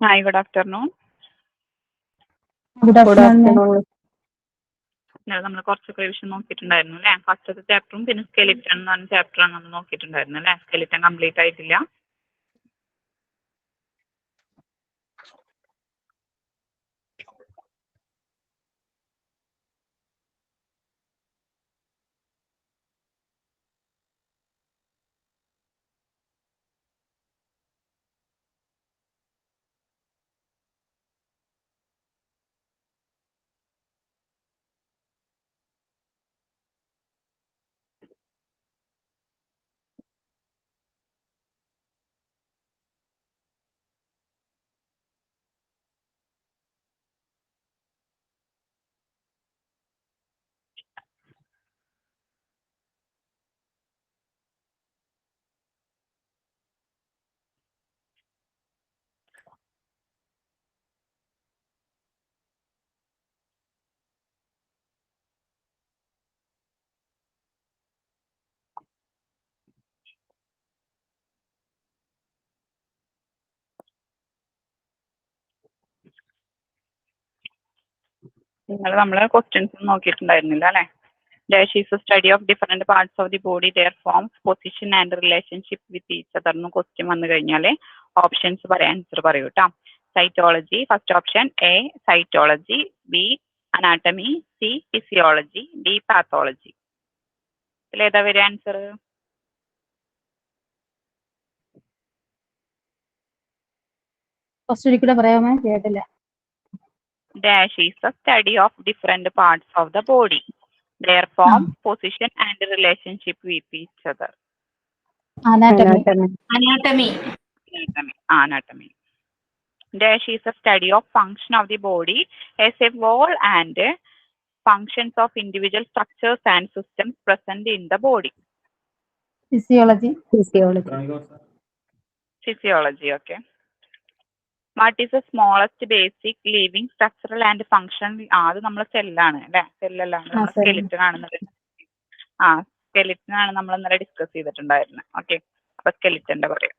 Hi, good afternoon. Good afternoon. നമ്മൾ കുറച്ചൊക്കെ revision നോക്കിയിട്ടുണ്ടായിരുന്നു അല്ലേ? ഫസ്റ്റത്തെ ചാപ്റ്ററും പിന്നെ സ്കെലിറ്റൺ എന്ന് പറഞ്ഞ ചാപ്റ്ററാണ് നമ്മൾ നോക്കിയിട്ടുണ്ടായിരുന്നു അല്ലേ? സ്കെലിറ്റൺ കംപ്ലീറ്റ് ആയിട്ടില്ല. നമ്മൾ ക്വസ്റ്റ്യൻസ് നോക്കിയിട്ടുണ്ടായിരുന്നില്ല അല്ലേ? Dash is a study of different parts of the body, their forms, position and relationship with each other. Question വന്നു കഴിഞ്ഞാൽ ഓപ്ഷൻസ് പറയാം, ആൻസർ പറയൂ കേട്ടോ. Cytology, first option A cytology, B anatomy, C physiology, D pathology. ഇതിലേതാ വരിക answer? പറയാമോ? കേട്ടില്ല. Dash is a study of different parts of the body, their form, position and relationship with each other. Anatomy. Anatomy. Dash is a study of function of the body as a whole and functions of individual structures and systems present in the body. Physiology. Physiology, okay. What is the smallest basic living structural and functional? അത് നമ്മളെ സെല്ലാണ് അല്ലേ? സെല്ലല്ലാണ്, നമ്മൾ skeleton ആണെന്നത്. Skeleton ആണ് നമ്മൾ ഇന്നലെ discuss ചെയ്തിട്ടുണ്ടായിരുന്നത്. Okay, അപ്പൊ സ്കെലിറ്റന്റെ പറയാം.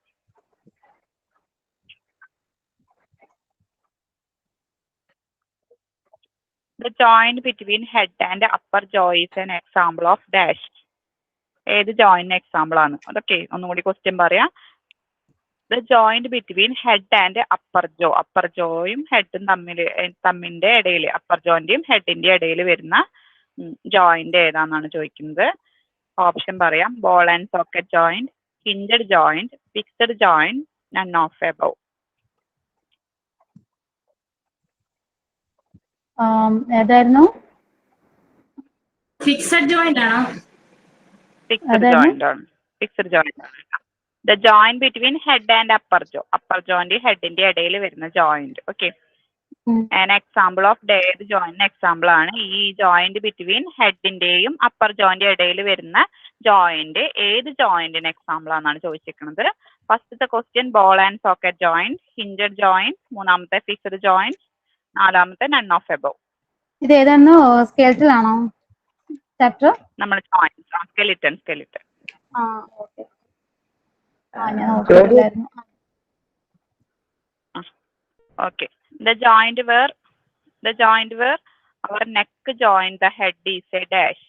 The joint between head and upper jaw is an example of dash. ഏത് ജോയിന്റ് എക്സാമ്പിൾ ആണ്? അതൊക്കെ ഒന്നുകൂടി ക്വസ്റ്റ്യൻ പറയാം. The joint between head and upper jaw. Upper ജോയും ഹെഡും തമ്മിന്റെ ഇടയിൽ, അപ്പർ ജോയിന്റെയും ഹെഡിന്റെ ഇടയിൽ വരുന്ന ജോയിന്റ് ഏതാണെന്നാണ് ചോദിക്കുന്നത്. ഓപ്ഷൻ പറയാം. Ball and socket joint, hinged joint, fixed joint, none of above. ഏതായിരുന്നു? ഫിക്സഡ് ജോയിന്റ് ആണോ? ഫിക്സഡ് ജോയിന്റ് ആണ്. ഫിക്സഡ് ജോയിന്റ് ആണ്. The joint between head and upper jaw. Upper joint ഹെഡിന്റെ ഇടയിൽ വരുന്ന joint. Okay, an example of ഏത് joint example ആണ്? ഈ ജോയിന്റ് ബിറ്റ്വീൻ ഹെഡിന്റെയും അപ്പർ ജോയിന്റ് ഇടയിൽ വരുന്ന ജോയിന്റ് ഏത് ജോയിന്റിന് എക്സാമ്പിൾ ആണെന്നാണ് ചോദിച്ചിരിക്കുന്നത്. ഫസ്റ്റത്തെ question ball and socket joint, hinged joint, മൂന്നാമത്തെ ഫിക്സഡ് ജോയിന്റ്, നാലാമത്തെ നൺ ഓഫ് എബവ്. ഇത് ഏതായിരുന്നു? സ്കെലിറ്റൽ ആണോ ചാപ്റ്റർ? നമ്മൾ ജോയിന്റ്, സ്കെലിറ്റൺ. ഓക്കെ. ഞാൻ നോക്കിയിട്ടില്ലായിരുന്നു. Okay. The joint where our neck join the head is a dash.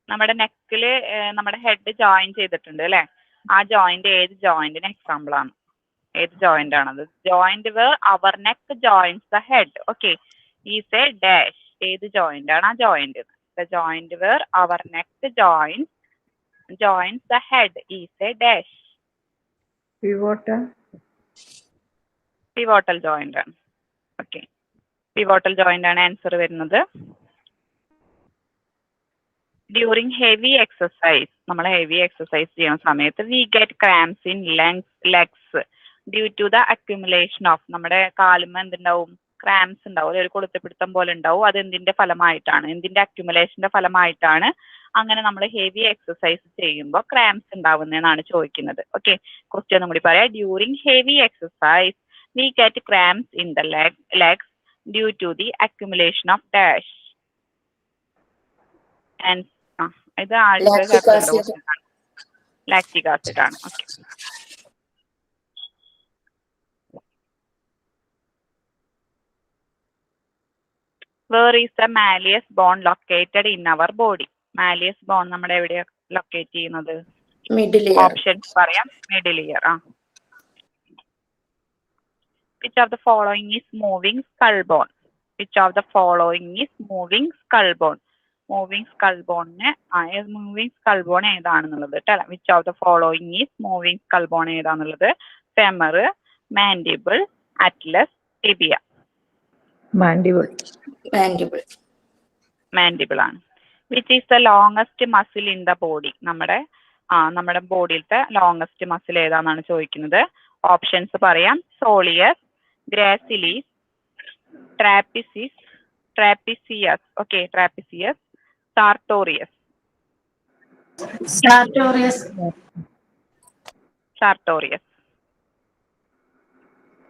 നമ്മുടെ നെക്കില് നമ്മുടെ ഹെഡ് ജോയിൻ ചെയ്തിട്ടുണ്ട് അല്ലെ? ആ ജോയിന്റ് ഏത് ജോയിന്റിന് എക്സാമ്പിൾ ആണ്? ഏത് ജോയിന്റ് ആണത്? Joint where our neck joins the head. Okay, is a dash. ഏത് ജോയിന്റ് ആണ് ആ joint? The joint where our neck joins the head is a dash. Pivotal joint ആണ്. ഓക്കെ, pivotal joint ആണ് answer വരുന്നത്. During heavy exercise, നമ്മൾ heavy exercise ചെയ്യുന്ന സമയത്ത് we get cramps in legs due to the accumulation of, നമ്മുടെ കാലുമ്മ എന്തുണ്ടാവും? Cramps ഉണ്ടാവും, ഒരു കൊളുത്തപ്പിടുത്തം പോലെ ഉണ്ടാവും. അത് എന്തിന്റെ ഫലമായിട്ടാണ്? എന്തിന്റെ അക്യുമുലേഷന്റെ ഫലമായിട്ടാണ് അങ്ങനെ നമ്മൾ ഹെവി എക്സസൈസ് ചെയ്യുമ്പോൾ ക്രാംസ് ഉണ്ടാവുന്നതെന്നാണ് ചോദിക്കുന്നത്. ഓക്കെ, ക്വസ്റ്റ്യൻ കൂടി പറയാം. During heavy exercise we get cramps in the legs due to the accumulation of dash. And ഇത് ആദ്യത്തെ ചാപ്റ്ററിന്റെ ക്വസ്റ്റ്യൻ ആണ്. ലാക്റ്റിക് ആസിഡ് ആണ്. Okay. Where is the malleus bone located in our body? Malleus bone നമ്മുടെ എവിടെയാ locate ചെയ്യുന്നത്? Options പറയാം. Middle year. Which of the following is moving skull bone? Which of the following is moving skull bone? Moving skull bone ഏതാണെന്നുള്ളത് കേട്ടോ. Which of the following is moving skull bone ഏതാണെന്നുള്ളത്? femur, mandible, atlas, tibia. Mandible ആണ്. Which is the longest muscle in the body? നമ്മുടെ ബോഡിയിലത്തെ longest muscle ഏതാണെന്നാണ് ചോദിക്കുന്നത്. Options പറയാം. Soleus, gracilis, trapezius. Okay, trapezius, sartorius.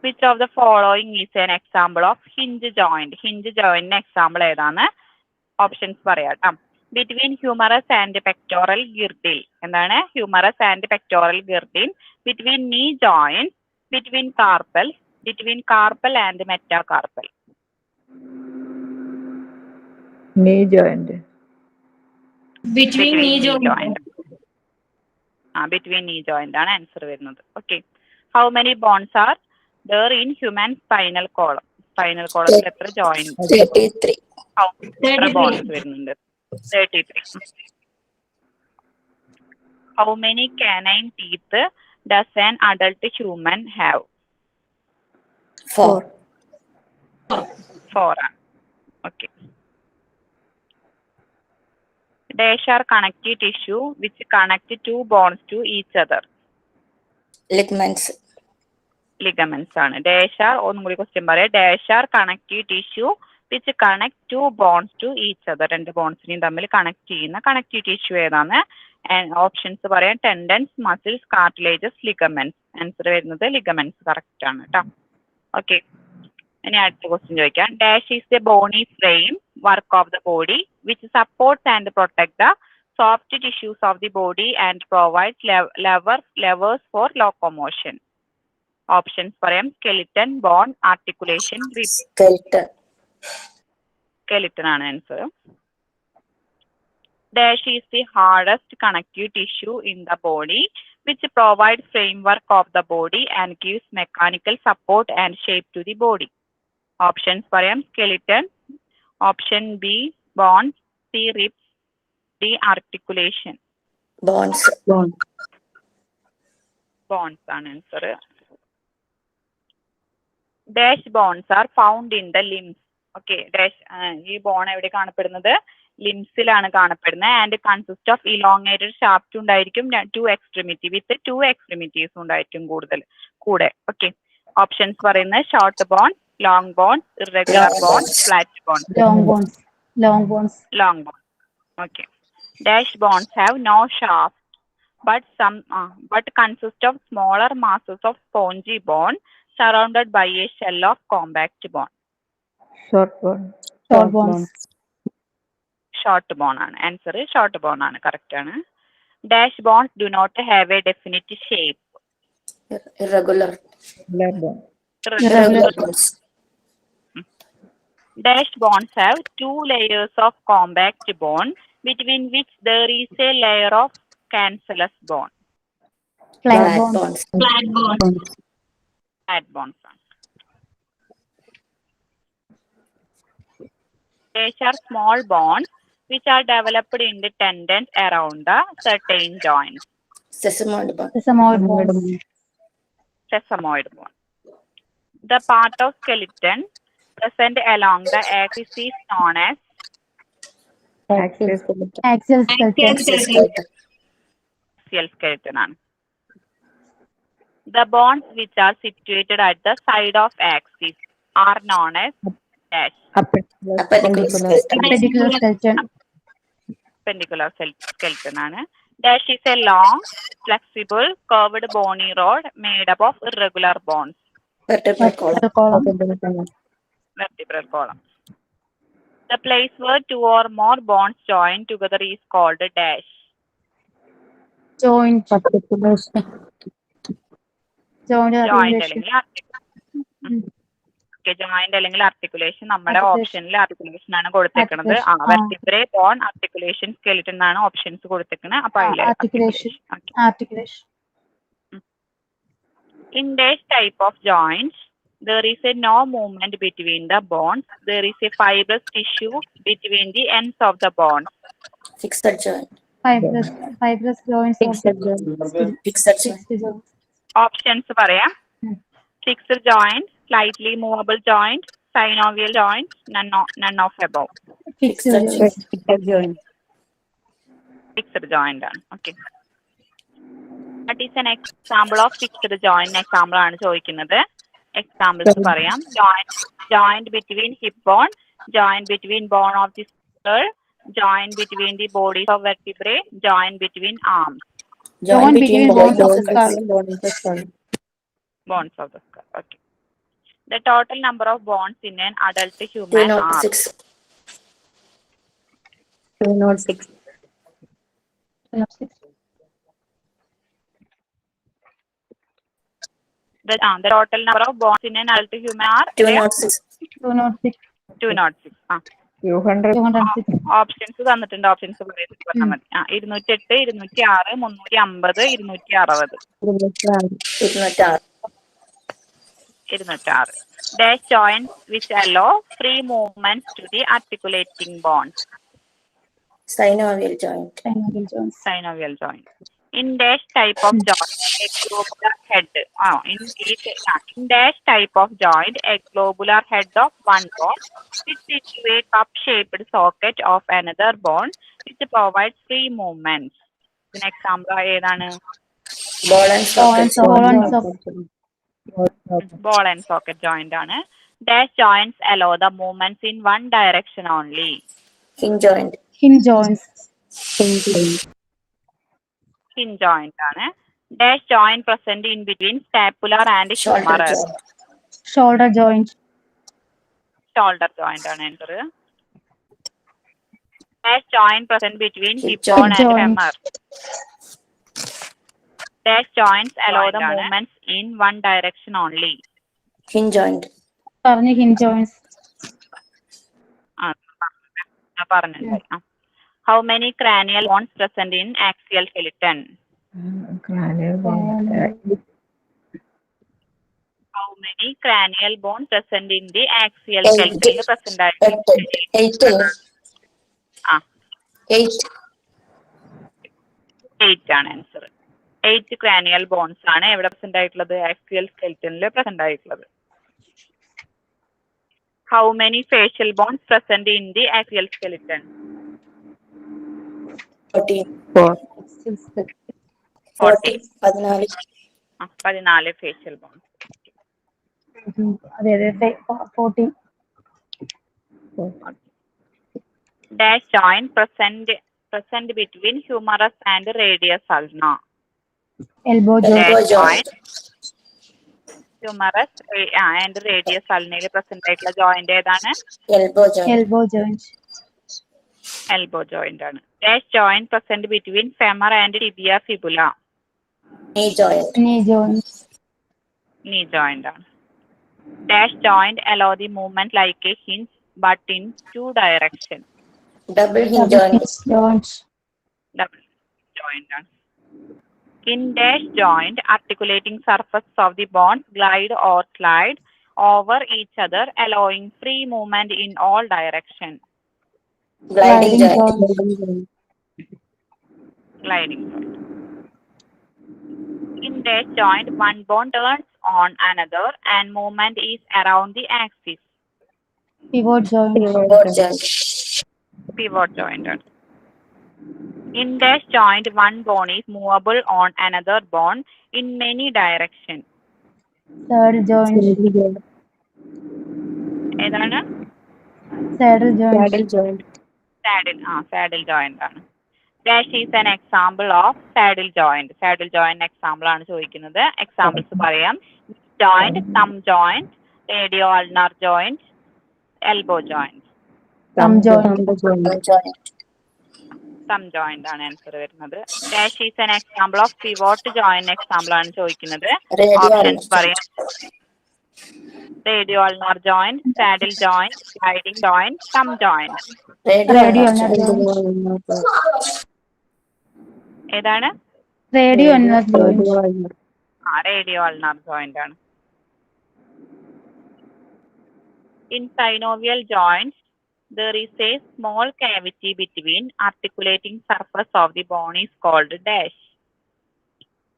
Which of the following is an example of hinge joint? Hinge joint example ഏതാണ്? Options പറയാം. Between humerus and pectoral girdle. എന്താണ്? Humerus and pectoral girdle. Between knee joints. Between carpal. Between carpal and metacarpal. Knee joint. Between knee joint. Between knee joint ആണ് answer വരുന്നത്. Okay. How many bones are there in human spinal column? Spinal column എത്ര joint? 33. എത്ര bones വരുന്നുണ്ട്? 33. How many canine teeth does an adult human have? 4. 4 ആണ്. Okay. Dash are connective tissue which connect two bones to each other. Ligaments ആണ്. Dash are, ഒന്നും കൂടി question പറയാം. Dash are connective tissue which connect two bonds to each other. രണ്ട് ബോൺസിനെയും തമ്മിൽ connect ചെയ്യുന്ന connective tissue ഏതാണ്? Options പറയാം. Tendons, muscles, cartilages, ligaments. Answer വരുന്നത് ലിഗമെന്റ്സ് കറക്റ്റ് ആണ് കേട്ടോ. ഓക്കെ. ഇനി അടുത്ത ക്വസ്റ്റ്യൻ ചോദിക്കാം. Dash is the bony framework of the body which supports and protect the soft tissues of the body and provides levers for locomotion. Options പറയാം. Skeleton, bone, articulation, skeleton ആണ് answer. Dash is the hardest connective tissue in the body which provides framework of the body and gives mechanical support and shape to the body. Options പറയാം. skeleton, option B bones, C ribs, D articulation. Bones ആണ് answer. Dash bones are found in the limbs. Okay. Dash ഈ bone എവിടെ കാണപ്പെടുന്നത്? ലിംസിലാണ് കാണപ്പെടുന്നത്. And consist of elongated shaft ഉണ്ടായിരിക്കും. 2 extremity with 2 extremities ഉണ്ടായിരിക്കും കൂടെ. ഓക്കെ. ഓപ്ഷൻസ് പറയുന്നത് short bone, long bone, irregular bone, flat bone. Long bones. Okay. Dash bones have no shaft but consist of smaller masses of spongy bone surrounded by a shell of compact bone. Short bone. Short bone ആണ് answer. Short bone ആണ് correct ആണ്. Dash bones do not have a definite shape. irregular bones. Dash bones have 2 layers of compact bone between which there is a layer of cancellous bone. Flat bones. Flat bones. Dash are small bones which are developed in the tendons around the certain joints. Sesamoid bone. Sesamoid bone. The part of skeleton present along the axis is known as Axial skeleton. Axial skeleton ആണ്. The bones which are situated at the side of axis are known as dash. Appendicular skeleton ആണ്. Dash is a long, flexible, curved bony rod made up of irregular bones. Vertebral column. The place where two or more bonds join together is called dash. Joint. Articulation. Joint Joint articulation. അല്ലെങ്കിൽ joint അല്ലെങ്കിൽ articulation നമ്മുടെ Articulation. ഓപ്ഷനിൽ articulation ആണ് കൊടുത്തേക്കുന്നത്. Vertebrae bone articulation skeleton എന്നാണ് options കൊടുത്തേക്കുന്നത്. അപ്പൊ അതിലെ Articulation. Articulation. In this type of joints, there is a no movement between the bonds. There is a fibrous tissue between the ends of the bonds. Fixed joint. Fibrous joints. Fixed joint. Fixed joint. Fixed joint. Options പറയാം. Fixed joint, slightly movable joint, synovial joint, none of above. Fixed Fixed joint. Fixed joint. Fixed joint ആണ്. Okay. What is an example of fixed joint? Example ആണ് ചോദിക്കുന്നത്. Examples പറയാം. Joint between hip bone, joint between bone of the skull, joint between the bodies of vertebrae, joint between arms. Joint between bones of the skull. Bones of the skull. Okay. The total number of bones in an adult human are 206. 206. the total number of bones in an adult human are 206. 206. 206. 200. 206. Options തന്നിട്ടുണ്ട്. Options പറഞ്ഞാൽ മതി. 208, 206, 350, 260. 206. 206. Dash joints which allow free movements to the articulating bones. Synovial joint. Synovial joints. Synovial joint. In dash type of joint, a globular head. In dash type of joint, a globular head of one bone fits into a cup-shaped socket of another bone, which provides free movements. An example ഏതാണ്? Ball and socket. Ball and socket joint ആണ്. Dash joints allow the movements in one direction only. Hinge joint. Hinge joints. Hinge joint ആണ്. Dash joint present in between scapular and Shoulder humerus. joint. Shoulder joint. Shoulder joint ആണ് answer. Dash joint present between Hip hip bone and joint. femur. Dash joints allow the movements in one direction only. Hinge joint. പറഞ്ഞ hinge joints. പറഞ്ഞിട്ടുണ്ടായി. How many cranial bones present in axial skeleton? Cranial bone. How many cranial bones present in the axial 8. skeleton? Present ആയിട്ട് 8. ആ 8. 8 ആണ് answer. 8 cranial bones ആണ് എവിടെ present ആയിട്ടുള്ളത്? Axial സ്കെൽറ്റനിൽ present ആയിട്ടുള്ളത്. How many facial bones present in the axial skeleton? 14. 40. 14. 14 facial bones. അതെ 40. Dash joint present between humerus and radius ulna. Elbow joint. Elbow joint. Humerus and radius ulnയിൽ present ആയിട്ടുള്ള joint ഏതാണ്? Elbow joint. Elbow joint. Elbow joint ആണ്. Dash joint present between femur and tibia fibula. Knee joint. Knee joint. Knee joint ആണ്. Dash joint allow the movement like a hinge but in two directions. Double hinge Double joint. hinge joint. Double joint ആണ്. In dash joint, articulating surface of the bones glide or slide over each other, allowing free movement in all directions. Gliding Gliding joint. Gliding joint. In dash joint, one bone turns on another and movement is around the axis. Pivot joint. Pivot joint. Pivot joint. In dash joint, one bone is movable on another bone in many directions. Saddle joint. ഏതാണ്? Saddle joint. Saddle joint ആണ്. Dash is an example of saddle joint. Saddle joint example ആണ് ചോദിക്കുന്നത്. Examples പറയാം. Joint, thumb joint, radio ulnar joint, elbow joint. Thumb joint. joint. സം joint ആണ് answer വരുന്നത്. Dash is an example of pivot joint example ആണ് ചോദിക്കുന്നത്. Radio options ulnar പറയാം. Radio ulnar joint, saddle joint, sliding joint, സം joint. Radio ulnar ulnar joint. ഏതാണ്? Radio ulnar joint. റേഡിയോ ulnar ജോയിന്റ് ആണ്. In synovial joints, there is a small cavity between articulating surface of the bone is called dash.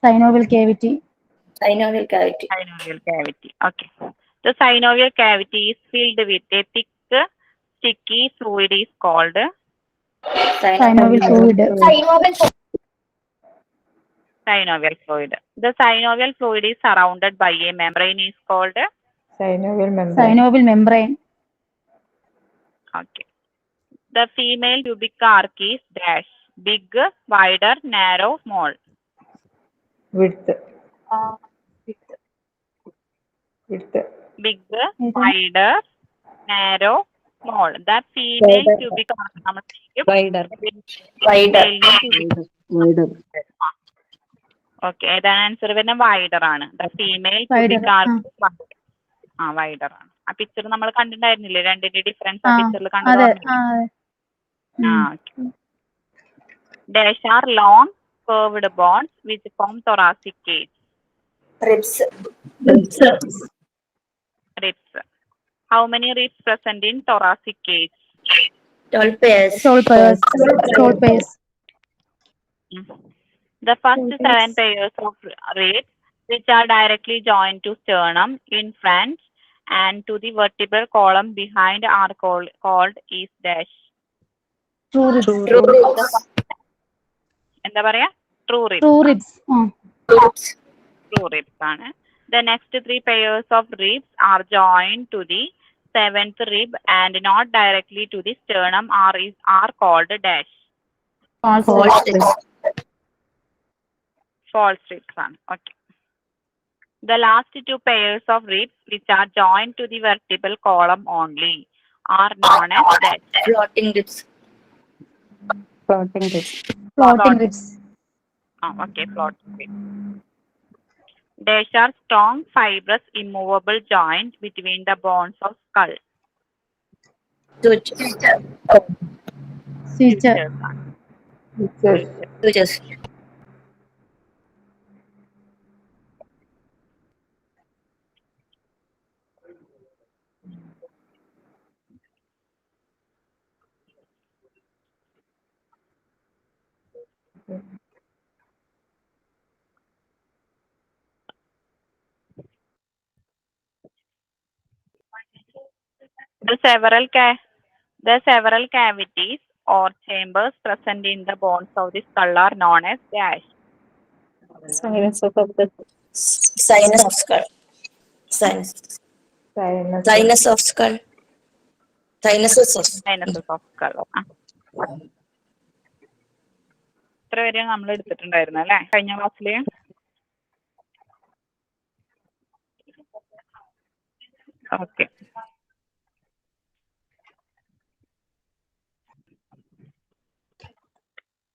Synovial cavity. synovial cavity. Synovial cavity. Okay. The synovial cavity is filled with a thick, sticky fluid is called Synovial fluid. synovial fluid. The synovial fluid is surrounded by a membrane is called Synovial membrane. Synovial membrane. okay. The female pubic arc is dash. Big, wider, narrow, small. Width. Big, wider, narrow, small. The female pubic arc നമ്മൾ Wider. Okay. ഏതാണ് answer വരുന്നത്? Wider ആണ്. The female Wider, pubic arc wider ആണ്. ആ picture നമ്മൾ കണ്ടിട്ടുണ്ടായിരുന്നില്ലേ? രണ്ടിന്റെ difference ആ പിക്ചറിൽ അതെ. കണ്ടു. Dash are long curved bones which form thoracic cage. Ribs. Ribs. How many ribs present in thoracic cage? 12 pairs. Soul pairs. The first 7 pairs of ribs which are directly joined to sternum in front and to the vertebral column behind are called is dash. True ribs. എന്താ പറയാ? True ribs. True ribs. True ribs ആണ്. The next 3 pairs of ribs are joined to the 7th rib and not directly to the sternum are called dash. False ribs. False ribs ആണ്. Okay. The last 2 pairs of ribs which are joined to the vertebral column only are known as dash. Floating ribs. Floating ribs. Floating ribs. Okay, floating ribs. Dash are strong, fibrous, immovable joint between the bones of skull. Sutures. Suture. Sutures. The several cavities or chambers present in the bones of the skull are known as dash. Sinus of the Sinus of skull. sinus. Sinus of skull. Sinuses of Sinuses of skull. ഇത്ര വരെ നമ്മൾ എടുത്തിട്ടുണ്ടായിരുന്നു അല്ലേ കഴിഞ്ഞ ക്ലാസ്സില്? Okay.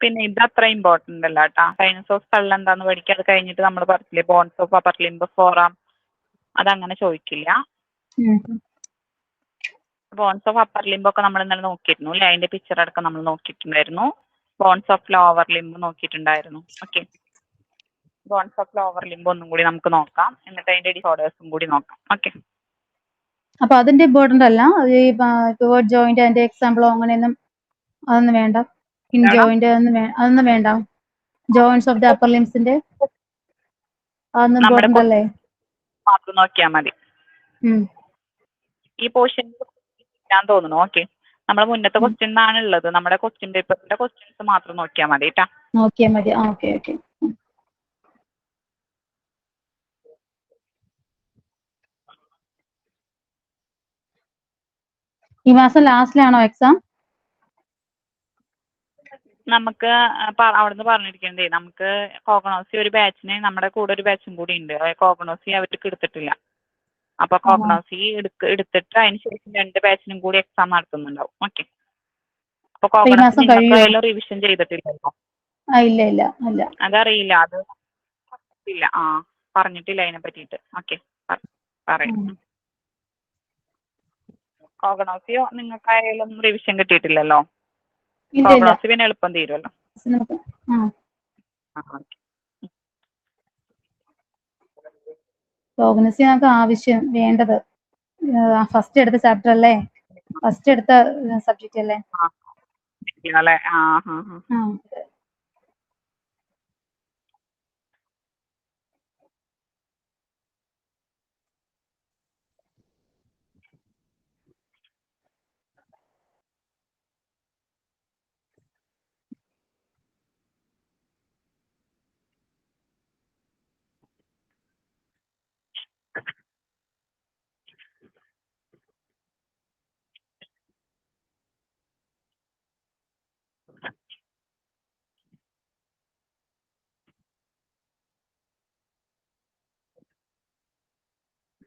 പിന്നെ ഇത് അത്ര ഇമ്പോർട്ടന്റ് അല്ല കേട്ടാ. സൈനസ് ഓഫ് സ്കൾ എന്താന്ന് പഠിക്കുക. അത് കഴിഞ്ഞിട്ട് നമ്മൾ പറഞ്ഞില്ലേ ബോൺസ് ഓഫ് അപ്പർ ലിംബ് ഫോറാം, അതങ്ങനെ ചോദിക്കില്ല. ബോൺസ് ഓഫ് അപ്പർ ലിംബ് ഒക്കെ നമ്മൾ ഇന്നലെ നോക്കിയിരുന്നു അല്ലെ? അതിന്റെ പിക്ചർ അടക്കം നമ്മൾ നോക്കിയിട്ടുണ്ടായിരുന്നു. ബോൺസ് ഓഫ് ലോവർ ലിംബ് നോക്കിയിട്ടുണ്ടായിരുന്നു. Okay. Bones of lower limb ഒന്നും കൂടി നമുക്ക് നോക്കാം. എന്നിട്ട് അതിന്റെ ഡിസോർഡേഴ്സും കൂടി നോക്കാം. ഓക്കെ. അപ്പൊ അതിന്റെ ഇമ്പോർട്ടന്റ് അല്ല. ഈ പിവോട്ട് ജോയിന്റ് അതിന്റെ എക്സാമ്പിളോ അങ്ങനെയൊന്നും അതൊന്നും വേണ്ട. ഇൻ ജോയിന്റ് അതൊന്നും വേണ്ട. ജോയിന്റ്സ് ഓഫ് ദി അപ്പർ ലിംസിന്റെ അതൊന്നും ഇമ്പോർട്ടന്റ് അല്ലേ? മാത്രം നോക്കിയാൽ മതി. ഈ പോർഷൻ ഞാൻ തോന്നുന്നു. ഓക്കെ. നമ്മുടെ മുന്നത്തെ ക്വസ്റ്റ്യൻ ആണ് ഉള്ളത്. നമ്മുടെ ക്വസ്റ്റ്യൻ പേപ്പറിന്റെ ക്വസ്റ്റ്യൻസ് മാത്രം നോക്കിയാൽ മതി കേട്ടാ. നോക്കിയാൽ മതി. ഓക്കെ. ഈ മാസം ലാസ്റ്റിലാണോ എക്സാം? നമുക്ക് അവിടുന്ന് പറഞ്ഞിരിക്കണ്ടേ, നമുക്ക് കോഗണോസി ഒരു ബാച്ചിന് നമ്മുടെ കൂടെ ഒരു ബാച്ചും കൂടി ഉണ്ട്. കോഗണോസി അവർക്ക് എടുത്തിട്ടില്ല. അപ്പൊ കോഗ്നോസി എടുത്തിട്ട് അതിന് ശേഷം 2 ബാച്ചിനും കൂടി എക്സാം നടത്തുന്നുണ്ടാവും. ഓക്കെ. അപ്പൊ ഈ കോഗ്നോസി മാസം നിങ്ങൾക്ക് കഴിയുമോ? ആയാലും റിവിഷൻ ചെയ്തിട്ടില്ലല്ലോ? ഇല്ല ഇല്ല ഇല്ല. അതറിയില്ല, അത് ഇല്ല. പറഞ്ഞിട്ടില്ല അതിനെ പറ്റിയിട്ട്. ഓക്കെ, പറയാം. കോഗ്നോസിയോ നിങ്ങൾക്കായാലും റിവിഷൻ കിട്ടിയിട്ടില്ലല്ലോ? ഇല്ല ഇല്ല. കോഗ്നോസി പിന്നെ എളുപ്പം തീരുമല്ലോ. കോഗ്നോസി ഞങ്ങൾക്ക് ആവശ്യം വേണ്ടത് ഫസ്റ്റ് എടുത്ത ചാപ്റ്റർ അല്ലേ, ഫസ്റ്റ് എടുത്ത സബ്ജക്റ്റ് അല്ലേ? അല്ലേ?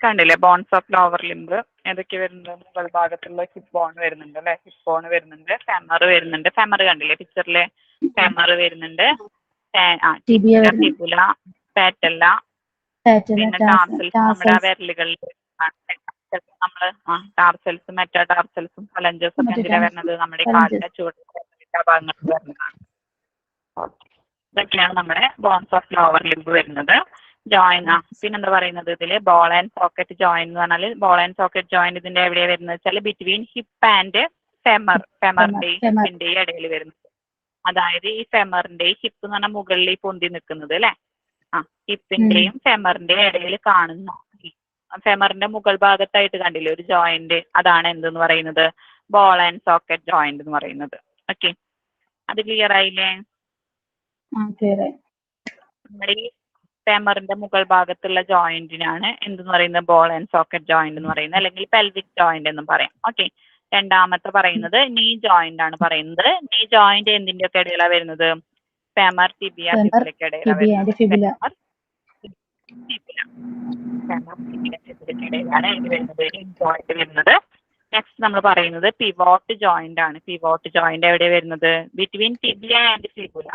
കണ്ടില്ലേ? ബോൺസ് ഓഫ് ലോവർ ലിംബ് ഏതൊക്കെ വരുന്നത്? മുകൾ ഭാഗത്തുള്ള ഹിപ്പ് ബോൺ വരുന്നുണ്ട് അല്ലെ? ഹിപ്പ് ബോൺ വരുന്നുണ്ട്, ഫെമർ വരുന്നുണ്ട്. ഫെമർ കണ്ടില്ലേ പിക്ചറിലെ? ഫെമർ വരുന്നുണ്ട്, ഫിബുല, പാറ്റല്ല, പിന്നെ ടാർസൽസ് നമ്മുടെ വിരലുകളിൽ നമ്മള് ടാർസൽസ്, മെറ്റാ ടാർസൽസും ഫലഞ്ചസും ഒക്കെ എന്തിനാ വരുന്നത്? നമ്മുടെ കാലിന്റെ ചുവട്ടിന്റെ ഭാഗങ്ങളിൽ വരുന്നതാണ്. ഇതൊക്കെയാണ് നമ്മുടെ ബോൺസ് ഓഫ് ലോവർ ലിംബ് വരുന്നത്. ജോയിൻ പിന്നെന്താ പറയുന്നത് ഇതില്? ബോൾ ആൻഡ് സോക്കറ്റ് ജോയിൻ എന്ന് പറഞ്ഞാൽ ബോൾ ആൻഡ് സോക്കറ്റ് ജോയിൻ ഇതിന്റെ എവിടെയാണ് വരുന്നത് വെച്ചാൽ ബിറ്റ്വീൻ ഹിപ്പ് ആൻഡ് ഫെമറിന്റെയും ഹിപ്പിന്റെയും ഇടയിൽ വരുന്നത്. അതായത് ഈ ഫെമറിന്റെയും ഹിപ്പ് എന്ന് പറഞ്ഞാൽ മുകളിൽ പൊന്തി നിൽക്കുന്നത് അല്ലെ? ഹിപ്പിന്റെയും ഫെമറിന്റെയും ഇടയിൽ കാണുന്ന ഫെമറിന്റെ മുകൾ ഭാഗത്തായിട്ട് കണ്ടില്ലേ ഒരു ജോയിന്റ്? അതാണ് എന്തെന്ന് പറയുന്നത്? ബോൾ ആൻഡ് സോക്കറ്റ് ജോയിന്റ് എന്ന് പറയുന്നത്. ഓക്കെ, അത് ക്ലിയർ ആയില്ലേ? നമ്മുടെ ഈ ഫെമറിന്റെ മുകൾ ഭാഗത്തുള്ള ജോയിന്റിനാണ് എന്തെന്ന് പറയുന്നത്? ബോൾ ആൻഡ് സോക്കറ്റ് ജോയിന്റ് എന്ന് പറയുന്നത്, അല്ലെങ്കിൽ പെൽവിക് ജോയിന്റ് എന്നും പറയാം. ഓക്കെ. രണ്ടാമത്തെ പറയുന്നത് നീ ജോയിന്റ് ആണ് പറയുന്നത്. നീ ജോയിന്റ് എന്തിന്റെ ഒക്കെ ഇടയിലാണ് വരുന്നത്? ഫെമർ, ടിബിയ, ഫിബുലയ്ക്ക് ഇടയിലാണ് വരുന്നത്. ജോയിന്റ് വരുന്നത്. നെക്സ്റ്റ് നമ്മൾ പറയുന്നത് പിവോട്ട് ജോയിന്റ് ആണ്. പിവോട്ട് ജോയിന്റ് എവിടെ വരുന്നത്? Between tibia and fibula.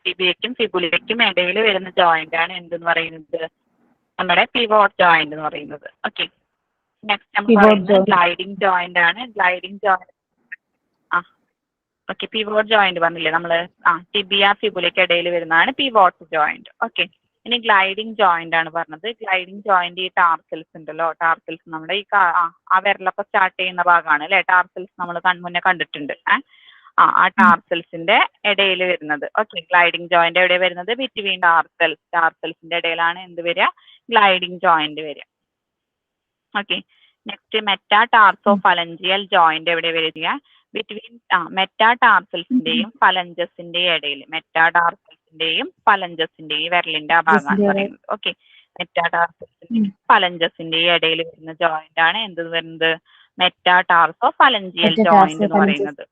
ടിബിയയ്ക്കും ഫിബുലയ്ക്കും ഇടയിൽ വരുന്ന ജോയിന്റ് ആണ് എന്തെന്ന് പറയുന്നത്? നമ്മുടെ പിവോട്ട് ജോയിന്റ് എന്ന് പറയുന്നത്. ഓക്കെ. നെക്സ്റ്റ് നമ്മൾ പറയുന്നത് ഗ്ലൈഡിംഗ് ജോയിന്റ് ആണ്. Gliding joint okay. Pivot joint പറഞ്ഞില്ലേ നമ്മള്? ടിബിയ ഫിബുലയ്ക്ക് ഇടയിൽ വരുന്നതാണ് പിവോട്ട് ജോയിന്റ്. ഓക്കെ. ഇനി ഗ്ലൈഡിംഗ് ജോയിന്റ് ആണ് പറഞ്ഞത്. ഗ്ലൈഡിംഗ് ജോയിന്റ് ഈ ടാർസൽസ് ഉണ്ടല്ലോ, ടാർസൽസ് നമ്മുടെ ഈ ആ വിരലൊക്കെ സ്റ്റാർട്ട് ചെയ്യുന്ന ഭാഗമാണ് അല്ലെ? ടാർസൽസ് നമ്മൾ മുന്നേ കണ്ടിട്ടുണ്ട്. ആ ടാർസൽസിന്റെ ഇടയിൽ വരുന്നത്. ഓക്കെ. ഗ്ലൈഡിംഗ് ജോയിന്റ് എവിടെ വരുന്നത്? ബിറ്റ്വീൻ ടാർസൽസിന്റെ ഇടയിലാണ് എന്ത് വരിക? ഗ്ലൈഡിംഗ് ജോയിന്റ് വരിക. ഓക്കെ. നെക്സ്റ്റ് മെറ്റാ ടാർസോ ഫലഞ്ചിയൽ ജോയിന്റ് എവിടെ വരിക? ബിറ്റ്വീൻ മെറ്റാ ടാർസൽസിന്റെയും ഫലഞ്ചസിന്റെയും ഇടയിൽ. മെറ്റാ ടാർസൽസിന്റെയും ഫലഞ്ചസിന്റെയും വിരലിന്റെ ആ ഭാഗമാണ് പറയുന്നത്. ഓക്കെ. മെറ്റാ ടാർസൽസിന്റെയും ഫലഞ്ചസിന്റെയും ഇടയിൽ വരുന്ന ജോയിന്റ് ആണ് എന്ത് വരുന്നത്? മെറ്റാ ടാർസോ ഫലഞ്ചിയൽ ജോയിന്റ് എന്ന് പറയുന്നത്.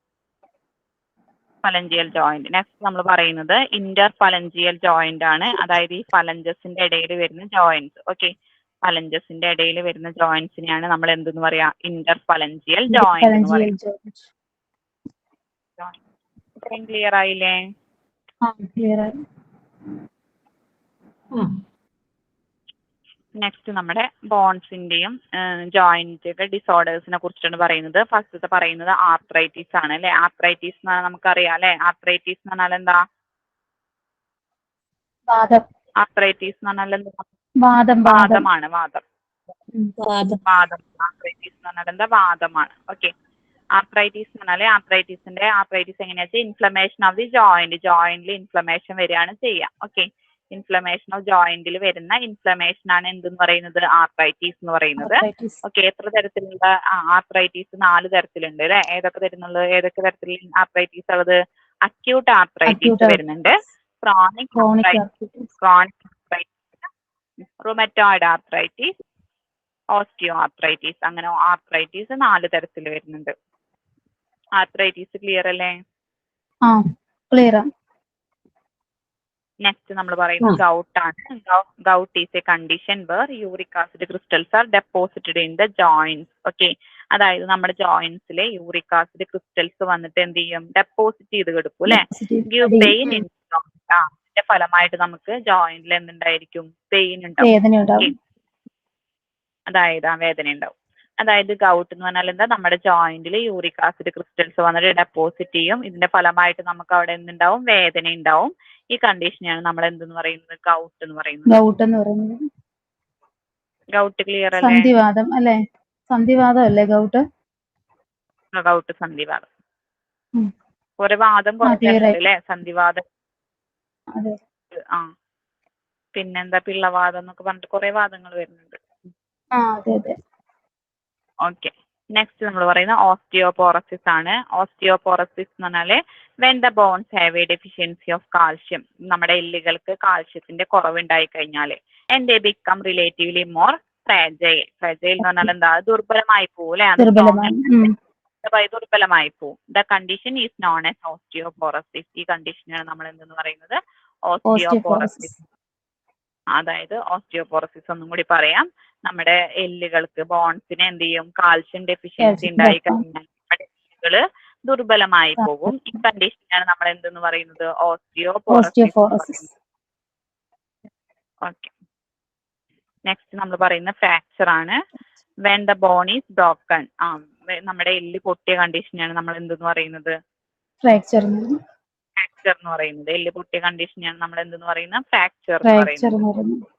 ഫലഞ്ചിയൽ ജോയിന്റ്. നെക്സ്റ്റ് നമ്മൾ പറയുന്നത് ഇന്റർ ഫലഞ്ചിയൽ ജോയിന്റ് ആണ്. അതായത് ഈ ഫലഞ്ചസിന്റെ ഇടയിൽ വരുന്ന ജോയിന്റ്സ്. ഓക്കെ. ഫലഞ്ചസിന്റെ ഇടയിൽ വരുന്ന ജോയിന്റ്സിനെയാണ് നമ്മൾ എന്തെന്ന് പറയാ? ഇന്റർ ഫലഞ്ചിയൽ ജോയിന്റ് എന്ന് പറയും. ക്ലിയർ ആയില്ലേ? നെക്സ്റ്റ് നമ്മുടെ ബോൺസിന്റെയും ജോയിന്റിന്റെ ഡിസോർഡേഴ്സിനെ കുറിച്ചാണ് പറയുന്നത്. ഫസ്റ്റത്തെ പറയുന്നത് ആർത്രൈറ്റിസ് ആണ് അല്ലെ? ആർത്രൈറ്റിസ് എന്ന് പറഞ്ഞാൽ നമുക്കറിയാം അല്ലെ? ആർത്രൈറ്റിസ് എന്ന് പറഞ്ഞാൽ എന്താ? ആർത്രൈറ്റിസ് എന്ന് പറഞ്ഞാൽ എന്താ? വാദമാണ്. ആർത്രൈറ്റിസ് എന്ന് പറഞ്ഞാൽ എന്താ? വാദമാണ്. ഓക്കെ. ആർത്രൈറ്റിസ് എന്ന് പറഞ്ഞാൽ ആർത്രൈറ്റിസ് എങ്ങനെയാ വെച്ചാൽ ഇൻഫ്ലമേഷൻ ഓഫ് ദി ജോയിന്റിൽ ഇൻഫ്ലമേഷൻ വരികയാണ് ചെയ്യുക. ഓക്കെ. ഇൻഫ്ലമേഷൻ ഓഫ് ജോയിന്റിൽ വരുന്ന ഇൻഫ്ലമേഷൻ ആണ് എന്തെന്ന് പറയുന്നത്? ആർത്രൈറ്റിസ് എന്ന് പറയുന്നത്. ഓക്കെ. എത്ര തരത്തിലുള്ള ആർത്രൈറ്റിസ്? 4 തരത്തിലുണ്ട് അല്ലെ? ഏതൊക്കെ തരത്തിൽ ആർത്രൈറ്റിസ് ഉള്ളത്? അക്യൂട്ട് ആർത്രൈറ്റിസ് വരുന്നുണ്ട്, chronic arthritis, rheumatoid arthritis, osteoarthritis. അങ്ങനെ ആർത്രൈറ്റിസ് 4 തരത്തിൽ വരുന്നുണ്ട്. ആർത്രൈറ്റിസ് ക്ലിയർ അല്ലേ? ക്ലിയർ. നെക്സ്റ്റ് നമ്മൾ പറയുന്നത് ഗൗട്ട് ആണ്. Gout is a condition where uric acid crystals are deposited in the joints. Okay, അതായത് നമ്മുടെ ജോയിന്റ്സിലെ യൂറിക് ആസിഡ് ക്രിസ്റ്റൽസ് വന്നിട്ട് എന്ത് ചെയ്യും, ഡെപ്പോസിറ്റ് ചെയ്ത് കിടക്കും അല്ലെ. ഗിവ് പെയിൻ ഇൻ ഇതിന്റെ ഫലമായിട്ട് നമുക്ക് ജോയിന്റിൽ എന്തുണ്ടായിരിക്കും, പെയിൻ ഉണ്ടാവും. അതായത് വേദന ഉണ്ടാവും. അതായത് ഗൗട്ട് എന്ന് പറഞ്ഞാൽ എന്താ, നമ്മുടെ ജോയിന്റിൽ യൂറിക് ആസിഡ് ക്രിസ്റ്റൽസ് വന്നിട്ട് ഡെപ്പോസിറ്റ് ചെയ്യും. ഇതിന്റെ ഫലമായിട്ട് നമുക്ക് അവിടെ എന്തുണ്ടാവും, വേദന ഉണ്ടാവും. ഈ കണ്ടീഷനെയാണ് നമ്മൾ എന്തെന്ന് പറയുന്നത്, ഗൗട്ട് എന്ന് പറയുന്നത്. ഗൗട്ട് ക്ലിയർ അല്ലേ? സന്ധിവാദം അല്ലേ? സന്ധിവാദം അല്ലേ ഗൗട്ട്? ഗൗട്ട് സന്ധിവാദം. കുറെ വാദം കുറച്ചുണ്ട് അല്ലേ, സന്ധിവാദം. ആ പിന്നെന്താ പിള്ളവാദം എന്നൊക്കെ പറഞ്ഞിട്ട് കുറെ വാദങ്ങൾ വരുന്നുണ്ട്. ഓക്കെ, നെക്സ്റ്റ് നമ്മൾ പറയുന്ന ഓസ്റ്റിയോപോറസിസ് ആണ്. ഓസ്റ്റിയോപോറസിസ് എന്ന് പറഞ്ഞാല് when the bones have a deficiency of calcium, നമ്മുടെ എല്ലുകൾക്ക് കാൽഷ്യത്തിന്റെ കുറവുണ്ടായി കഴിഞ്ഞാല് and they become relatively more fragile. Fragile എന്ന് പറഞ്ഞാൽ എന്താ, ദുർബലമായി പോകും അല്ലെ, ദുർബലമായി പോകും. The condition is known as osteoporosis. ഈ കണ്ടീഷനാണ് നമ്മൾ എന്തെന്ന് പറയുന്നത്, ഓസ്റ്റിയോപോറസിസ്. അതായത് ഓസ്റ്റിയോപോറസിസ് ഒന്നും കൂടി പറയാം, നമ്മുടെ എല്ലുകൾക്ക് ബോൺസിന് എന്ത് ചെയ്യും, കാൽഷ്യം ഡെഫിഷ്യൻസി ഉണ്ടായി കഴിഞ്ഞാൽ നമ്മുടെ എല്ലുകള് ദുർബലമായി പോകും. ഈ കണ്ടീഷനാണ് നമ്മൾ എന്തെന്ന് പറയുന്നത്, ഓസ്റ്റിയോപോറസിസ്. ഓക്കെ, നെക്സ്റ്റ് നമ്മൾ പറയുന്ന ഫ്രാക്ചർ ആണ്. When the bone is broken, നമ്മുടെ എല്ല് പൊട്ടിയ കണ്ടീഷനാണ് നമ്മൾ എന്തെന്ന് പറയുന്നത്, ഫ്രാക്ചർ എന്ന് പറയുന്നത്. എല്ല് പൊട്ടിയ കണ്ടീഷനാണ് നമ്മൾ എന്തെന്ന് പറയുന്നത്, ഫ്രാക്ചർ എന്ന് പറയുന്നത്.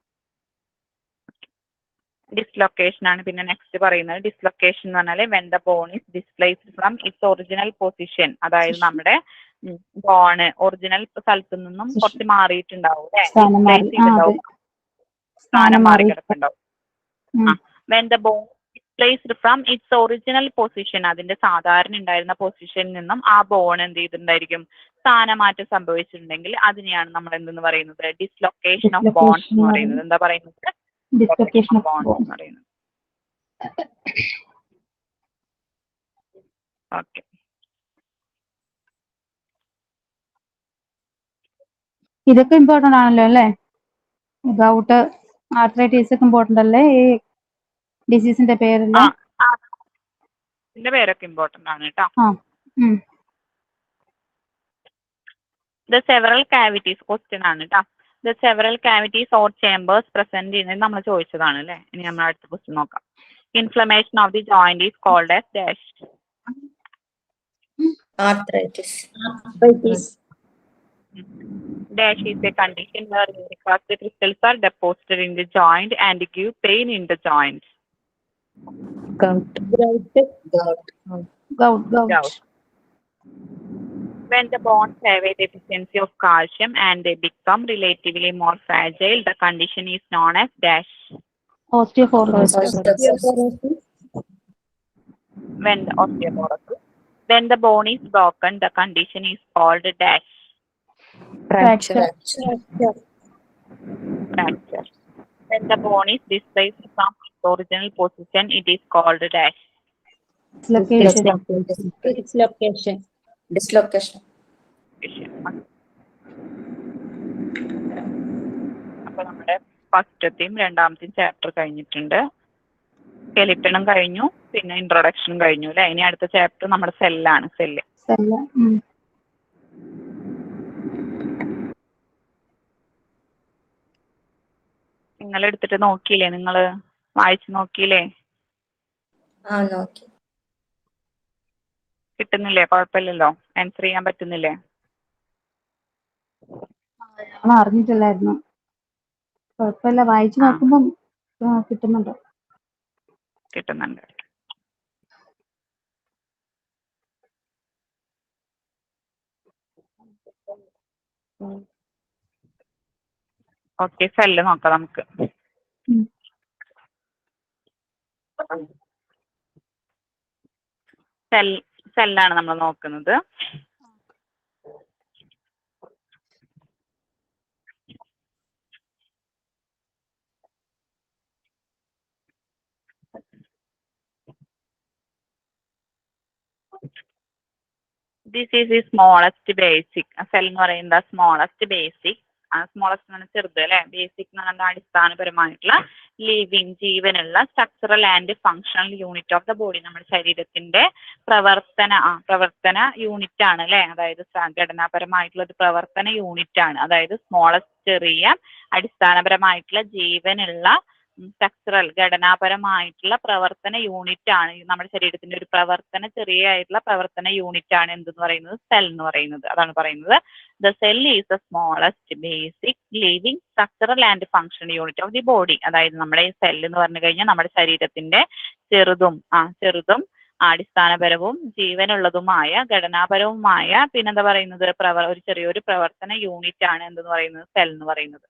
ഡിസ്ലൊക്കേഷൻ ആണ് പിന്നെ നെക്സ്റ്റ് പറയുന്നത്. ഡിസ്ലൊക്കേഷൻ എന്ന് പറഞ്ഞാൽ when the bone is displaced from its original position, അതായത് നമ്മുടെ ബോണ് ഒറിജിനൽ സ്ഥലത്ത് നിന്നും കുറച്ച് മാറിയിട്ടുണ്ടാവും അല്ലെ, സ്ഥാനം മാറി കിടക്കുന്നുണ്ടാവും. When the bone displaced from its original position, അതിന്റെ സാധാരണ ഉണ്ടായിരുന്ന പൊസിഷനിൽ നിന്നും ആ ബോൺ എന്ത് ചെയ്തിട്ടുണ്ടായിരിക്കും, സ്ഥാനമാറ്റം സംഭവിച്ചിട്ടുണ്ടെങ്കിൽ അതിനെയാണ് നമ്മൾ എന്തെന്ന് പറയുന്നത്, ഡിസ്ലൊക്കേഷൻ ഓഫ് ബോൺസ് എന്ന് പറയുന്നത്. എന്താ പറയുന്നത്, ഡിസ്ലൊക്കേഷൻ ഓഫ് ബോൺസ് എന്ന് പറയുന്നത്. ഓക്കെ, ഇതൊക്കെ ഇമ്പോർട്ടന്റ് ആണല്ലോ അല്ലേ? ഗൗട്ട്, ആർത്രൈറ്റിസ് ഒക്കെ ഇമ്പോർട്ടന്റ് അല്ലേ ഈ ഡിസീസിന്റെ പേരല്ലേ? ഇതിന്റെ പേരൊക്കെ ഇമ്പോർട്ടന്റ് ആണ് കേട്ടോ. ദ സെവറൽ കാവിറ്റീസ് ക്വസ്റ്റ്യൻ ആണ് കേട്ടോ. The several cavities or chambers present ചെയ്യുന്നത് നമ്മൾ ചോദിച്ചതാണ് അല്ലേ. ഇനി നമ്മൾ അടുത്ത ക്വസ്റ്റ്യൻ നോക്കാം. Inflammation of the joint is called as dash. Arthritis. Dash is a condition where uric acid crystals are deposited in the joint and give pain in the joint. Gout. When the bones have a deficiency of calcium and they become relatively more fragile, the condition is known as dash. Osteoporosis. When the bone is broken, the condition is called dash. Fracture. When the bone is displaced from its original position, it is called dash. Dislocation. അപ്പൊ നമ്മുടെ ഫസ്റ്റത്തെയും രണ്ടാമത്തെയും chapter കഴിഞ്ഞിട്ടുണ്ട്. സ്കെലിറ്റണും കഴിഞ്ഞു, പിന്നെ ഇൻട്രൊഡക്ഷനും കഴിഞ്ഞു അല്ലെ. ഇനി അടുത്ത ചാപ്റ്റർ നമ്മുടെ സെല്ലാണ്. സെല്ല് നിങ്ങൾ എടുത്തിട്ട് നോക്കിയില്ലേ, നിങ്ങള് വായിച്ചു നോക്കിയില്ലേ? നോക്കി. കിട്ടുന്നില്ലേ? കുഴപ്പമില്ലല്ലോ, ആൻസർ ചെയ്യാൻ പറ്റുന്നില്ലേ? അറിഞ്ഞിട്ടില്ലായിരുന്നു. കുഴപ്പമില്ല, വായിച്ചു നോക്കുമ്പം കിട്ടുന്നുണ്ട്. ഓക്കെ, സെല്ല് നോക്കാം നമുക്ക്. സെല്ലാണ് നമ്മൾ നോക്കുന്നത്. This is the smallest basic. Cell എന്ന് പറയുന്നത് സ്മോളസ്റ്റ് ബേസിക് സ്മോളസ്റ്റ് എന്ന് പറഞ്ഞാൽ ചെറുത് അല്ലെ, ബേസിക് എന്ന് പറഞ്ഞാൽ അടിസ്ഥാനപരമായിട്ടുള്ള ലിവിങ് ജീവനുള്ള structural and functional unit of the body, നമ്മുടെ ശരീരത്തിന്റെ പ്രവർത്തന യൂണിറ്റ് ആണ് അല്ലെ, അതായത് ഘടനാപരമായിട്ടുള്ള ഒരു പ്രവർത്തന യൂണിറ്റ് ആണ്, അതായത് സ്മോളസ്റ്റ് ചെറിയ അടിസ്ഥാനപരമായിട്ടുള്ള ജീവനുള്ള സ്ട്രക്ചറൽ ഘടനാപരമായിട്ടുള്ള പ്രവർത്തന യൂണിറ്റ് ആണ് നമ്മുടെ ശരീരത്തിന്റെ ഒരു ചെറിയ പ്രവർത്തന യൂണിറ്റ് ആണ് എന്തെന്ന് പറയുന്നത്, സെൽ എന്ന് പറയുന്നത്. അതാണ് പറയുന്നത് the cell is the smallest basic living structural and functional unit of the body. അതായത് നമ്മുടെ ഈ സെൽ എന്ന് പറഞ്ഞു കഴിഞ്ഞാൽ നമ്മുടെ ശരീരത്തിന്റെ ചെറുതും അടിസ്ഥാനപരവും ജീവനുള്ളതുമായ ഘടനാപരവുമായ പിന്നെന്താ പറയുന്നത് ഒരു ചെറിയൊരു പ്രവർത്തന യൂണിറ്റ് ആണ് എന്തെന്ന് പറയുന്നത്, സെൽ എന്ന് പറയുന്നത്.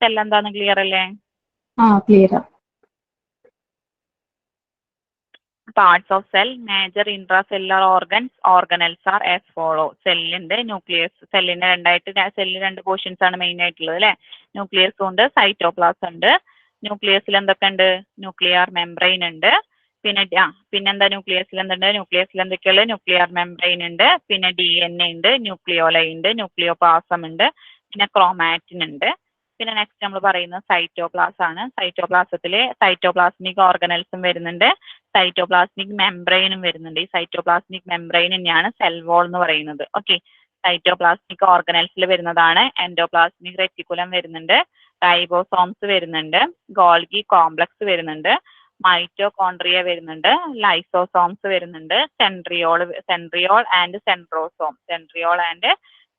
സെൽ എന്താന്ന് ക്ലിയർ അല്ലേ? Clear. Parts of cell, major intracellular organelles are as follow. സെല്ലിന്റെ ന്യൂക്ലിയസ്, സെല്ലിന്റെ സെല്ലിന് രണ്ട് പോർഷൻസ് ആണ് മെയിൻ ആയിട്ടുള്ളത് അല്ലെ. ന്യൂക്ലിയസ് ഉണ്ട്, സൈറ്റോപ്ലാസം ഉണ്ട്. ന്യൂക്ലിയസിൽ എന്തൊക്കെ ഉണ്ട്? ന്യൂക്ലിയർ മെംബ്രെയിൻ ഉണ്ട്. പിന്നെന്താ ന്യൂക്ലിയസിൽ എന്തുണ്ട്? ന്യൂക്ലിയസിൽ എന്തൊക്കെയുള്ളത്? ന്യൂക്ലിയർ മെംബ്രെയിൻ ഉണ്ട്, പിന്നെ DNA ഉണ്ട്, ന്യൂക്ലിയോലൈ ഉണ്ട്, ന്യൂക്ലിയോപ്ലാസം ഉണ്ട്, പിന്നെ ക്രോമാറ്റിൻ ഉണ്ട്. പിന്നെ നെക്സ്റ്റ് നമ്മൾ പറയുന്നത് സൈറ്റോപ്ലാസം ആണ്. സൈറ്റോപ്ലാസത്തില് സൈറ്റോപ്ലാസ്മിക് ഓർഗനൽസും വരുന്നുണ്ട്, സൈറ്റോപ്ലാസ്മിക് മെംബ്രെയിനും വരുന്നുണ്ട്. ഈ സൈറ്റോപ്ലാസ്മിക് മെംബ്രെയിൻ തന്നെയാണ് സെൽ വോൾ എന്ന് പറയുന്നത്. ഓക്കെ, സൈറ്റോപ്ലാസ്മിക് ഓർഗനൽസിൽ വരുന്നതാണ്. എൻഡോപ്ലാസ്മിക് റെറ്റിക്കുലം വരുന്നുണ്ട്, റൈബോസോംസ് വരുന്നുണ്ട്, ഗോൾഗി കോംപ്ലക്സ് വരുന്നുണ്ട്, മൈറ്റോകോൺട്രിയ വരുന്നുണ്ട്, ലൈസോസോംസ് വരുന്നുണ്ട്, സെൻട്രിയോൾ ആൻഡ്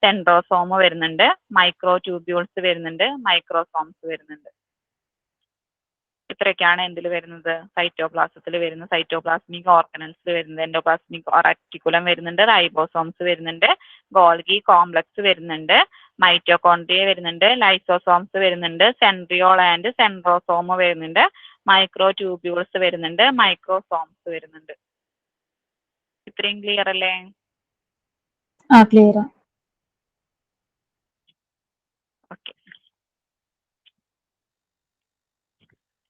സെൻട്രോസോം വരുന്നുണ്ട്, മൈക്രോ ട്യൂബ്യൂൾസ് വരുന്നുണ്ട്, മൈക്രോസോംസ് വരുന്നുണ്ട്. ഇത്രയൊക്കെയാണ് എന്തിൽ വരുന്നത്? സൈറ്റോപ്ലാസത്തിൽ വരുന്ന സൈറ്റോപ്ലാസ്മിക് ഓർഗനൽസ് വരുന്നത്. എൻഡോപ്ലാസ്മിക് റെറ്റിക്കുലം വരുന്നുണ്ട്, റൈബോസോംസ് വരുന്നുണ്ട്, ഗോൾഗി കോംപ്ലക്സ് വരുന്നുണ്ട്, മൈറ്റോകോൺട്രിയ വരുന്നുണ്ട്, ലൈസോസോംസ് വരുന്നുണ്ട്, സെൻട്രിയോൾ ആൻഡ് സെൻട്രോസോം വരുന്നുണ്ട്, മൈക്രോ ട്യൂബ്യൂൾസ് വരുന്നുണ്ട്, മൈക്രോസോംസ് വരുന്നുണ്ട്. ഇത്രയും ക്ലിയർ അല്ലേ? ക്ലിയർ. ഓക്കെ,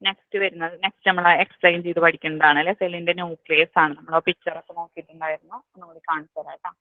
നെക്സ്റ്റ് നമ്മൾ എക്സ്പ്ലെയിൻ ചെയ്ത് പഠിക്കേണ്ടതാണ് അല്ലെ. സെല്ലിന്റെ ന്യൂക്ലിയസ് ആണ്. നമ്മൾ പിക്ചറൊക്കെ നോക്കിയിട്ടുണ്ടായിരുന്നു, നമ്മൾ കാണിച്ചു തരാം കേട്ടോ.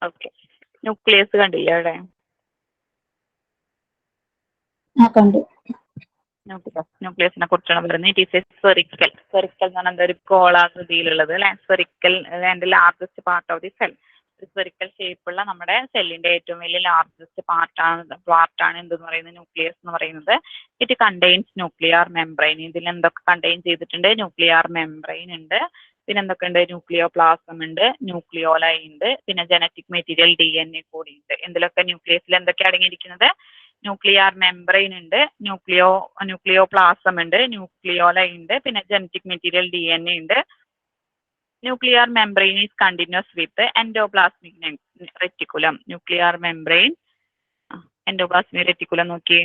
ഓക്കെ, ന്യൂക്ലിയസ് കണ്ടില്ലേ അവിടെ? കണ്ടു. ന്യൂക്ലിയസിനെ കുറിച്ചാണ് പറയുന്നത്. ഇറ്റ് ഈസ് എ സ്ഫെറിക്കൽ എന്ന് പറഞ്ഞാൽ എന്താ, ഒരു ഗോളാകൃതിയിലുള്ളത് അല്ലെ. Spherical and largest part of the cell. ഒരു സ്ഫെറിക്കൽ ഷേപ്പുള്ള നമ്മുടെ സെല്ലിന്റെ ഏറ്റവും വലിയ ലാർജസ്റ്റ് പാർട്ടാണ് എന്തെന്ന് പറയുന്നത്, ന്യൂക്ലിയസ് എന്ന് പറയുന്നത്. It contains nuclear membrane. ഇതിൽ എന്തൊക്കെ കണ്ടെയ്ൻ ചെയ്തിട്ടുണ്ട്? ന്യൂക്ലിയർ മെംബ്രെയിൻ ഉണ്ട്, പിന്നെ എന്തൊക്കെ ഉണ്ട്? ന്യൂക്ലിയോപ്ലാസം ഉണ്ട്, ന്യൂക്ലിയോലൈ ഉണ്ട്, പിന്നെ ജനറ്റിക് മെറ്റീരിയൽ DNA കൂടി ഉണ്ട്. എന്തിലൊക്കെ? ന്യൂക്ലിയസിൽ എന്തൊക്കെ അടങ്ങിയിരിക്കുന്നത്? ന്യൂക്ലിയർ മെംബ്രെയിൻ ഉണ്ട്, ന്യൂക്ലിയോപ്ലാസം ഉണ്ട്, ന്യൂക്ലിയോലൈ ഉണ്ട്, പിന്നെ ജനറ്റിക് മെറ്റീരിയൽ DNA ഉണ്ട്. Nuclear membrane is continuous with endoplasmic reticulum. Nuclear membrane, endoplasmic reticulum നോക്കി.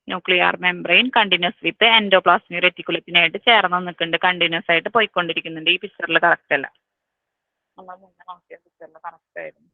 ന്യൂക്ലിയർ മെംബ്രെയിൻ കണ്ടിന്യൂസ് വിത്ത് എൻഡോപ്ലാസ്മിക് റെറ്റിക്കുലത്തിനായിട്ട് ചേർന്ന് നിൽക്കുന്നുണ്ട്, കണ്ടിന്യൂസ് ആയിട്ട് പോയിക്കൊണ്ടിരിക്കുന്നുണ്ട്. ഈ പിക്ചറിൽ കറക്റ്റ് അല്ല, നമ്മൾ മുന്നേ നോക്കിയ പിക്ചറിൽ കറക്റ്റ് ആയിരുന്നു.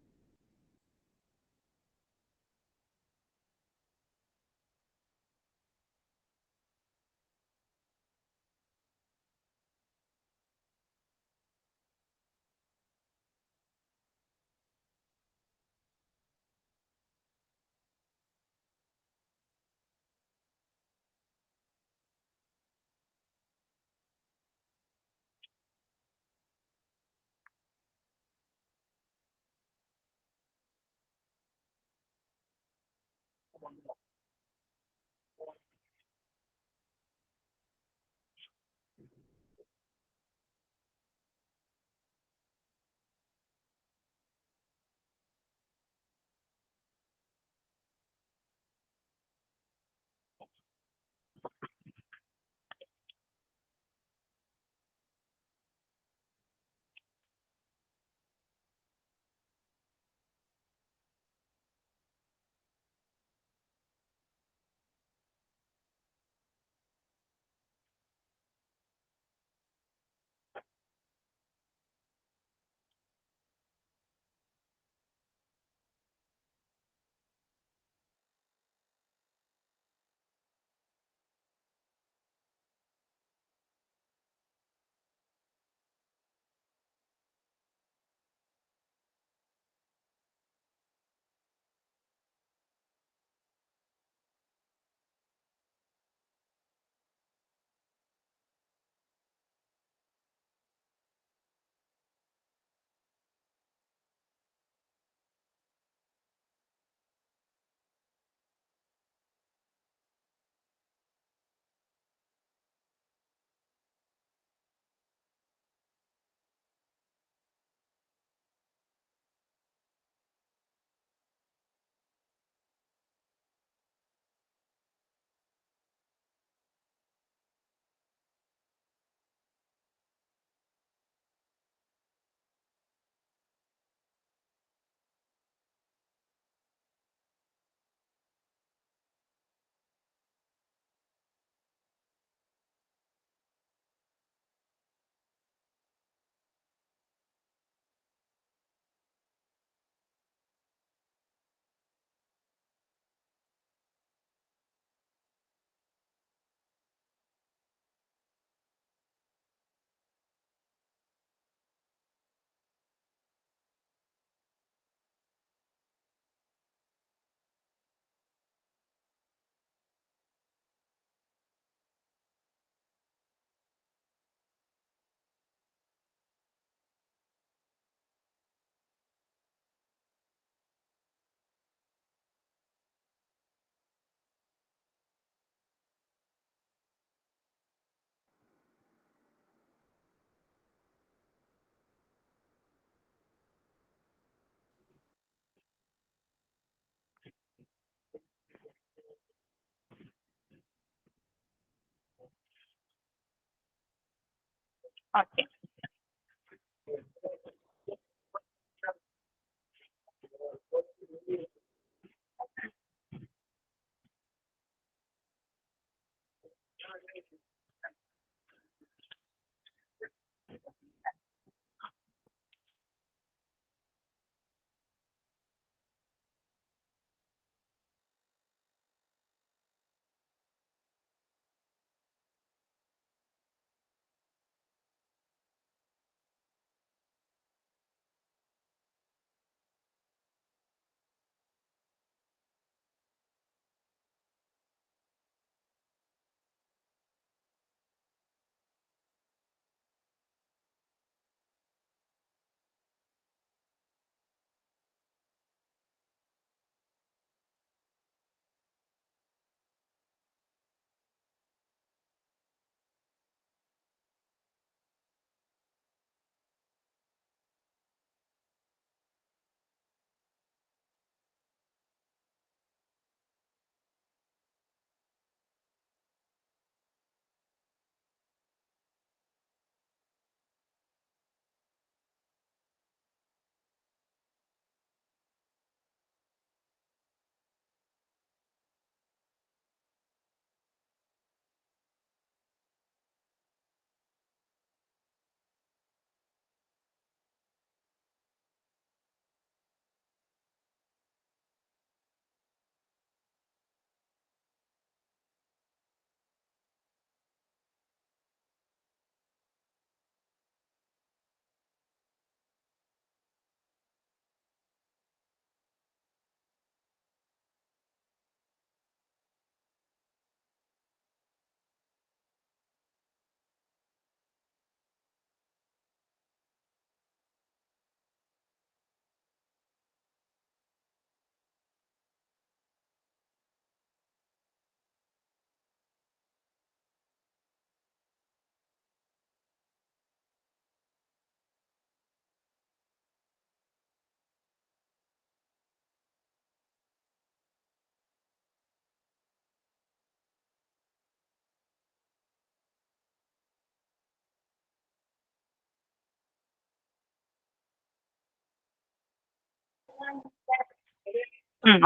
ഓക്കെ.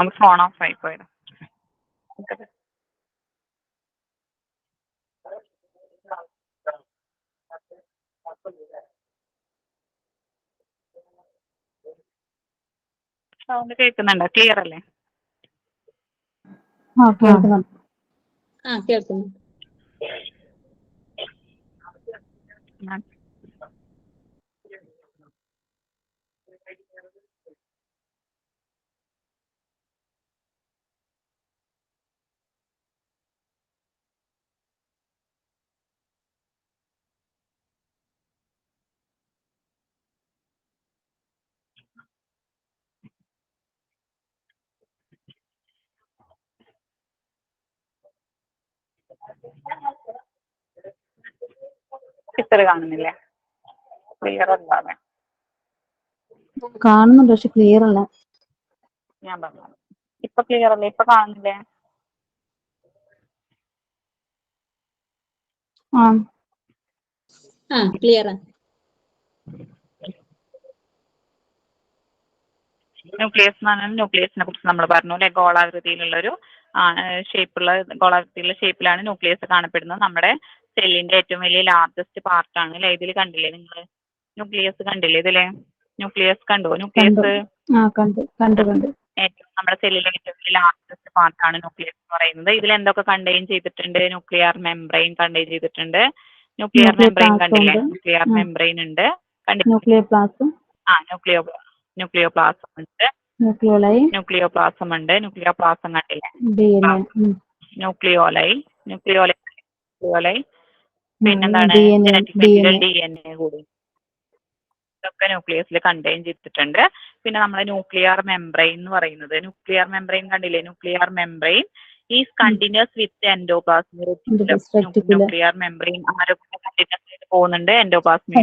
അത് ഫോൺ ഓഫ് ആയി പോയത്. സൗണ്ട് കേൾക്കുന്നുണ്ടോ? ക്ലിയർ അല്ലേ? കേൾക്കുന്നുണ്ട്. കേൾക്കുന്നു. പിക്ചർ കാണുന്നില്ലേ? ക്ലിയർ അല്ലാതെ കാണുന്നുണ്ട്, പക്ഷെ ക്ലിയർ അല്ല. ഞാൻ പറഞ്ഞു. ഇപ്പൊ ക്ലിയർ അല്ലേ? ഇപ്പൊ കാണുന്നില്ലേ? ക്ലിയർ. ന്യൂക്ലിയസ് എന്ന് പറഞ്ഞാൽ ന്യൂക്ലിയസിനെ കുറിച്ച് നമ്മൾ പറഞ്ഞു അല്ലെ. ഗോളാകൃതിയിലുള്ളൊരു ഗോളാകൃതിയിലുള്ള ഷേപ്പിലാണ് ന്യൂക്ലിയസ് കാണപ്പെടുന്നത്. നമ്മുടെ സെല്ലിന്റെ ഏറ്റവും വലിയ ലാർജസ്റ്റ് പാർട്ടാണ് അല്ലെ. ഇതിൽ കണ്ടില്ലേ നിങ്ങൾ? ന്യൂക്ലിയസ് കണ്ടില്ലേ ഇതില്? ന്യൂക്ലിയസ് കണ്ടോ? ന്യൂക്ലിയസ് ഏറ്റവും നമ്മുടെ സെല്ലിലെ ഏറ്റവും വലിയ ലാർജസ്റ്റ് പാർട്ടാണ് ന്യൂക്ലിയസ് എന്ന് പറയുന്നത്. ഇതിൽ എന്തൊക്കെ കണ്ടെയ്ൻ ചെയ്തിട്ടുണ്ട്? ന്യൂക്ലിയർ മെംബ്രെയിൻ കണ്ടെയ്ൻ ചെയ്തിട്ടുണ്ട്. ന്യൂക്ലിയർ മെംബ്രെയിൻ കണ്ടില്ലേ? ന്യൂക്ലിയർ മെംബ്രെയിൻ ഉണ്ട്. ന്യൂക്ലിയോപ്ലാസം ഉണ്ട്. ന്യൂക്ലിയോപ്ലാസം ഉണ്ട്. ന്യൂക്ലിയോപ്ലാസം കണ്ടില്ലേ? ന്യൂക്ലിയോലൈ പിന്നെന്താണ്? ജനറ്റിക് മെറ്റീരിയൽ DNA കൂടി. ഇതൊക്കെ ന്യൂക്ലിയസിൽ കണ്ടെയ്ൻ ചെയ്തിട്ടുണ്ട്. പിന്നെ നമ്മളെ ന്യൂക്ലിയർ മെംബ്രെയിൻ എന്ന് പറയുന്നത്, ന്യൂക്ലിയർ മെംബ്രെയിൻ കണ്ടില്ലേ? Nuclear membrane is continuous with endoplasmic reticulum. Nuclear membrane ആരൊക്കെ കണ്ടിന്യൂസ് ആയിട്ട് പോകുന്നുണ്ട്? എൻഡോപ്ലാസ്മിക്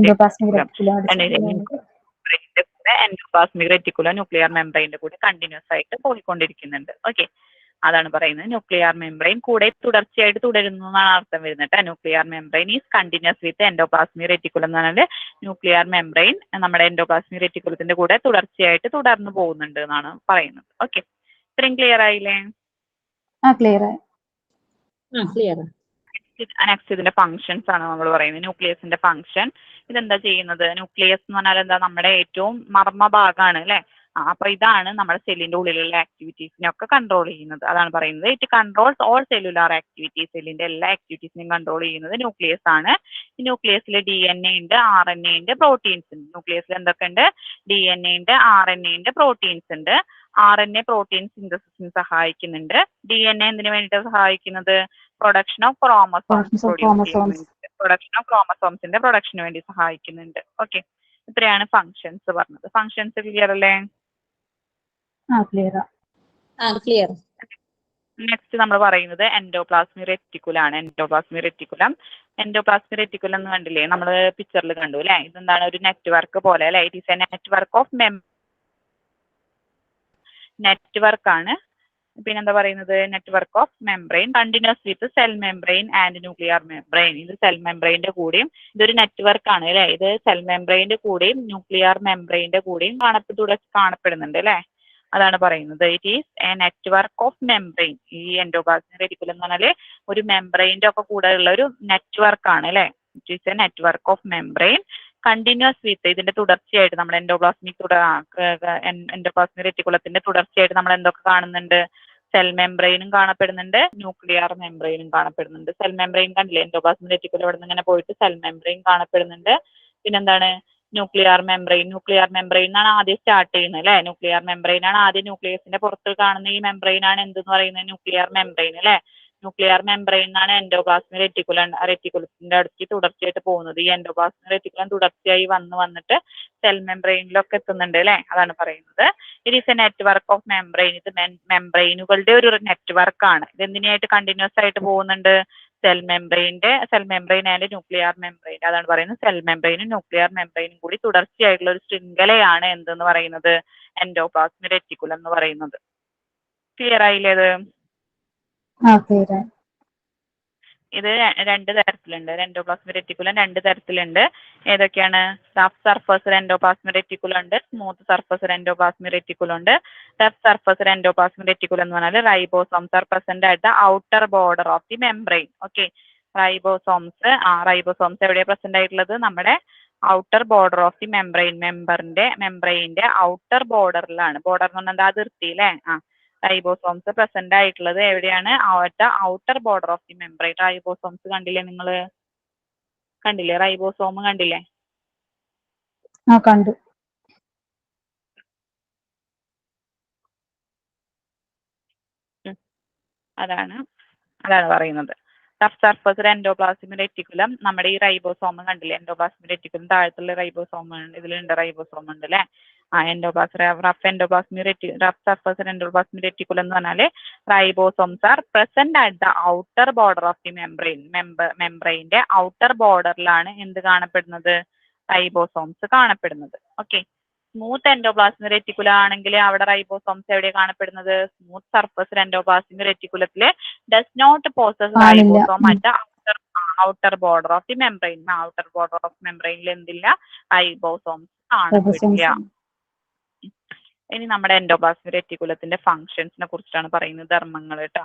എൻഡോപ്ലാസ്മിക് റെറ്റിക്കുലം ന്യൂക്ലിയർ മെംബ്രെയിന്റെ കൂടെ കണ്ടിന്യൂസ് ആയിട്ട് പോയിക്കൊണ്ടിരിക്കുന്നുണ്ട്. ഓക്കെ. അതാണ് പറയുന്നത്. ന്യൂക്ലിയർ മെംബ്രെയിൻ കൂടെ തുടർച്ചയായിട്ട് തുടരുന്നു എന്നാണ് അർത്ഥം വരുന്നത്. Nuclear membrane is continuous with endoplasmic reticulum എന്ന് പറഞ്ഞാൽ ന്യൂക്ലിയർ മെംബ്രെയിൻ നമ്മുടെ എൻഡോപ്ലാസ്മിക് റെറ്റിക്കുലത്തിന്റെ കൂടെ തുടർച്ചയായിട്ട് തുടർന്നു പോകുന്നുണ്ട് എന്നാണ് പറയുന്നത്. ഓക്കെ, ഇത്രയും ക്ലിയർ ആയില്ലേ? ക്ലിയർ ആയി. ക്ലിയർ. നെക്സ്റ്റ് ഇതിന്റെ ഫങ്ഷൻസ് ആണ് നമ്മൾ പറയുന്നത്. ന്യൂക്ലിയസിന്റെ ഫങ്ഷൻ ഇതെന്താ ചെയ്യുന്നത്? ന്യൂക്ലിയസ് എന്ന് പറഞ്ഞാൽ എന്താ? നമ്മുടെ ഏറ്റവും മർമ്മ ഭാഗമാണ് അല്ലെ. അപ്പൊ ഇതാണ് നമ്മുടെ സെല്ലിന്റെ ഉള്ളിലുള്ള ആക്ടിവിറ്റീസിനെയൊക്കെ കൺട്രോൾ ചെയ്യുന്നത്. അതാണ് പറയുന്നത് it controls all cellular activities. സെല്ലിന്റെ എല്ലാ ആക്ടിവിറ്റീസിനെയും കൺട്രോൾ ചെയ്യുന്നത് ന്യൂക്ലിയസ് ആണ്. ഈ ന്യൂക്ലിയസിൽ DNA ഉണ്ട്, RNA ഉണ്ട്, പ്രോട്ടീൻസ് ഉണ്ട്. ന്യൂക്ലിയസിൽ എന്തൊക്കെ ഉണ്ട്? DNA ഉണ്ട്, RNA ഉണ്ട്, പ്രോട്ടീൻസ് ഉണ്ട്. RNA പ്രോട്ടീൻ സിന്തസിസിന് സഹായിക്കുന്നുണ്ട്. DNA എന്തിനു വേണ്ടിയിട്ടാണ് സഹായിക്കുന്നത്? പ്രൊഡക്ഷൻ ഓഫ് ക്രോമസോംസിന്റെ പ്രൊഡക്ഷന് വേണ്ടി സഹായിക്കുന്നുണ്ട്. ഓക്കെ, ഇത്രയാണ് ഫങ്ഷൻസ് പറഞ്ഞത്. ഫങ്ഷൻസ് ക്ലിയർ അല്ലേ? ക്ലിയർ. ക്ലിയർ. നെക്സ്റ്റ് നമ്മൾ പറയുന്നത് എൻഡോപ്ലാസ്മിക് റെറ്റിക്കുലം ആണ്. എൻഡോപ്ലാസ്മിക് റെറ്റിക്കുലം എന്ന് കണ്ടില്ലേ? നമ്മൾ പിക്ചറിൽ കണ്ടു അല്ലെ. ഇതെന്താണ്? ഒരു നെറ്റ്വർക്ക് പോലെ അല്ലെ. It is a network of network ആണ്. പിന്നെന്താ പറയുന്നത്? Network of membrane continuous with cell membrane and nuclear membrane. ഇത് സെൽ മെംബ്രെയിന്റെ കൂടെയും ഇതൊരു നെറ്റ്വർക്ക് ആണ് അല്ലെ. ഇത് സെൽ മെംബ്രെയിന്റെ കൂടെയും ന്യൂക്ലിയർ മെംബ്രെയിന്റെ കൂടെയും കാണപ്പെടുന്നുണ്ട് അല്ലെ. അതാണ് പറയുന്നത്. It is a network of membrane. ഈ എൻഡോപ്ലാസ്മിക് റെറ്റിക്കുലം എന്ന് പറഞ്ഞാല് ഒരു മെംബ്രെയിന്റെ ഒക്കെ കൂടെ ഉള്ള ഒരു നെറ്റ്വർക്ക് ആണ് അല്ലെ. It is a network of membrane continuous with ഇതിന്റെ തുടർച്ചയായിട്ട് നമ്മുടെ എൻഡോപ്ലാസ്മിക് റെറ്റിക്കുലത്തിന്റെ തുടർച്ചയായിട്ട് നമ്മൾ എന്തൊക്കെ കാണുന്നുണ്ട്? സെൽ മെംബ്രെയിനും കാണപ്പെടുന്നുണ്ട്, ന്യൂക്ലിയർ മെംബ്രെയിനും കാണപ്പെടുന്നുണ്ട്. സെൽ മെംബ്രെയിൻ കണ്ടില്ലേ? എൻഡോപ്ലാസ്മിക് റെറ്റിക്കുലം ഇവിടെ നിന്ന് ഇങ്ങനെ പോയിട്ട് സെൽ മെംബ്രെയിൻ കാണപ്പെടുന്നുണ്ട്. പിന്നെന്താണ്? ന്യൂക്ലിയർ മെംബ്രെയിൻ എന്നാണ് ആദ്യം സ്റ്റാർട്ട് ചെയ്യുന്നത് അല്ലെ. ന്യൂക്ലിയർ മെംബ്രെയിൻ ആണ് ആദ്യം. ന്യൂക്ലിയസിന്റെ പുറത്ത് കാണുന്ന ഈ മെംബ്രെയിൻ ആണ് എന്തെന്ന് പറയുന്നത്? ന്യൂക്ലിയർ മെംബ്രെയിൻ അല്ലെ. ന്യൂക്ലിയർ മെംബ്രെയിൻ ആണ് എൻഡോപ്ലാസ്മിക് റെറ്റിക്കുലത്തിന്റെ അടുത്ത് തുടർച്ചയായിട്ട് പോകുന്നത്. ഈ എൻഡോപ്ലാസ്മിക് റെറ്റിക്കുലം തുടർച്ചയായി വന്നിട്ട് സെൽ മെംബ്രെയിനിലൊക്കെ എത്തുന്നുണ്ട് അല്ലെ. അതാണ് പറയുന്നത്. It is a network of membrane. ഇത് മെംബ്രെയിനുകളുടെ ഒരു നെറ്റ്വർക്ക് ആണ്. ഇത് എന്തിനായിട്ട് കണ്ടിന്യൂസ് ആയിട്ട് പോകുന്നുണ്ട്? Cell membrane and nuclear membrane. അതാണ് പറയുന്നത്. സെൽ മെംബ്രെയിനും ന്യൂക്ലിയർ മെംബ്രെയിനും കൂടി തുടർച്ചയായിട്ടുള്ള ഒരു ശൃംഖലയാണ് എന്തെന്ന് പറയുന്നത്? എൻഡോപ്ലാസ്മിക് റെറ്റിക്കുലം എന്ന് പറയുന്നത്. ക്ലിയർ ആയില്ലേ? ഇത് രണ്ട് തരത്തിലുണ്ട്. എൻഡോപ്ലാസ്മിക് റെറ്റിക്കുലം രണ്ട് തരത്തിലുണ്ട്. ഏതൊക്കെയാണ്? റഫ് സർഫസ് എൻഡോപ്ലാസ്മിക് റെറ്റിക്കുലം ഉണ്ട്, സ്മൂത്ത് സർഫസ് എൻഡോപ്ലാസ്മിക് റെറ്റിക്കുലം ഉണ്ട്. റഫ് സർഫസ് എൻഡോപ്ലാസ്മിക് റെറ്റിക്കുലം എന്ന് പറഞ്ഞാൽ ribosomes are present at the outer border of the membrane. Okay, ribosomes എവിടെയാണ് പ്രസന്റ് ആയിട്ടുള്ളത്? നമ്മുടെ ഔട്ടർ ബോർഡർ ഓഫ് ദി മെംബ്രെയിന്റെ ഔട്ടർ ബോർഡറിലാണ്. ബോർഡർ എന്ന് പറഞ്ഞാൽ അതിർത്തി അല്ലേ. റൈബോസോംസ് പ്രസന്റ് ആയിട്ടുള്ളത് എവിടെയാണ്? Outer border of the membrane. Ribosomes കണ്ടില്ലേ? റൈബോസോം കണ്ടില്ലേ? കണ്ടു. അതാണ് പറയുന്നത്. റഫ് സർഫസ് എൻഡോപ്ലാസ്മിക് റെറ്റിക്കുലം നമ്മുടെ ഈ റൈബോസോം കണ്ടില്ലേ? എൻഡോപ്ലാസ്മിക് റെറ്റിക്കുലം താഴത്തുള്ള റൈബോസോം ഇതിലുണ്ട്, റൈബോസോം ഉണ്ട് അല്ലെ. റഫ് സർഫസ് എൻഡോപ്ലാസ്മിക് റെറ്റിക്കുലം എന്ന് പറഞ്ഞാല് ribosomes are present at the outer border of the മെംബ്രെയിന്റെ ഔട്ടർ ബോർഡറിലാണ് എന്ത് കാണപ്പെടുന്നത്? റൈബോസോംസ് കാണപ്പെടുന്നത്. ഓക്കെ, സ്മൂത്ത് എൻഡോപ്ലാസ്മിക് റെറ്റിക്കുലം ആണെങ്കിൽ അവിടെ റൈബോസോംസ് എവിടെയാണ് കാണപ്പെടുന്നത്? സ്മൂത്ത് സർഫസ് എൻഡോപ്ലാസ്മിക് റെറ്റിക്കുലത്തില് does not possess ribosome at outer border of the membrane. Outer border of മെംബ്രെയിനിൽ എന്തില്ല? റൈബോസോംസ് കാണപ്പെടില്ല. ഇനി നമ്മുടെ എൻഡോപ്ലാസ്മിക് റെറ്റിക്കുലത്തിന്റെ ഫങ്ഷൻസിനെ കുറിച്ചാണ് പറയുന്നത്, ധർമ്മങ്ങൾ കേട്ടോ.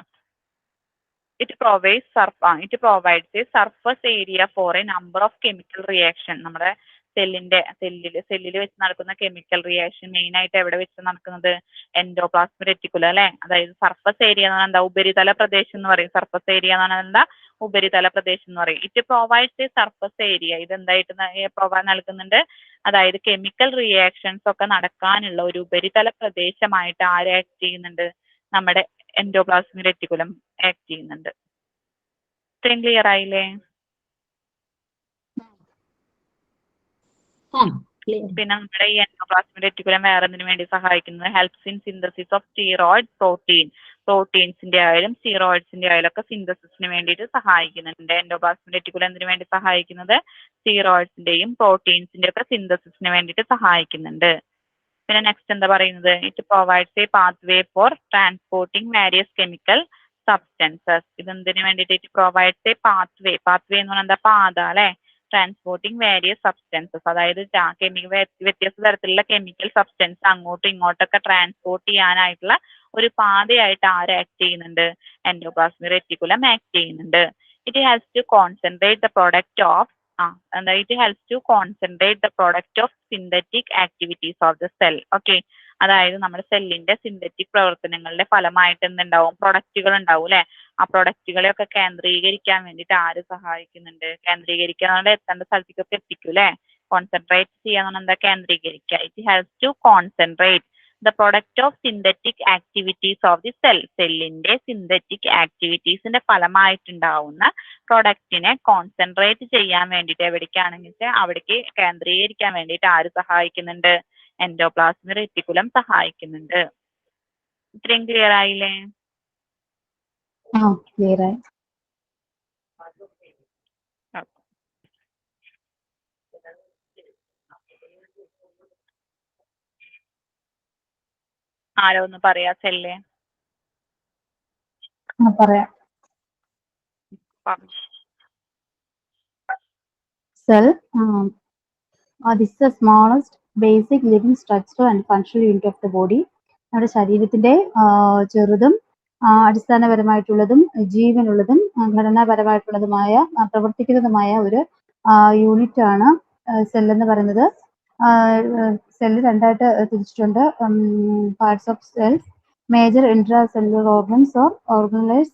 It provides a surface area for a number of chemical reaction. നമ്മുടെ സെല്ലിൽ വെച്ച് നടക്കുന്ന കെമിക്കൽ റിയാക്ഷൻ മെയിൻ ആയിട്ട് എവിടെ വെച്ച് നടക്കുന്നത്? എൻഡോപ്ലാസ്മിക് റെറ്റിക്കുലം അല്ലെ. അതായത് സർഫസ് ഏരിയ എന്ന് പറഞ്ഞാൽ എന്താ? ഉപരിതല പ്രദേശം എന്ന് പറയും. സർഫസ് ഏരിയ എന്ന് പറഞ്ഞാൽ എന്താ? ഉപരിതല പ്രദേശം എന്ന് പറയും. It provides a surface area. ഇത് എന്തായിട്ട് നൽകുന്നുണ്ട്? അതായത് കെമിക്കൽ റിയാക്ഷൻസ് ഒക്കെ നടക്കാനുള്ള ഒരു ഉപരിതല പ്രദേശമായിട്ട് ആര് ആക്ട് ചെയ്യുന്നുണ്ട്? നമ്മുടെ എൻഡോപ്ലാസ്മിക് റെറ്റിക്കുലം ആക്ട് ചെയ്യുന്നുണ്ട്. ഇത്രയും ക്ലിയർ ആയില്ലേ? പിന്നെ നമ്മുടെ ഈ എൻഡോപ്ലാസ്മിക് റെറ്റിക്കുലം വേറെ എന്തിനു വേണ്ടി സഹായിക്കുന്നത്? Helps in synthesis of steroid പ്രോട്ടീൻസിന്റെ ആയാലും സ്റ്റിറോയിഡ്സിന്റെ ആയാലും ഒക്കെ സിന്തസിസിന് വേണ്ടിയിട്ട് സഹായിക്കുന്നുണ്ട്. എൻഡോപ്ലാസ്മിക് റെറ്റിക്കുലം എന്തിനു വേണ്ടി സഹായിക്കുന്നത്? സ്റ്റിറോയിഡ്സിന്റെയും പ്രോട്ടീൻസിന്റെ ഒക്കെ സിന്തസിസിന് വേണ്ടിയിട്ട് സഹായിക്കുന്നുണ്ട്. പിന്നെ നെക്സ്റ്റ് എന്താ പറയുന്നത്, it provides a pathway for transporting various chemical substances. ഇതെന്തിനു വേണ്ടിയിട്ട് ഇറ്റ് പ്രൊവൈഡ്സ് എ പാത്വേ എന്ന് പറഞ്ഞാൽ എന്താ, പാത അല്ലെ, ട്രാൻസ്പോർട്ടിങ് വാരിയസ് സബ്സ്റ്റൻസസ്, അതായത് വ്യത്യസ്ത തരത്തിലുള്ള കെമിക്കൽ സബ്സ്റ്റൻസ് അങ്ങോട്ടും ഇങ്ങോട്ടൊക്കെ ട്രാൻസ്പോർട്ട് ചെയ്യാനായിട്ടുള്ള ഒരു പാതയായിട്ട് ആര് ആക്ട് ചെയ്യുന്നുണ്ട്, എൻഡോപ്ലാസ്മിക് റെറ്റിക്കുലം ആക്ട് ചെയ്യുന്നുണ്ട്. It has to concentrate the product of it helps to concentrate the product of synthetic activities of the cell. Okay, അതായത് നമ്മുടെ സെല്ലിന്റെ സിന്തറ്റിക് പ്രവർത്തനങ്ങളുടെ ഫലമായിട്ട് എന്തുണ്ടാവും, പ്രൊഡക്റ്റുകൾ ഉണ്ടാവും അല്ലെ. ആ പ്രൊഡക്റ്റുകളെയൊക്കെ കേന്ദ്രീകരിക്കാൻ വേണ്ടിയിട്ട് ആര് സഹായിക്കുന്നുണ്ട്, കേന്ദ്രീകരിക്കാതെ എത്തേണ്ട സ്ഥലത്തേക്കൊക്കെ എത്തിക്കും അല്ലെ. കോൺസെൻട്രേറ്റ് ചെയ്യാൻ എന്താ, കേന്ദ്രീകരിക്കുക. It helps to concentrate the product of synthetic activities of the cell. സെല്ലിന്റെ സിന്തറ്റിക് ആക്ടിവിറ്റീസിന്റെ ഫലമായിട്ടുണ്ടാവുന്ന പ്രൊഡക്റ്റിനെ കോൺസെൻട്രേറ്റ് ചെയ്യാൻ വേണ്ടിയിട്ട് എവിടേക്കാണെങ്കിൽ അവിടേക്ക് കേന്ദ്രീകരിക്കാൻ വേണ്ടിയിട്ട് ആര് സഹായിക്കുന്നുണ്ട്, എൻഡോപ്ലാസ്മിക് റെറ്റിക്കുലം സഹായിക്കുന്നുണ്ട്. ഇത്രയും ക്ലിയർ ആയില്ലേ? ക്ലിയർ ആയി. ആരോ ഒന്ന് പറയാ സെല്ല്. പറയാം. Cell, this is the smallest basic living structure and functional unit of the body. നമ്മുടെ ശരീരത്തിന്റെ ചെറുതും അടിസ്ഥാനപരമായിട്ടുള്ളതും ജീവനുള്ളതും ഘടനാപരമായിട്ടുള്ളതുമായ പ്രവർത്തിക്കുന്നതുമായ ഒരു യൂണിറ്റ് ആണ് സെൽ എന്ന് പറയുന്നത്. സെല്ല് രണ്ടായിട്ട് തിരിച്ചിട്ടുണ്ട്. Parts of cells, major intra cellular organs or organise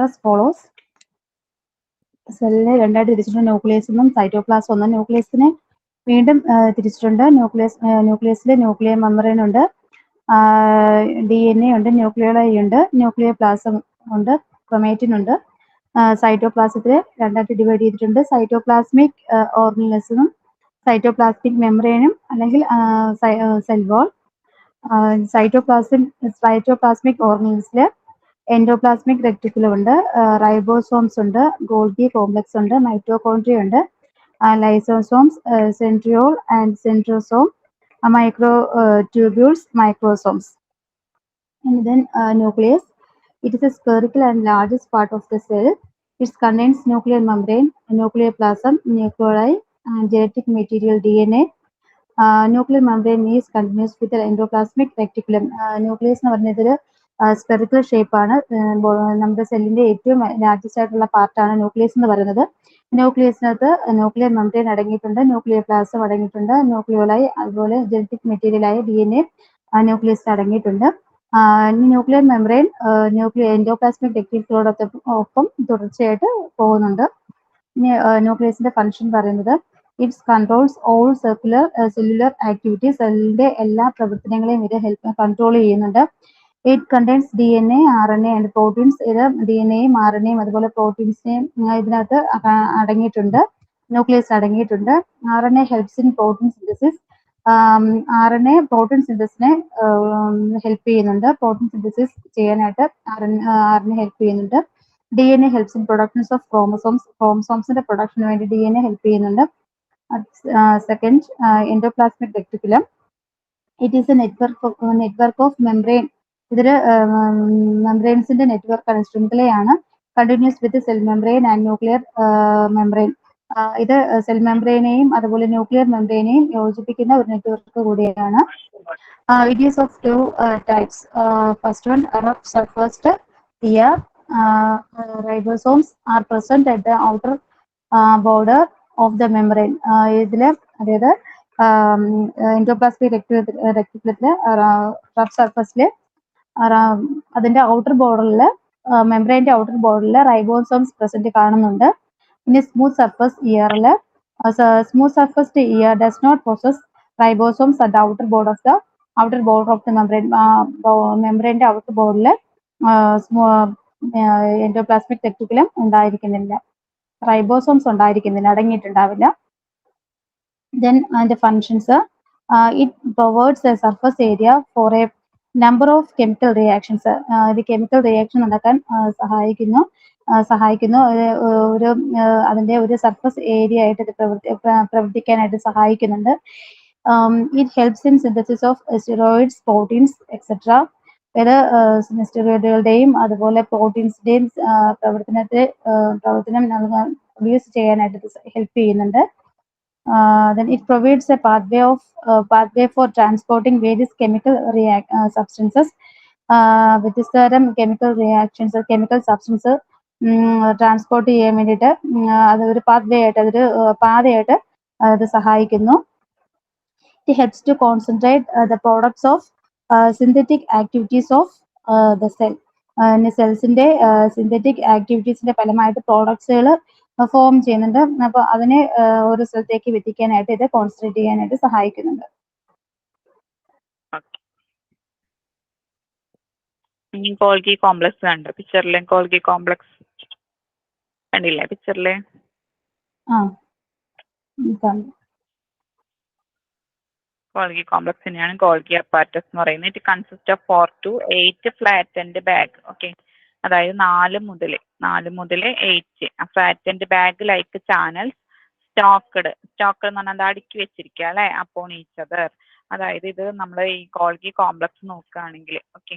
as follows. സെല്ലിനെ രണ്ടായിട്ട് തിരിച്ചിട്ടുണ്ട്, ന്യൂക്ലിയസ് എന്നും സൈറ്റോപ്ലാസം എന്നും. ന്യൂക്ലിയസിനെ വീണ്ടും തിരിച്ചിട്ടുണ്ട്. ന്യൂക്ലിയസിലെ ന്യൂക്ലിയർ മെമ്പറൈൻ ഉണ്ട്, DNA ഉണ്ട്, ന്യൂക്ലിയോളൈ ഉണ്ട്, ന്യൂക്ലിയർ പ്ലാസം ഉണ്ട്, ക്രൊമാറ്റിൻ ഉണ്ട്. സൈറ്റോപ്ലാസത്തിലെ രണ്ടായിട്ട് ഡിവൈഡ് ചെയ്തിട്ടുണ്ട്, സൈറ്റോപ്ലാസ്മിക് ഓർഗനൽസും സൈറ്റോപ്ലാസ്മിക് മെമ്പറൈനും അല്ലെങ്കിൽ സെൽ വാൾ. സൈറ്റോപ്ലാസ്മിക് ഓർഗനൽസിൽ എൻഡോപ്ലാസ്മിക് റെറ്റിക്കുലം ഉണ്ട്, റൈബോസോംസ് ഉണ്ട്, ഗോൾഗി കോംപ്ലക്സ് ഉണ്ട്, മൈറ്റോകോൺട്രിയ ഉണ്ട്, lysosomes, centriole and centrosome, microtubules, microsomes. And then nucleus. It is a spherical and largest part of the cell. It contains nuclear membrane, nuclear plasm, nuclei, and genetic material DNA. Nuclear membrane is continuous with the endoplasmic reticulum. Nucleus എന്ന് പറഞ്ഞത് spherical shape ആണ്. നമ്മുടെ സെല്ലിന്റെ ഏറ്റവും largest ആയിട്ടുള്ള പാർട്ടാണ് nucleus എന്ന് പറയുന്നത്. ന്യൂക്ലിയസിനകത്ത് ന്യൂക്ലിയർ മെംബ്രെയിൻ അടങ്ങിയിട്ടുണ്ട്, ന്യൂക്ലിയർ പ്ലാസം അടങ്ങിയിട്ടുണ്ട്, ന്യൂക്ലിയോളായി അതുപോലെ ജനറ്റിക് മെറ്റീരിയലായ DNA ന്യൂക്ലിയസിൽ അടങ്ങിയിട്ടുണ്ട്. ന്യൂക്ലിയർ മെംബ്രെയിൻ എൻഡോപ്ലാസ്മിക് റെറ്റിക്കുലത്തോടൊപ്പം തുടർച്ചയായിട്ട് പോകുന്നുണ്ട്. ന്യൂക്ലിയസിന്റെ ഫംഗ്ഷൻ പറയുന്നത് it's controls all cellular activities. സെല്ലിന്റെ എല്ലാ പ്രവർത്തനങ്ങളെയും ഇത് കൺട്രോൾ ചെയ്യുന്നുണ്ട്. It contains DNA, RNA and proteins. ഇത് DNAയും RNAയും അതുപോലെ പ്രോട്ടീൻസിനെയും ഇതിനകത്ത് അടങ്ങിയിട്ടുണ്ട്, ന്യൂക്ലിയസ് അടങ്ങിയിട്ടുണ്ട്. RNA helps in protein synthesis. RNA protein സിന്തസിനെ ഹെൽപ്പ് ചെയ്യുന്നുണ്ട്. പ്രോട്ടീൻ സിന്തസിസ് ചെയ്യാനായിട്ട് RNA ഹെൽപ്പ് ചെയ്യുന്നുണ്ട്. DNA helps in productions of chromosomes. ക്രോമസോംസിന്റെ പ്രൊഡക്ഷന് വേണ്ടി DNA ഹെൽപ്പ് ചെയ്യുന്നുണ്ട്. Second, endoplasmic reticulum. It is a network of membrane. ഇതൊരു മെംബ്രെയിൻസിന്റെ നെറ്റ്വർക്കാണ്, ശൃംഖലയാണ്. Continuous with cell membrane and nuclear membrane. ഇത് സെൽ മെംബ്രെയിനെയും അതുപോലെ ന്യൂക്ലിയർ മെംബ്രെയിനെയും യോജിപ്പിക്കുന്ന ഒരു നെറ്റ്വർക്ക് കൂടിയാണ്. It is of two types. First one, rough surface tear. Ribosomes are present at the outer border of the membrane. ഇതില് അതായത് എൻഡോപ്ലാസ്മിക് റെറ്റിക്കുലത്തില് റഫ് സർഫസില് അതിന്റെ ഔട്ടർ ബോർഡറിൽ, മെംബ്രെയിന്റെ ഔട്ടർ ബോർഡറിൽ റൈബോസോംസ് പ്രസന്റ് കാണുന്നുണ്ട്. പിന്നെ സ്മൂത്ത് സർഫസ് ഇയറില് smooth surfaced ER does not possess ribosomes at outer border of the membrane. മെംബ്രെയിന്റെ ഔട്ടർ ബോർഡറിൽ എൻഡോപ്ലാസ്മിക് റെറ്റിക്കുലം ഉണ്ടായിരിക്കുന്നില്ല, റൈബോസോംസ് ഉണ്ടായിരിക്കുന്നില്ല, അടങ്ങിയിട്ടുണ്ടാവില്ല. Then the functions, it provides a surface area for a number of chemical reactions. ഇത് chemical reaction നടക്കാൻ സഹായിക്കുന്നു. ഒരു അതിന്റെ ഒരു സർഫസ് ഏരിയ ആയിട്ട് ഇത് പ്രവർത്തിക്കാനായിട്ട് സഹായിക്കുന്നുണ്ട്. It helps in synthesis of steroids, proteins, etc. വേറെ സ്റ്റെറോയിഡുകളുടെയും അതുപോലെ പ്രോട്ടീൻസിന്റെയും പ്രവർത്തനം നൽകാൻ പ്രൊഡ്യൂസ് ചെയ്യാനായിട്ട് ഇത് ഹെൽപ്പ് ചെയ്യുന്നുണ്ട്. Then it provides a pathway for transporting various chemical substances. വ്യത്യസ്തതരം chemical reactions chemical substance transport ചെയ്യാൻ വേണ്ടിയിട്ട് അതൊരു പാതയായിട്ട് അത് സഹായിക്കുന്നു. It helps to concentrate the products of synthetic activities of the cell. സെൽസിന്റെ സിന്തറ്റിക് ആക്ടിവിറ്റീസിന്റെ ഫലമായിട്ട് പ്രോഡക്ട്സുകൾ ഫോം ചെയ്യുന്നുണ്ട്. അപ്പോൾ അതിനെ ഒരു സ്ഥലത്തേക്ക് എത്തിക്കാനായിട്ട് ഇത് കോൺസെൻട്രേറ്റ് ചെയ്യാനായിട്ട് സഹായിക്കുന്നുണ്ട്. ഗോൾഗി കോംപ്ലക്സ് കണ്ടോ പിക്ചറിലെ? ഗോൾഗി കോംപ്ലക്സ് കണ്ടില്ലേ പിക്ചറിലെ? ഗോൾഗി കോംപ്ലക്സിനെയാണ് ഗോൾഗി അപ്പാരറ്റസ് എന്ന് പറയുന്നത്. It consist of 4 to 8 flattened bag. Okay, അതായത് 4 മുതൽ 8 ഫ്ലാറ്റൻഡ് ബാഗ് ലൈക്ക് ചാനൽസ് സ്റ്റോക്കഡ് എന്ന് പറഞ്ഞാൽ അടുക്കി വെച്ചിരിക്കുക അല്ലെ, അപ്പോൺ ഈച്ച് അതർ. അതായത് ഇത് നമ്മൾ ഈ ഗോൾഗി കോംപ്ലക്സ് നോക്കുകയാണെങ്കിൽ ഓക്കെ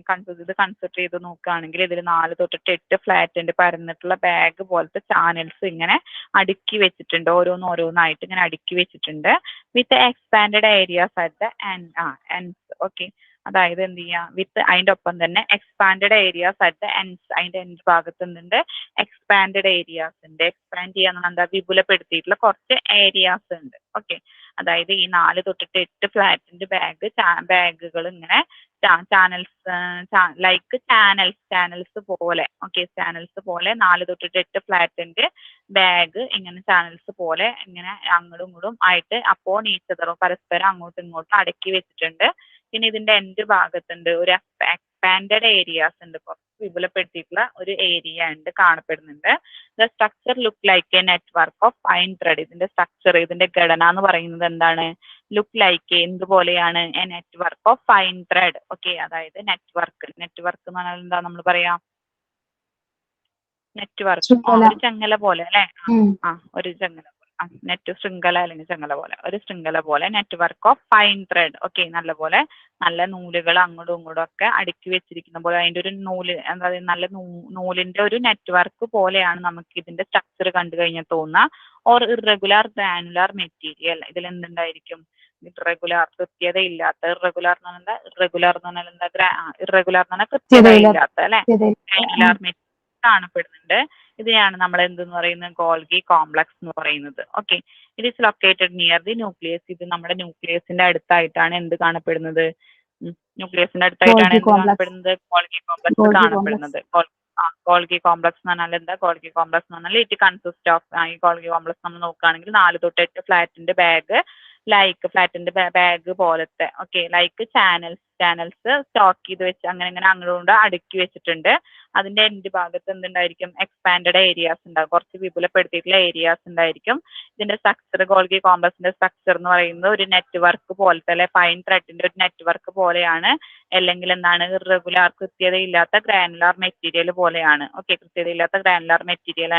കൺസിഡർ ചെയ്ത് നോക്കുകയാണെങ്കിൽ ഇതിൽ 4 തൊട്ട് 8 ഫ്ലാറ്റൻഡ് പരന്നിട്ടുള്ള ബാഗ് പോലത്തെ ചാനൽസ് ഇങ്ങനെ അടുക്കി വെച്ചിട്ടുണ്ട്. ഓരോന്നായിട്ട് ഇങ്ങനെ അടുക്കി വെച്ചിട്ടുണ്ട്. With expanded areas at the ends. Okay, അതായത് എന്ത് ചെയ്യാം, വിത്ത് അതിൻ്റെ ഒപ്പം തന്നെ expanded areas at the ends. അതിന്റെ എൻഡ് ഭാഗത്ത് എന്തുണ്ട്? എക്സ്പാൻഡഡ് ഏരിയാസ് ഉണ്ട്. എക്സ്പാൻഡ് ചെയ്യാന്ന് എന്താ, വിപുലപ്പെടുത്തിയിട്ടുള്ള കുറച്ച് ഏരിയാസ് ഉണ്ട്. ഓക്കെ, അതായത് ഈ 4 തൊട്ടിട്ട് 8 ഫ്ലാറ്റിന്റെ ബാഗുകൾ ഇങ്ങനെ ചാനൽസ് ലൈക്ക് ചാനൽസ് പോലെ ഓക്കെ ചാനൽസ് പോലെ 4 തൊട്ടിട്ട് 8 ഫ്ലാറ്റിന്റെ ബാഗ് ഇങ്ങനെ ചാനൽസ് പോലെ ഇങ്ങനെ അങ്ങോട്ടും ഇങ്ങോട്ടും ആയിട്ട് അപ്പോൾ ഈച്ചതറും പരസ്പരം അങ്ങോട്ടും ഇങ്ങോട്ടും അടക്കി വെച്ചിട്ടുണ്ട്. പിന്നെ ഇതിന്റെ എൻഡ് ഭാഗത്തുണ്ട് ഒരു എക്സ്പാൻഡഡ് ഏരിയാസ് ഉണ്ട്, കുറച്ച് വിപുലപ്പെടുത്തിയിട്ടുള്ള ഒരു ഏരിയ ഉണ്ട് കാണപ്പെടുന്നുണ്ട്. The structure look like a network of fine thread. ഇതിന്റെ സ്ട്രക്ചർ ഇതിന്റെ ഘടന എന്ന് പറയുന്നത് എന്താണ്? ലുക്ക് ലൈക്ക് എന്തുപോലെയാണ്? A network of fine thread. Okay, അതായത് നെറ്റ്വർക്ക് എന്ന് പറഞ്ഞാൽ എന്താ നമ്മൾ പറയാ? നെറ്റ്വർക്ക് ഒരു ചങ്ങല പോലെ അല്ലെ, ഒരു ചങ്ങല ശൃംഖല അല്ലെങ്കിൽ ചങ്ങല പോലെ ഒരു ശൃംഖല പോലെ network of fine thread. Okay, നല്ല നൂലുകൾ അങ്ങോട്ടും ഇങ്ങോട്ടും ഒക്കെ അടുക്കി വെച്ചിരിക്കുന്ന പോലെ അതിന്റെ ഒരു നൂല് എന്താ നല്ല നൂലിന്റെ ഒരു നെറ്റ്വർക്ക് പോലെയാണ് നമുക്ക് ഇതിന്റെ സ്ട്രക്ചർ കണ്ടു കഴിഞ്ഞാൽ തോന്നുക. Or irregular granular material. ഇതിൽ എന്തുണ്ടായിരിക്കും? ഇറഗുലാർ കൃത്യതയില്ലാത്ത. ഇറഗുലാർ എന്ന് പറഞ്ഞാൽ ഇറഗുലാർ എന്ന് പറഞ്ഞാൽ എന്താ? ഇറഗുലാർ എന്ന് പറഞ്ഞാൽ കൃത്യതയില്ലാത്ത അല്ലെ, ഗ്രാനുലാർ മെറ്റീരിയൽ കാണപ്പെടുന്നുണ്ട്. ഇതിനെയാണ് നമ്മൾ എന്തെന്ന് പറയുന്നത്? ഗോൾഗി കോംപ്ലക്സ് എന്ന് പറയുന്നത്. Okay, it is located near the nucleus. ഇത് നമ്മുടെ ന്യൂക്ലിയസിന്റെ അടുത്തായിട്ടാണ് എന്ത് കാണപ്പെടുന്നത്? ന്യൂക്ലിയസിന്റെ അടുത്തായിട്ടാണ് എന്ത് കാണപ്പെടുന്നത്? ഗോൾഗി കോംപ്ലക്സ് കാണപ്പെടുന്നത്. ഗോൾഗി കോംപ്ലക്സ് എന്ന് പറഞ്ഞാൽ എന്താ? ഗോൾഗി കോംപ്ലക്സ് എന്ന് പറഞ്ഞാൽ ഇറ്റ് കൺസിസ്റ്റ് ഓഫ് ഈ ഗോൾഗി കോംപ്ലക്സ് നമ്മൾ നോക്കുകയാണെങ്കിൽ 4 തൊട്ട് 8 ഫ്ലാറ്റിന്റെ ബാഗ് ലൈക്ക് ഫ്ലാറ്റിന്റെ ബാഗ് പോലത്തെ ഓക്കെ ലൈക്ക് ചാനൽസ് സ്റ്റോക്ക് ചെയ്ത് വെച്ച് അങ്ങനെ അങ്ങോട്ട് അടുക്കി വെച്ചിട്ടുണ്ട്. അതിന്റെ എൻഡ് ഭാഗത്ത് എന്തുണ്ടായിരിക്കും? എക്സ്പാൻഡഡ് ഏരിയാസ് ഉണ്ടാകും, കുറച്ച് വിപുലപ്പെടുത്തിയിട്ടുള്ള ഏരിയാസ് ഉണ്ടായിരിക്കും. ഇതിന്റെ സ്ട്രക്ചർ ഗോൾഗി കോംപ്ലക്സിന്റെ സ്ട്രക്ചർ എന്ന് പറയുന്നത് ഒരു നെറ്റ്വർക്ക് പോലത്തെ അല്ലെ ഫൈൻ ത്രെഡിന്റെ ഒരു നെറ്റ്വർക്ക് പോലെയാണ്. അല്ലെങ്കിൽ എന്താണ്? ഇറഗുലാർ കൃത്യതയില്ലാത്ത ഗ്രാനുലാർ മെറ്റീരിയൽ പോലെയാണ്. ഓക്കെ, കൃത്യതയില്ലാത്ത ഗ്രാനുലാർ മെറ്റീരിയൽ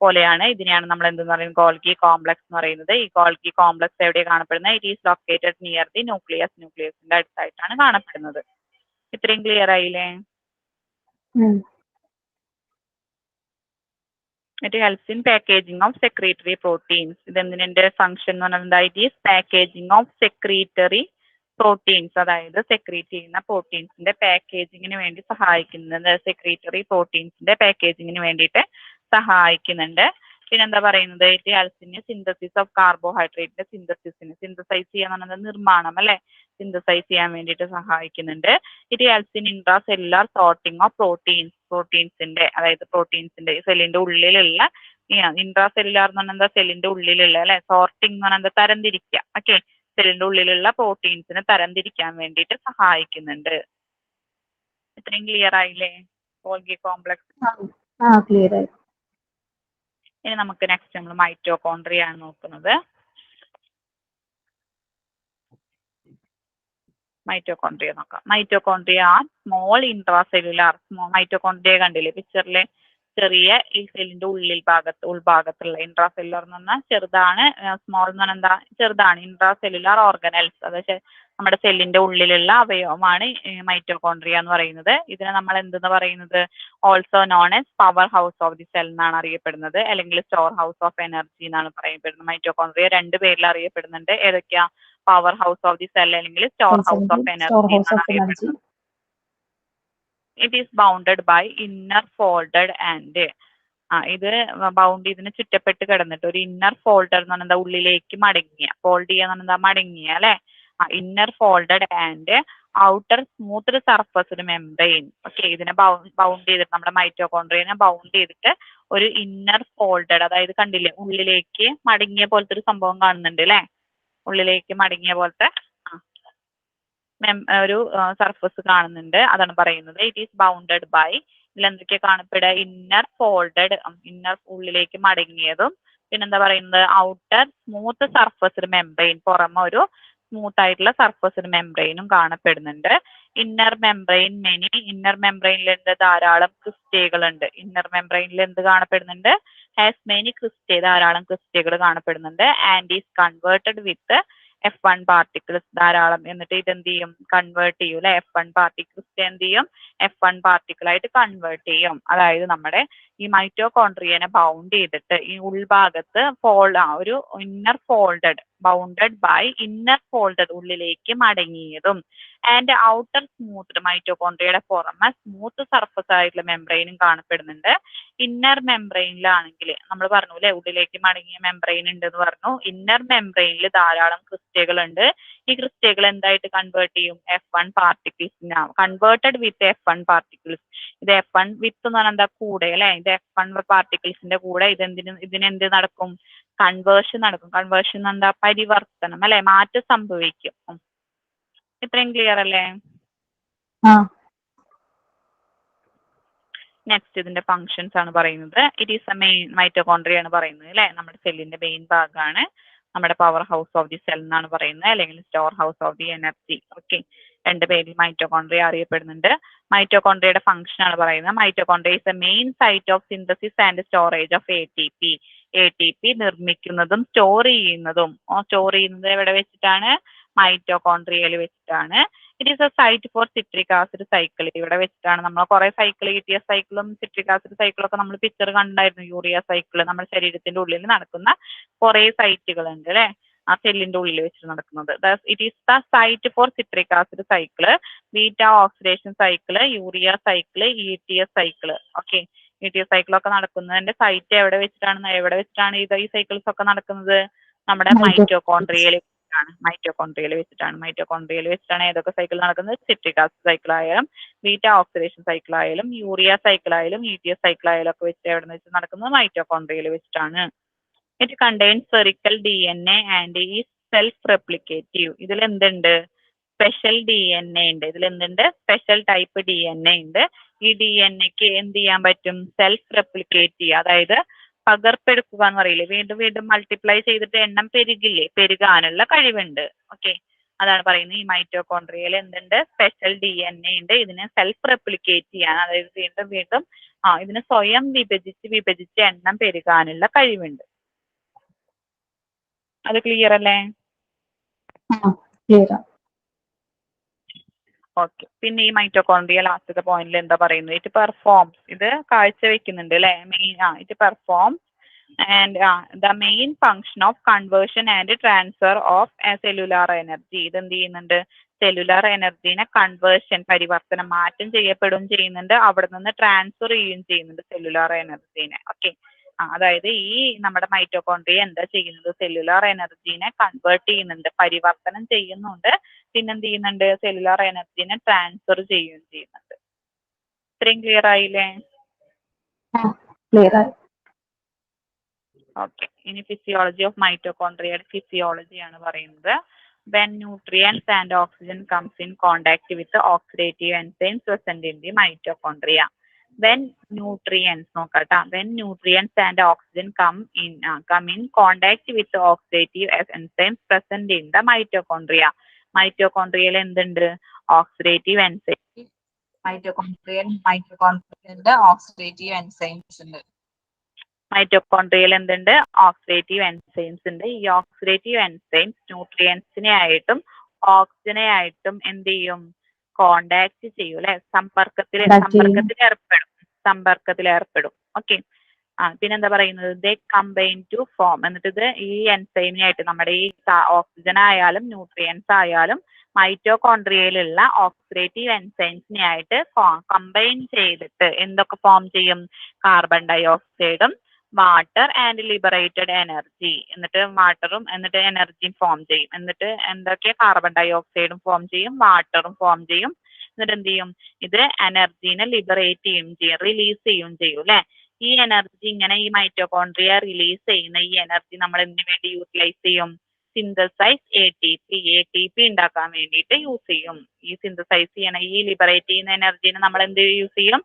പോലെയാണ്. ഇതിനെയാണ് നമ്മൾ എന്തെന്ന് പറയുന്നത്? ഗോൾഗി കോംപ്ലക്സ് എന്ന് പറയുന്നത്. ഈ ഗോൾഗി കോംപ്ലക്സ് എവിടെയാണ് കാണപ്പെടുന്നത്? It is located near the ന്യൂക്ലിയസിന്റെ അടുത്തായിട്ടാണ് കാണപ്പെടുന്നത്. ഇത്രയും ക്ലിയർ ആയില്ലേ? It helps in packaging of secretory proteins. ഇതെന്തിന്റെ ഫംഗ്ഷൻ എന്ന് പറഞ്ഞാൽ it is packaging of secretory proteins. അതായത് സെക്രീറ്റ് ചെയ്യുന്ന പ്രോട്ടീൻസിന്റെ പാക്കേജിങ്ങിന് വേണ്ടി സഹായിക്കുന്നത്. സെക്രീറ്ററി പ്രോട്ടീൻസിന്റെ പാക്കേജിങ്ങിന് വേണ്ടിയിട്ട് സഹായിക്കുന്നുണ്ട്. പിന്നെന്താ പറയുന്നത്? It helps in synthesis of കാർബോഹൈഡ്രേറ്റിന്റെ സിന്തസൈസ് ചെയ്യാൻ പറഞ്ഞത് നിർമ്മാണം അല്ലെ, സിന്തസൈസ് ചെയ്യാൻ വേണ്ടിയിട്ട് സഹായിക്കുന്നുണ്ട്. It helps in intra cellular sorting of പ്രോട്ടീൻസിന്റെ അതായത് പ്രോട്ടീൻസിന്റെ സെല്ലിന്റെ ഉള്ളിലുള്ള ഇൻട്രാ സെല്ലുലാർ എന്ന് പറഞ്ഞാൽ എന്താ? സെല്ലിന്റെ ഉള്ളിലുള്ള അല്ലെ, സോർട്ടിംഗ് എന്ന് പറഞ്ഞാൽ തരംതിരിക്കുക. ഓക്കെ, സെല്ലിന്റെ ഉള്ളിലുള്ള പ്രോട്ടീൻസിനെ തരംതിരിക്കാൻ വേണ്ടിയിട്ട് സഹായിക്കുന്നുണ്ട്. ഇത്രയും ക്ലിയർ ആയില്ലേ? ഗോൾഗി കോംപ്ലക്സ് ക്ലിയർ ആയി. ഇനി നമുക്ക് നെക്സ്റ്റ് നമ്മൾ മൈറ്റോകോൺട്രിയ ആണ് നോക്കുന്നത്. മൈറ്റോകോൺട്രിയ നോക്കാം. മൈറ്റോകോൺട്രിയ സ്മോൾ ഇൻട്രാസെല്ലുലാർ മൈറ്റോകോൺട്രിയ കണ്ടില്ലേ പിക്ചറിലെ? ചെറിയ ഈ സെല്ലിന്റെ ഉൾഭാഗത്തുള്ള ഇൻട്രാസെല്ലുലാർ എന്ന് പറഞ്ഞാൽ ചെറുതാണ്, സ്മോൾ എന്ന് പറഞ്ഞാൽ എന്താ ചെറുതാണ്, ഇൻട്രാസെല്ലുലാർ ഓർഗനൽസ്, അതായത് നമ്മുടെ സെല്ലിന്റെ ഉള്ളിലുള്ള അവയവമാണ് മൈറ്റോകോൺട്രിയ എന്ന് പറയുന്നത്. ഇതിനെ നമ്മൾ എന്തെന്ന് പറയുന്നത്, also known as power house of the cell എന്നാണ് അറിയപ്പെടുന്നത്, അല്ലെങ്കിൽ സ്റ്റോർ ഹൗസ് ഓഫ് എനർജി എന്നാണ് പറയപ്പെടുന്നത്. മൈറ്റോകോൺട്രിയ രണ്ട് പേരിൽ അറിയപ്പെടുന്നുണ്ട്. ഏതൊക്കെയാ? Power house of the cell അല്ലെങ്കിൽ സ്റ്റോർ ഹൗസ് ഓഫ് എനർജി എന്നാണ് അറിയപ്പെടുന്നത്. It is bounded by inner folded and ഇത് ഇതിന് ചുറ്റപ്പെട്ട് കിടന്നിട്ട് ഒരു ഇന്നർ ഫോൾഡർ എന്ന് പറഞ്ഞാൽ ഉള്ളിലേക്ക് മടങ്ങിയ, ഫോൾഡ് ചെയ്യാന്ന് പറഞ്ഞാൽ മടങ്ങിയ അല്ലെ, inner folded and outer smooth surface membrane. Okay, ഇതിനെ ബൗണ്ട് ചെയ്തിട്ട് നമ്മുടെ മൈറ്റോകോൺട്രിയനെ ബൗണ്ട് ചെയ്തിട്ട് ഒരു ഇന്നർ ഫോൾഡഡ്, അതായത് കണ്ടില്ലേ ഉള്ളിലേക്ക് മടങ്ങിയ പോലത്തെ ഒരു സംഭവം കാണുന്നുണ്ട് അല്ലെ, ഉള്ളിലേക്ക് മടങ്ങിയ പോലത്തെ ഒരു സർഫസ് കാണുന്നുണ്ട്. അതാണ് പറയുന്നത് ഇറ്റ് ഈസ് ബൗണ്ടഡ് ബൈ. ഇതിൽ എന്തൊക്കെയാ കാണപ്പെടുക? ഇന്നർ ഫോൾഡഡ്, ഇന്നർ ഉള്ളിലേക്ക് മടങ്ങിയതും, പിന്നെന്താ പറയുന്നത് ഔട്ടർ സ്മൂത്ത് സർഫസ് മെംബ്രെയിൻ, പുറമെ ഒരു സ്മൂത്ത് ആയിട്ടുള്ള സർഫസ് മെംബ്രെയിനും കാണപ്പെടുന്നുണ്ട്. ഇന്നർ മെംബ്രെയിനിൽ ധാരാളം ക്രിസ്റ്റേകൾ ഉണ്ട്. ഇന്നർ മെംബ്രെയിനിൽ എന്ത് കാണപ്പെടുന്നുണ്ട്? ഹാസ് മെനി ക്രിസ്റ്റേ, ധാരാളം ക്രിസ്റ്റേകൾ കാണപ്പെടുന്നുണ്ട്. And is converted with F1 particles, ധാരാളം. എന്നിട്ട് ഇതെന്ത് ചെയ്യും? കൺവേർട്ട് ചെയ്യും അല്ലെ. F1 പാർട്ടിക്കിൾസ് എന്ത് ചെയ്യും? F1 പാർട്ടിക്കിൾ ആയിട്ട് കൺവേർട്ട് ചെയ്യും. അതായത് നമ്മുടെ ഈ മൈറ്റോകോൺട്രിയനെ ബൗണ്ട് ചെയ്തിട്ട് ഈ ഉൾഭാഗത്ത് ഒരു inner folded, bounded by inner folded, ഉള്ളിലേക്ക് മടങ്ങിയതും, ആൻഡ് ഔട്ടർ സ്മൂത്ത്, മൈറ്റോകോൺട്രിയയുടെ പുറമെ സ്മൂത്ത് സർഫസ് ആയിട്ടുള്ള മെംബ്രെയിനും കാണപ്പെടുന്നുണ്ട്. ഇന്നർ മെംബ്രെയിനിലാണെങ്കിൽ നമ്മൾ പറഞ്ഞു അല്ലെ, ഉള്ളിലേക്ക് മടങ്ങിയ മെംബ്രെയിൻ ഉണ്ട് എന്ന് പറഞ്ഞു. ഇന്നർ മെംബ്രെയിനിൽ ധാരാളം ക്രിസ്റ്റലുകൾ ഉണ്ട്. ഈ ക്രിസ്റ്റലുകൾ എന്തായിട്ട് കൺവേർട്ട് ചെയ്യും? F1 പാർട്ടിക്കിൾസിനാണ്. കൺവേർട്ടഡ് വിത്ത് F1 പാർട്ടിക്കിൾസ്. ഇത് F1 വിത്ത് എന്ന് പറഞ്ഞാൽ എന്താ? കൂടെ അല്ലെ. ഇത് F1 പാർട്ടിക്കിൾസിന്റെ കൂടെ ഇതിനെന്ത് നടക്കും? കൺവേർഷൻ നടക്കും. കൺവേർഷൻ എന്താ? പരിവർത്തനം അല്ലെ, മാറ്റം സംഭവിക്കും. ഇത്രയും ക്ലിയർ അല്ലേ? നെക്സ്റ്റ് ഇതിന്റെ ഫങ്ഷൻസ് ആണ് പറയുന്നത്. It is a main, mitochondria ആണ് പറയുന്നത് അല്ലെ, നമ്മുടെ സെല്ലിന്റെ മെയിൻ ഭാഗമാണ്, നമ്മുടെ power house of the cell എന്നാണ് പറയുന്നത്, അല്ലെങ്കിൽ store house of the energy. Okay, രണ്ട് പേരിൽ മൈറ്റോകോൺട്രിയ അറിയപ്പെടുന്നുണ്ട്. മൈറ്റോകോൺട്രിയയുടെ ഫംഗ്ഷൻ ആണ് പറയുന്നത്. Mitochondria is a main site of synthesis and storage of ATP നിർമ്മിക്കുന്നതും സ്റ്റോർ ചെയ്യുന്നത് എവിടെ വെച്ചിട്ടാണ്? മൈറ്റോകോൺട്രിയയിൽ വെച്ചിട്ടാണ്. It is a site for citric acid cycle, ഇവിടെ വെച്ചിട്ടാണ്. നമ്മൾ കുറെ സൈക്കിൾ, ETS സൈക്കിളും സിട്രിക് ആസിഡ് സൈക്കിളും ഒക്കെ നമ്മൾ പിക്ചർ കണ്ടായിരുന്നു. യൂറിയ സൈക്കിൾ, നമ്മുടെ ശരീരത്തിന്റെ ഉള്ളിൽ നടക്കുന്ന കുറെ സൈറ്റുകൾ ഉണ്ട് അല്ലെ, ആ സെല്ലിന്റെ ഉള്ളിൽ വെച്ച് നടക്കുന്നത്. It is the site for citric acid cycle, beta oxidation cycle, urea cycle, ETS cycle. Okay, ETS സൈക്കിളൊക്കെ നടക്കുന്നതിന്റെ സൈറ്റ് എവിടെ വെച്ചിട്ടാണ് ഈ സൈക്കിൾസ് ഒക്കെ നടക്കുന്നത്? നമ്മുടെ മൈറ്റോകോൺട്രിയയിൽ വെച്ചിട്ടാണ്. ഏതൊക്കെ സൈക്കിൾ നടക്കുന്നത്? സിട്രിക് ആസിഡ് സൈക്കിൾ ആയാലും ബീറ്റ ഓക്സിഡേഷൻ സൈക്കിൾ ആയാലും യൂറിയ സൈക്കിൾ ആയാലും ETS സൈക്കിൾ ആയാലും ഒക്കെ വെച്ച് എവിടെ വെച്ച് നടക്കുന്നത്? മൈറ്റോകോൺട്രിയയിൽ വെച്ചിട്ടാണ്. It contains spherical DNA and ഈ സെൽഫ് റെപ്ലിക്കേറ്റീവ്. ഇതിൽ എന്തുണ്ട്? സ്പെഷ്യൽ DNA ഉണ്ട്. ഇതിൽ എന്തുണ്ട്? സ്പെഷ്യൽ ടൈപ്പ് DNA ഉണ്ട്. ഈ DNAക്ക് എന്ത് ചെയ്യാൻ പറ്റും? സെൽഫ് റെപ്ലിക്കേറ്റ് ചെയ്യുക, അതായത് പകർപ്പെടുക്കുക എന്ന് പറയില്ലേ, വീണ്ടും വീണ്ടും മൾട്ടിപ്ലൈ ചെയ്തിട്ട് എണ്ണം പെരുകാനുള്ള കഴിവുണ്ട്. ഓക്കെ, അതാണ് പറയുന്നത്. ഈ മൈറ്റോകോൺട്രിയയിൽ എന്തുണ്ട്? സ്പെഷ്യൽ DNA ഉണ്ട്. ഇതിനെ സെൽഫ് റെപ്ലിക്കേറ്റ് ചെയ്യാൻ, അതായത് വീണ്ടും വീണ്ടും ഇതിന് സ്വയം വിഭജിച്ച് എണ്ണം പെരുകാനുള്ള കഴിവുണ്ട്. അത് ക്ലിയർ അല്ലേ? ഓക്കെ, പിന്നെ ഈ മൈറ്റോകോൺട്രിയ ലാസ്റ്റത്തെ പോയിന്റിൽ എന്താ പറയുന്നത്? ഇറ്റ് പെർഫോംസ്, ഇത് കാഴ്ചവെക്കുന്നുണ്ട് അല്ലെ, it performs and the main function of conversion and transfer of cellular energy. ഇത് എന്ത് ചെയ്യുന്നുണ്ട്? സെല്ലുലാർ എനർജീനെ പരിവർത്തനം, മാറ്റം ചെയ്യപ്പെടുകയും ചെയ്യുന്നുണ്ട്, അവിടെ നിന്ന് ട്രാൻസ്ഫർ ചെയ്യുകയും ചെയ്യുന്നുണ്ട് സെല്ലുലാർ എനർജീനെ. ഓക്കെ, അതായത് ഈ നമ്മുടെ മൈറ്റോകോൺട്രിയ എന്താ ചെയ്യുന്നത്? സെല്ലുലാർ എനർജീനെ കൺവേർട്ട് ചെയ്യുന്നുണ്ട്, പരിവർത്തനം ചെയ്യുന്നുണ്ട്, പിന്നെന്ത് ചെയ്യുന്നുണ്ട്? സെല്ലുലാർ എനർജീനെ ട്രാൻസ്ഫർ ചെയ്യുകയും ചെയ്യുന്നുണ്ട്. ഇത്രയും ക്ലിയർ ആയില്ലേ? ഓക്കെ, ഇനി ഫിസിയോളജി ഓഫ് മൈറ്റോകോൺട്രിയയുടെ ഫിസിയോളജി ആണ് പറയുന്നത്. when nutrients and oxygen comes in contact with oxidative enzymes present in the mitochondria. when nutrients and oxygen come in contact with oxidative enzymes present in the mitochondria. മൈറ്റോകോൺട്രിയയിൽ എന്തുണ്ട്? Oxidative enzyme മൈറ്റോകോൺട്രിയലിന്റെ oxidative enzymes ഉണ്ട്. Mitochondrial എന്തുണ്ട്? Oxidative enzymes ഉണ്ട്. ഈ oxidative enzymes ന്യൂട്രിയൻസിനെ ആയിട്ടും ഓക്സിജനെ ആയിട്ടും എന്ത് ചെയ്യും? Contact ചെയ്യും അല്ലെ, സമ്പർക്കത്തിൽ ഏർപ്പെടും. ഓക്കെ. പിന്നെന്താ പറയുന്നത്? They combine to form. എന്നിട്ട് ഇത് ഈ എൻസൈമിനായിട്ട് നമ്മുടെ ഈ ഓക്സിജൻ ആയാലും ന്യൂട്രിയൻസ് ആയാലും മൈറ്റോകോൺട്രിയയിലുള്ള ഓക്സിഡേറ്റീവ് എൻസൈംസിനെ ആയിട്ട് കമ്പൈൻ ചെയ്തിട്ട് എന്തൊക്കെ ഫോം ചെയ്യും? കാർബൺ ഡൈ ഓക്സൈഡും വാട്ടർ ആൻഡ് ലിബറേറ്റഡ് എനർജി. എന്നിട്ട് വാട്ടറും എന്നിട്ട് എനർജിയും ഫോം ചെയ്യും. എന്നിട്ട് എന്തൊക്കെയാ? കാർബൺ ഡൈ ഓക്സൈഡും ഫോം ചെയ്യും, വാട്ടറും ഫോം ചെയ്യും. എന്നിട്ട് എന്ത് ചെയ്യും? ഇത് എനർജീനെ ലിബറേറ്റ് ചെയ്യും, റിലീസ് ചെയ്യും അല്ലെ. ഈ എനർജി ഇങ്ങനെ ഈ മൈറ്റോകോൺട്രിയ റിലീസ് ചെയ്യുന്ന ഈ എനർജി നമ്മൾ എന്തിനു വേണ്ടി യൂട്ടിലൈസ് ചെയ്യും? സിന്തസൈസ് ATP ഉണ്ടാക്കാൻ വേണ്ടിയിട്ട് യൂസ് ചെയ്യും. ഈ സിന്തസൈസ് ചെയ്യണ ഈ ലിബറേറ്റ് ചെയ്യുന്ന എനർജീനെ നമ്മൾ എന്ത് യൂസ് ചെയ്യും?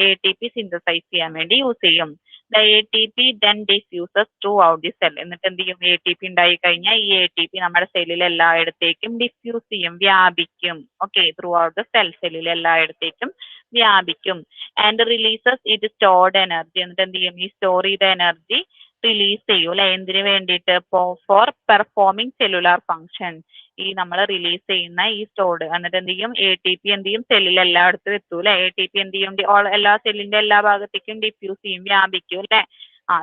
ATP സിന്തസൈസ് ചെയ്യാൻ വേണ്ടി യൂസ് ചെയ്യും. The ATP then diffuses throughout the cell. എന്നിട്ട് എന്ത് ചെയ്യും? ATP ഉണ്ടായി കഴിഞ്ഞാൽ ഈ ATP നമ്മുടെ സെല്ലിൽ എല്ലായിടത്തേക്കും ഡിഫ്യൂസ് ചെയ്യും, വ്യാപിക്കും. ഓക്കെ, ത്രൂ ഔട്ട് ദ സെല്ലിൽ എല്ലായിടത്തേക്കും വ്യാപിക്കും. And releases it stored energy. എന്നിട്ട് എന്ത് ചെയ്യും? ഈ സ്റ്റോർ ചെയ്ത എനർജി റിലീസ് ചെയ്യും അല്ലെ. എന്തിനു വേണ്ടിയിട്ട്? For performing cellular function. ഈ നമ്മൾ റിലീസ് ചെയ്യുന്ന ഈ സ്റ്റോർഡ് എന്നിട്ട് എന്ത് ചെയ്യും? ATP എന്ത് ചെയ്യും? സെല്ലിൽ എല്ലായിടത്തും എത്തും അല്ലെ. ATP എന്ത് ചെയ്യും? എല്ലാ സെല്ലിന്റെ എല്ലാ ഭാഗത്തേക്കും ഡിഫ്യൂസ് ചെയ്യും, വ്യാപിക്കും അല്ലെ.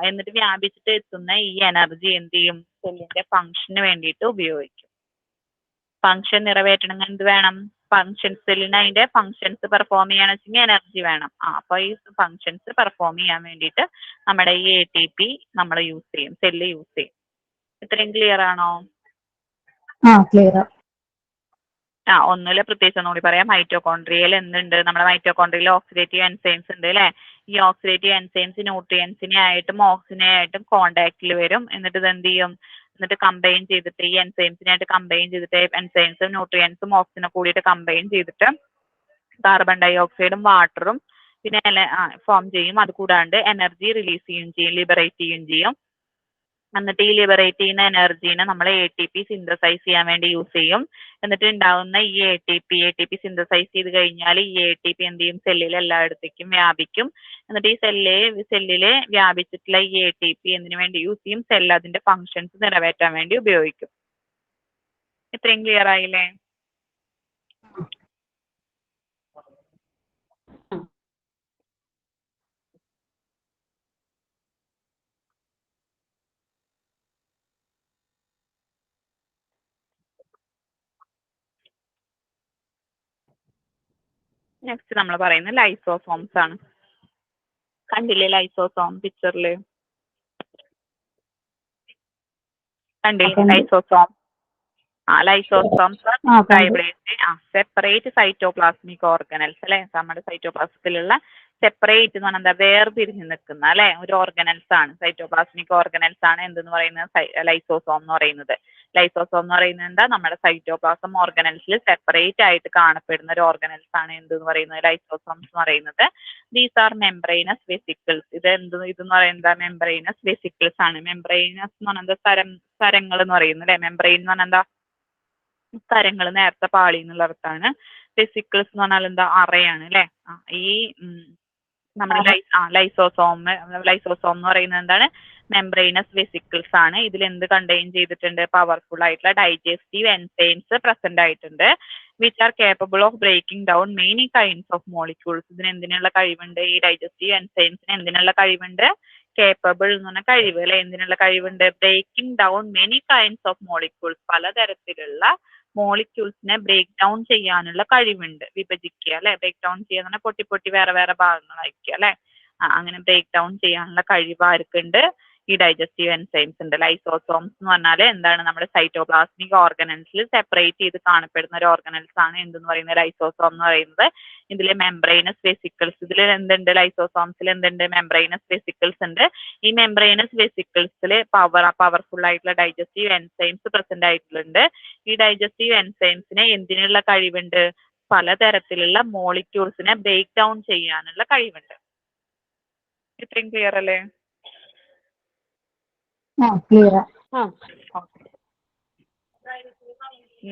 എന്നിട്ട് വ്യാപിച്ചിട്ട് എത്തുന്ന ഈ എനർജി എന്ത് ചെയ്യും? സെല്ലിന്റെ ഫങ്ഷന് വേണ്ടിയിട്ട് ഉപയോഗിക്കും. ഫങ്ഷൻ നിറവേറ്റണമെങ്കിൽ എന്ത് വേണം? സെല്ലിന് അതിന്റെ ഫങ്ഷൻസ് പെർഫോം ചെയ്യാന്ന് വെച്ചെങ്കിൽ എനർജി വേണം. അപ്പൊ ഈ ഫങ്ഷൻസ് പെർഫോം ചെയ്യാൻ വേണ്ടിയിട്ട് നമ്മുടെ ഈ ATP നമ്മൾ യൂസ് ചെയ്യും, സെല്ല് യൂസ് ചെയ്യും. ഇത്രയും ക്ലിയർ ആണോ? ക്ലിയർ. ഒന്നുമില്ല, പ്രത്യേകിച്ച് ഒന്നുകൂടി പറയാം. മൈറ്റോകോൺട്രിയയിൽ എന്തുണ്ട്? നമ്മുടെ മൈറ്റോകോൺട്രിയയിൽ ഓക്സിഡേറ്റീവ് എൻസൈംസ് ഉണ്ട് അല്ലെ. ഈ ഓക്സിഡേറ്റീവ് എൻസൈംസ് ന്യൂട്രിയൻസിനെ ആയിട്ടും ഓക്സിജനെ ആയിട്ടും കോണ്ടാക്റ്റിൽ വരും. എന്നിട്ട് ഇത് എന്ത് ചെയ്യും? എന്നിട്ട് കമ്പൈൻ ചെയ്തിട്ട് ഈ എൻസൈംസിനായിട്ട് കമ്പൈൻ ചെയ്തിട്ട് എൻസൈംസും ന്യൂട്രിയൻസും ഓക്സിജനും കൂടിയിട്ട് കമ്പൈൻ ചെയ്തിട്ട് കാർബൺ ഡൈ ഓക്സൈഡും വാട്ടറും പിന്നെ ഫോം ചെയ്യും. അത് കൂടാണ്ട് എനർജി റിലീസ് ചെയ്യുകയും ചെയ്യും, ലിബറേറ്റ് ചെയ്യുകയും ചെയ്യും. എന്നിട്ട് ഈ ലിബറേറ്റ് ചെയ്യുന്ന എനർജീനെ നമ്മൾ ATP സിന്തസൈസ് ചെയ്യാൻ വേണ്ടി യൂസ് ചെയ്യും. എന്നിട്ട് ഉണ്ടാവുന്ന ഈ ATP സിന്തസൈസ് ചെയ്ത് കഴിഞ്ഞാൽ ഈ ATP എന്ത് ചെയ്യും? സെല്ലിൽ എല്ലായിടത്തേക്കും വ്യാപിക്കും. എന്നിട്ട് ഈ സെല്ലില് വ്യാപിച്ചിട്ടുള്ള ഈ ATP എന്തിനു വേണ്ടി യൂസ് ചെയ്യും? സെൽ അതിന്റെ ഫങ്ഷൻസ് നിറവേറ്റാൻ വേണ്ടി ഉപയോഗിക്കും. ഇത്രയും ക്ലിയർ ആയില്ലേ? നെക്സ്റ്റ് നമ്മൾ പറയുന്നത് ലൈസോസോംസ് ആണ്. കണ്ടില്ലേ ലൈസോസോം പിക്ചറില്? കണ്ടില്ലേ lysosome? Lysosomes separate cytoplasmic organelles അല്ലെ. നമ്മുടെ സൈറ്റോപ്ലാസത്തിലുള്ള സെപ്പറേറ്റ് എന്ന് പറഞ്ഞാൽ വേർതിരിഞ്ഞ് നിൽക്കുന്ന അല്ലെ ഒരു ഓർഗനൽസ് ആണ്. സൈറ്റോപ്ലാസ്മിക് ഓർഗനൽസ് ആണ് എന്തെന്ന് പറയുന്നത്? ലൈസോസോം എന്ന് പറയുന്നത്. ലൈസോസോം എന്ന് പറയുന്നത് എന്താ? നമ്മുടെ സൈറ്റോപ്ലാസം ഓർഗനൽസിൽ സെപ്പറേറ്റ് ആയിട്ട് കാണപ്പെടുന്ന ഒരു ഓർഗനൽസ് ആണ് എന്തെന്ന് പറയുന്നത്? ലൈസോസോംസ് എന്ന് പറയുന്നത്. These are membranous vesicles. ഇതെന്ന് പറയുന്നത് മെംബ്രെയിനസ് വെസിക്കിൾസ് ആണ്. മെംബ്രെയിനസ് എന്ന് പറഞ്ഞാൽ സ്ഥരങ്ങൾ എന്ന് പറയുന്നത് അല്ലെ. മെംബ്രെയിൻ എന്ന് പറഞ്ഞാൽ എന്താ? സ്ഥരങ്ങൾ, നേരത്തെ പാളി എന്നുള്ള അർത്ഥമാണ്. വെസിക്കിൾസ് എന്ന് പറഞ്ഞാൽ എന്താ? അറയാണ് അല്ലെ. ഈ നമ്മുടെ ലൈസോസോം എന്ന് പറയുന്നത് എന്താണ്? മെംബ്രെയിനസ് വെസിക്കിൾസ് ആണ്. ഇതിൽ എന്ത് കണ്ടെയ്ൻ ചെയ്തിട്ടുണ്ട്? പവർഫുൾ ആയിട്ടുള്ള ഡൈജസ്റ്റീവ് എൻസൈംസ് പ്രസന്റ് ആയിട്ടുണ്ട്. Which are capable of breaking down many kinds of molecules. ഇതിന് എന്തിനുള്ള കഴിവുണ്ട്? ഈ ഡൈജസ്റ്റീവ് എൻസൈംസിന് എന്തിനുള്ള കഴിവുണ്ട്? കേപ്പബിൾ എന്ന് പറഞ്ഞ കഴിവ് അല്ലെ. എന്തിനുള്ള കഴിവുണ്ട്? Breaking down many kinds of molecules. പലതരത്തിലുള്ള മോളിക്യൂൾസിനെ ബ്രേക്ക് ഡൗൺ ചെയ്യാനുള്ള കഴിവുണ്ട്. വിഭജിക്കുക അല്ലെ. ബ്രേക്ക് ഡൗൺ ചെയ്യുന്ന പൊട്ടി പൊട്ടി വേറെ വേറെ ഭാഗങ്ങളായിരിക്കുക അല്ലെ. അങ്ങനെ ബ്രേക്ക് ഡൗൺ ചെയ്യാനുള്ള കഴിവ് ആർക്കുണ്ട്? ഈ ഡൈജസ്റ്റീവ് എൻസൈംസ് ഉണ്ട്. ലൈസോസോംസ് എന്ന് പറഞ്ഞാൽ എന്താണ്? നമ്മുടെ സൈറ്റോപ്ലാസ്മിക് ഓർഗനൽസിൽ സെപ്പറേറ്റ് ചെയ്ത് കാണപ്പെടുന്ന ഒരു ഓർഗനൽസ് ആണ് എന്തെന്ന് പറയുന്നത്? ലൈസോസോം എന്ന് പറയുന്നത്. ഇതിലെ മെംബ്രെയിനസ് വെസിക്കിൾസ്, ഇതിൽ എന്തുണ്ട്? ലൈസോസോംസിൽ എന്തുണ്ട്? മെംബ്രെയിനസ് വെസിക്കിൾസ് ഉണ്ട്. ഈ മെംബ്രെയിനസ് വെസിക്കിൾസിൽ പവർഫുൾ ആയിട്ടുള്ള ഡൈജസ്റ്റീവ് എൻസൈംസ് പ്രസന്റ് ആയിട്ടുണ്ട്. ഈ ഡൈജസ്റ്റീവ് എൻസൈംസിന് എന്തിനുള്ള കഴിവുണ്ട്? പലതരത്തിലുള്ള മോളിക്യൂൾസിനെ ബ്രേക്ക് ഡൗൺ ചെയ്യാനുള്ള കഴിവുണ്ട്. ഇത്രയും ക്ലിയർ അല്ലേ? ക്ലിയർ.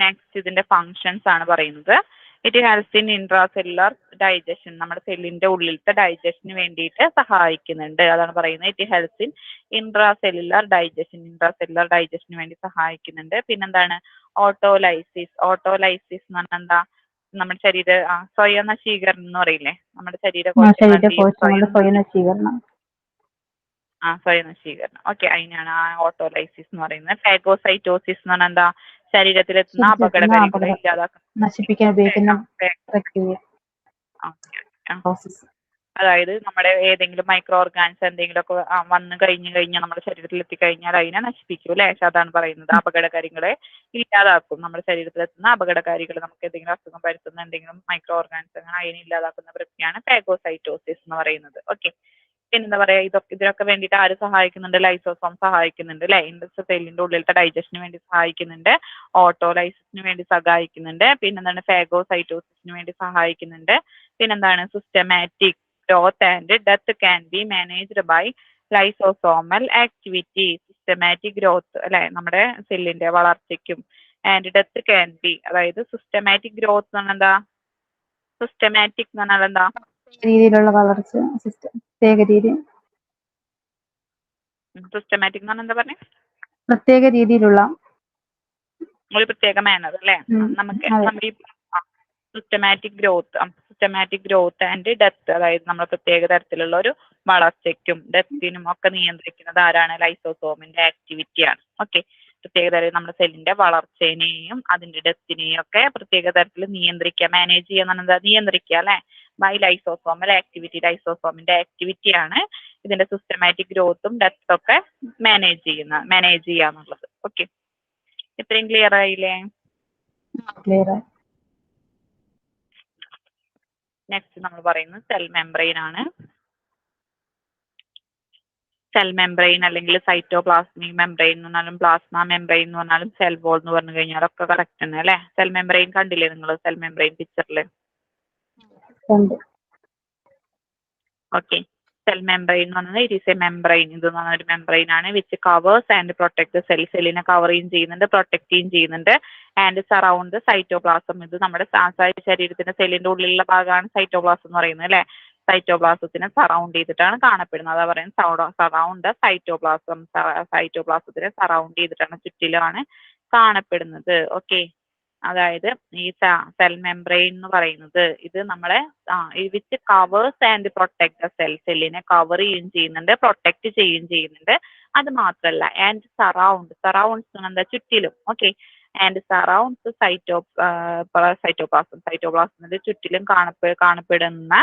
നെക്സ്റ്റ് ഇതിന്റെ ഫങ്ഷൻസ് ആണ് പറയുന്നത്. It helps in intracellular digestion, നമ്മുടെ സെല്ലിന്റെ ഉള്ളിലത്തെ ഡൈജഷന് വേണ്ടിയിട്ട് സഹായിക്കുന്നുണ്ട്. അതാണ് പറയുന്നത് it helps in intracellular digestion വേണ്ടി സഹായിക്കുന്നുണ്ട്. പിന്നെന്താണ് ഓട്ടോലൈസിസ് എന്ന് പറഞ്ഞാൽ എന്താ, നമ്മുടെ സ്വയം നശീകരണം എന്ന് പറയില്ലേ, നമ്മുടെ ശരീരകോശങ്ങളുടെ സ്വയം നശീകരണം. സ്വയം നശീകരണം. ഓക്കെ, അതിനാണ് ആ ഓട്ടോലൈസിസ് എന്ന് പറയുന്നത്. ഫാഗോസൈറ്റോസിസ് എന്ന് പറഞ്ഞാൽ എന്താ, ശരീരത്തിലെത്തുന്ന അപകടകാരികളെ നശിപ്പിക്കാൻ ഉപയോഗിക്കുന്ന പ്രക്രിയ. അതായത് നമ്മുടെ ഏതെങ്കിലും മൈക്രോ ഓർഗാനിസം എന്തെങ്കിലുമൊക്കെ വന്നു കഴിഞ്ഞാൽ നമ്മുടെ ശരീരത്തിൽ എത്തിക്കഴിഞ്ഞാൽ അതിനെ നശിപ്പിക്കും അല്ലെ. അതാണ് പറയുന്നത്, അപകടകാരികളെ ഇല്ലാതാക്കും. നമ്മുടെ ശരീരത്തിലെത്തുന്ന അപകടകാരികൾ, നമുക്ക് എന്തെങ്കിലും അസുഖം പരത്തുന്ന എന്തെങ്കിലും മൈക്രോ ഓർഗാനിസങ്ങൾ അതിനെ ഇല്ലാതാക്കുന്ന പ്രക്രിയയാണ് ഫാഗോസൈറ്റോസിസ് എന്ന് പറയുന്നത്. ഓക്കെ, പിന്നെന്താ പറയാ, ഇതിനൊക്കെ വേണ്ടിയിട്ട് ആര് സഹായിക്കുന്നുണ്ട്, ലൈസോസോം സഹായിക്കുന്നുണ്ട് അല്ലെ. സെല്ലിന്റെ ഉള്ളിലത്തെ ഡൈജഷന് വേണ്ടി സഹായിക്കുന്നുണ്ട്, ഓട്ടോലൈസിസിന് വേണ്ടി സഹായിക്കുന്നുണ്ട്, പിന്നെന്താണ് ഫാഗോസൈറ്റോസിസിന് വേണ്ടി സഹായിക്കുന്നുണ്ട്. പിന്നെന്താണ് systematic growth and death can be managed by lysosomal activity. Systematic growth അല്ലെ, നമ്മുടെ സെല്ലിന്റെ വളർച്ചയ്ക്കും, ആൻഡ് ഡെത്ത് ക്യാൻ ബി, അതായത് സിസ്റ്റമാറ്റിക് ഗ്രോത്ത് എന്ന് പറഞ്ഞാൽ എന്താ, സിസ്റ്റമാറ്റിക് എന്ന് പറഞ്ഞാൽ എന്താ, രീതിയിലുള്ള വളർച്ച, പ്രത്യേക രീതി. സിസ്റ്റമാറ്റിക് എന്ന് പറഞ്ഞാൽ എന്താ പറഞ്ഞേ, പ്രത്യേക രീതിയിലുള്ള ഒരു പ്രത്യേക മാനർ അല്ലെ. നമുക്ക് നമ്മുടെ ഈ സിസ്റ്റമാറ്റിക് ഗ്രോത്ത് ആൻഡ് ഡെത്ത്, അതായത് നമ്മൾ പ്രത്യേക തരത്തിലുള്ള ഒരു വളർച്ചയ്ക്കും ഡെത്തിനും ഒക്കെ നിയന്ത്രിക്കുന്നത് ആരാണ്, ലൈസോസോമിന്റെ ആക്ടിവിറ്റിയാണ്. ഓക്കെ, പ്രത്യേക തരം നമ്മുടെ സെല്ലിന്റെ വളർച്ചേനെയും അതിന്റെ ഡെത്തിനെയും ഒക്കെ പ്രത്യേക തരത്തിൽ നിയന്ത്രിക്കുക, മാനേജ് ചെയ്യുക, നിയന്ത്രിക്കുക അല്ലെ, ബൈ ലൈസോസോമൽ ആക്ടിവിറ്റി. ലൈസോസോമിന്റെ ആക്ടിവിറ്റിയാണ് ഇതിന്റെ സിസ്റ്റമാറ്റിക് ഗ്രോത്തും ഡെത്തും ഒക്കെ മാനേജ് ചെയ്യാന്നുള്ളത്. ഓക്കെ, ഇത്രയും ക്ലിയർ ആയില്ലേ? നെക്സ്റ്റ് നമ്മൾ പറയുന്നത് സെൽ മെംബ്രെയിൻ ആണ്. സെൽ മെംബ്രെയിൻ അല്ലെങ്കിൽ സൈറ്റോപ്ലാസ്മിക് മെംബ്രെയിൻ എന്ന് പറഞ്ഞാലും പ്ലാസ്മ മെംബ്രെയിൻ എന്ന് പറഞ്ഞാലും സെൽ വോൾ എന്ന് പറഞ്ഞു കഴിഞ്ഞാൽ ഒക്കെ കറക്റ്റ് തന്നെ അല്ലെ. സെൽ മെംബ്രെയിൻ കണ്ടില്ലേ നിങ്ങൾ, സെൽ മെംബ്രെയിൻ പിക്ചറിൽ? ഓക്കെ, സെൽ മെംബ്രെയിൻ എന്ന് പറഞ്ഞാൽ ഇറ്റ് ഈസ് എ മെംബ്രെയിൻ. ഇത് എന്ന് പറഞ്ഞ ഒരു മെംബ്രെയിൻ ആണ് which covers and protect the cell. സെല്ലിനെ കവർ ചെയ്യുന്നുണ്ട്, പ്രൊട്ടക്ട് ചെയ്യുന്നുണ്ട്. And surround cytoplasm. ഇത് നമ്മുടെ ശരീരത്തിന്റെ സെല്ലിന്റെ ഉള്ളിലുള്ള ഭാഗമാണ് സൈറ്റോപ്ലാസം എന്ന് പറയുന്നത് അല്ലെ. സൈറ്റോപ്ലാസത്തിനെ സറൗണ്ട് ചെയ്തിട്ടാണ് കാണപ്പെടുന്നത്. അതാ പറയുന്നത് സറൗണ്ട് സൈറ്റോപ്ലാസം. സൈറ്റോപ്ലാസത്തിനെ സറൗണ്ട് ചെയ്തിട്ടാണ്, ചുറ്റിലുമാണ് കാണപ്പെടുന്നത്. ഓക്കെ, അതായത് ഈ സെൽ മെംബ്രെയിൻ എന്ന് പറയുന്നത് ഇത് നമ്മളെ which covers and protect the cell. സെല്ലിനെ കവർ ചെയ്യുകയും ചെയ്യുന്നുണ്ട്, പ്രൊട്ടക്ട് ചെയ്യുകയും ചെയ്യുന്നുണ്ട്. അത് മാത്രമല്ല, ആൻഡ് സറൗണ്ട്സ് എന്താ, ചുറ്റിലും. ഓക്കെ, ആൻഡ് സറൗണ്ട്സ് സൈറ്റോപ്ലാസത്തിന്റെ ചുറ്റിലും കാണപ്പെടുന്ന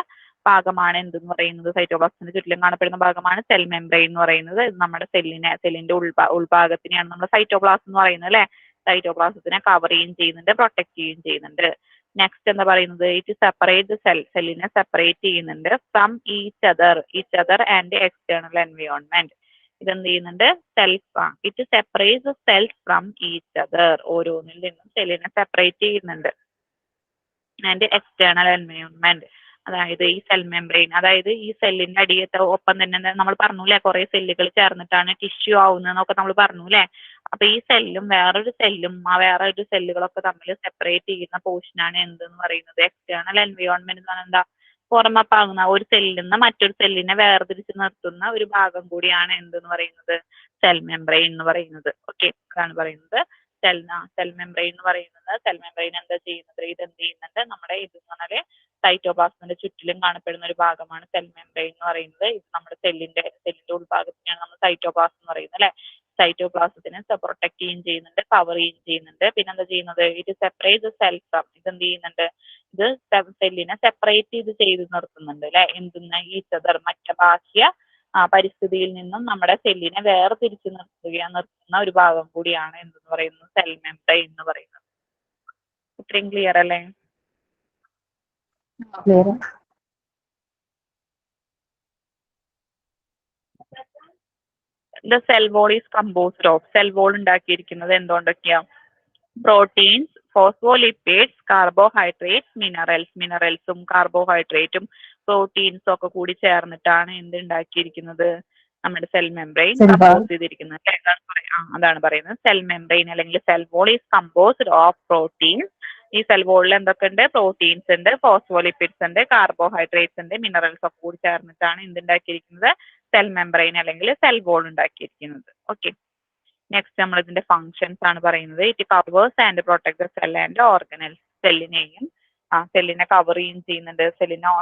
ഭാഗമാണ് എന്തെന്ന് പറയുന്നത്, സൈറ്റോപ്ലാസത്തിന്റെ ചുറ്റിലും കാണപ്പെടുന്ന ഭാഗമാണ് സെൽ മെംബ്രെയിൻ എന്ന് പറയുന്നത്. ഇത് നമ്മുടെ സെല്ലിന്റെ ഉൾഭാഗത്തിനെയാണ് നമ്മൾ സൈറ്റോപ്ലാസം എന്ന് പറയുന്നത് അല്ലെ. സൈറ്റോപ്ലാസത്തിനെ കവർ ചെയ്യുകയും ചെയ്യുന്നുണ്ട്, പ്രൊട്ടക്ട് ചെയ്യുകയും ചെയ്യുന്നുണ്ട്. നെക്സ്റ്റ് എന്താ പറയുന്നത്, ഇറ്റ് സെപ്പറേറ്റ് സെല്ലിനെ സെപ്പറേറ്റ് ചെയ്യുന്നുണ്ട് from each other and external environment. ഇതെന്ത് ചെയ്യുന്നുണ്ട്, it separate self from each other. ഓരോന്നിൽ നിന്നും സെല്ലിനെ സെപ്പറേറ്റ് ചെയ്യുന്നുണ്ട്. ആൻഡ് എക്സ്റ്റേണൽ എൻവയോൺമെന്റ്, അതായത് ഈ സെൽ മെംബ്രെയിൻ, അതായത് ഈ സെല്ലിന്റെ അടിയത്തെ ഒപ്പം തന്നെ നമ്മൾ പറഞ്ഞൂല്ലേ, കുറെ സെല്ലുകൾ ചേർന്നിട്ടാണ് ടിഷ്യൂ ആവുന്നതെന്നൊക്കെ നമ്മൾ പറഞ്ഞൂല്ലേ. അപ്പൊ ഈ സെല്ലും വേറൊരു സെല്ലുകളൊക്കെ തമ്മിൽ സെപ്പറേറ്റ് ചെയ്യുന്ന പോർഷനാണ് എന്തെന്ന് പറയുന്നത്, എക്സ്റ്റേണൽ എൻവയോൺമെന്റ് എന്ന് പറഞ്ഞാൽ എന്താ, പുറമപ്പാകുന്ന ഒരു സെല്ലിൽ നിന്ന് മറ്റൊരു സെല്ലിനെ വേർതിരിച്ച് നിർത്തുന്ന ഒരു ഭാഗം കൂടിയാണ് എന്തെന്ന് പറയുന്നത്, സെൽ മെംബ്രെയിൻ എന്ന് പറയുന്നത്. ഓക്കെ, അതാണ് പറയുന്നത് സെൽ മെംബ്രെയിൻ എന്ന് പറയുന്നത്. സെൽ മെംബ്രെയിൻ എന്താ ചെയ്യുന്നത്, ഇതെന്ത് ചെയ്യുന്നുണ്ട്, നമ്മുടെ ഇത് എന്ന് പറഞ്ഞാല് സൈറ്റോപ്ലാസത്തിന്റെ ചുറ്റിലും കാണപ്പെടുന്ന ഒരു ഭാഗമാണ് സെൽ മെംബ്രെയിൻ എന്ന് പറയുന്നത്. ഇത് നമ്മുടെ സെല്ലിന്റെ ഉൾഭാഗത്തിനെയാണ് നമ്മൾ സൈറ്റോപ്ലാസം എന്ന് പറയുന്നത് അല്ലെ. സൈറ്റോപ്ലാസത്തിനെ പ്രൊട്ടക്ട് ചെയ്യുകയും ചെയ്യുന്നുണ്ട്, കവർ ചെയ്യുകയും ചെയ്യുന്നുണ്ട്. പിന്നെ എന്താ ചെയ്യുന്നത്, ഇത് സെപ്പറേറ്റ് സെൽ ഫ്രം, ഇതെന്ത് ചെയ്യുന്നുണ്ട്, ഇത് സെല്ലിനെ സെപ്പറേറ്റ് ചെയ്ത് നിർത്തുന്നുണ്ട് അല്ലെ. എന്തെന്ന്, ഈച്ച് അതർ, മറ്റു ബാഹ്യ പരിസ്ഥിതിയിൽ നിന്നും നമ്മുടെ സെല്ലിനെ വേർതിരിച്ച് നിർത്തുന്ന ഒരു ഭാഗം കൂടിയാണ് എന്തെന്ന് പറയുന്നത്, സെൽ മെംബ്രെയിൻ എന്ന് പറയുന്നത്. ഇത്രയും ക്ലിയർ അല്ലേ? The cell wall is composed of. Cell wall ഉണ്ടാക്കിയിരിക്കുന്നത് എന്തുകൊണ്ടൊക്കെയാ, പ്രോട്ടീൻസ്, ഫോസ്ഫോലിപ്പിഡ്സ്, കാർബോഹൈഡ്രേറ്റ്സ്, മിനറൽസും കാർബോഹൈഡ്രേറ്റും പ്രോട്ടീൻസും ഒക്കെ കൂടി ചേർന്നിട്ടാണ് എന്ത് ഉണ്ടാക്കിയിരിക്കുന്നത്, നമ്മുടെ സെൽ മെംബ്രെയിൻ കമ്പോസ് ചെയ്തിരിക്കുന്നത്. അതാണ് പറയുന്നത് സെൽ മെംബ്രെയിൻ അല്ലെങ്കിൽ cell wall is composed of proteins, ഈ സെൽ വോളിൽ എന്തൊക്കെയുണ്ട്? പ്രോട്ടീൻസ് ഉണ്ട്, ഫോസ്ഫോലിപ്പിഡ്സ് ഉണ്ട്, കാർബോഹൈഡ്രേറ്റ്സ് ഉണ്ട്, മിനറൽസ് ഒക്കെ കൂടി ചേർന്നിട്ടാണ് എന്തുണ്ടാക്കിയിരിക്കുന്നത്? സെൽ മെംബ്രെയിൻ അല്ലെങ്കിൽ സെൽ വോൾ ഉണ്ടാക്കിയിരിക്കുന്നത്. ഓക്കെ, നെക്സ്റ്റ് നമ്മൾ ഇതിന്റെ ഫങ്ഷൻസ് ആണ് പറയുന്നത്. It covers and protect the cell and organelles. സെല്ലിനെ കവർ ചെയ്യുകയും ചെയ്യുന്നുണ്ട്,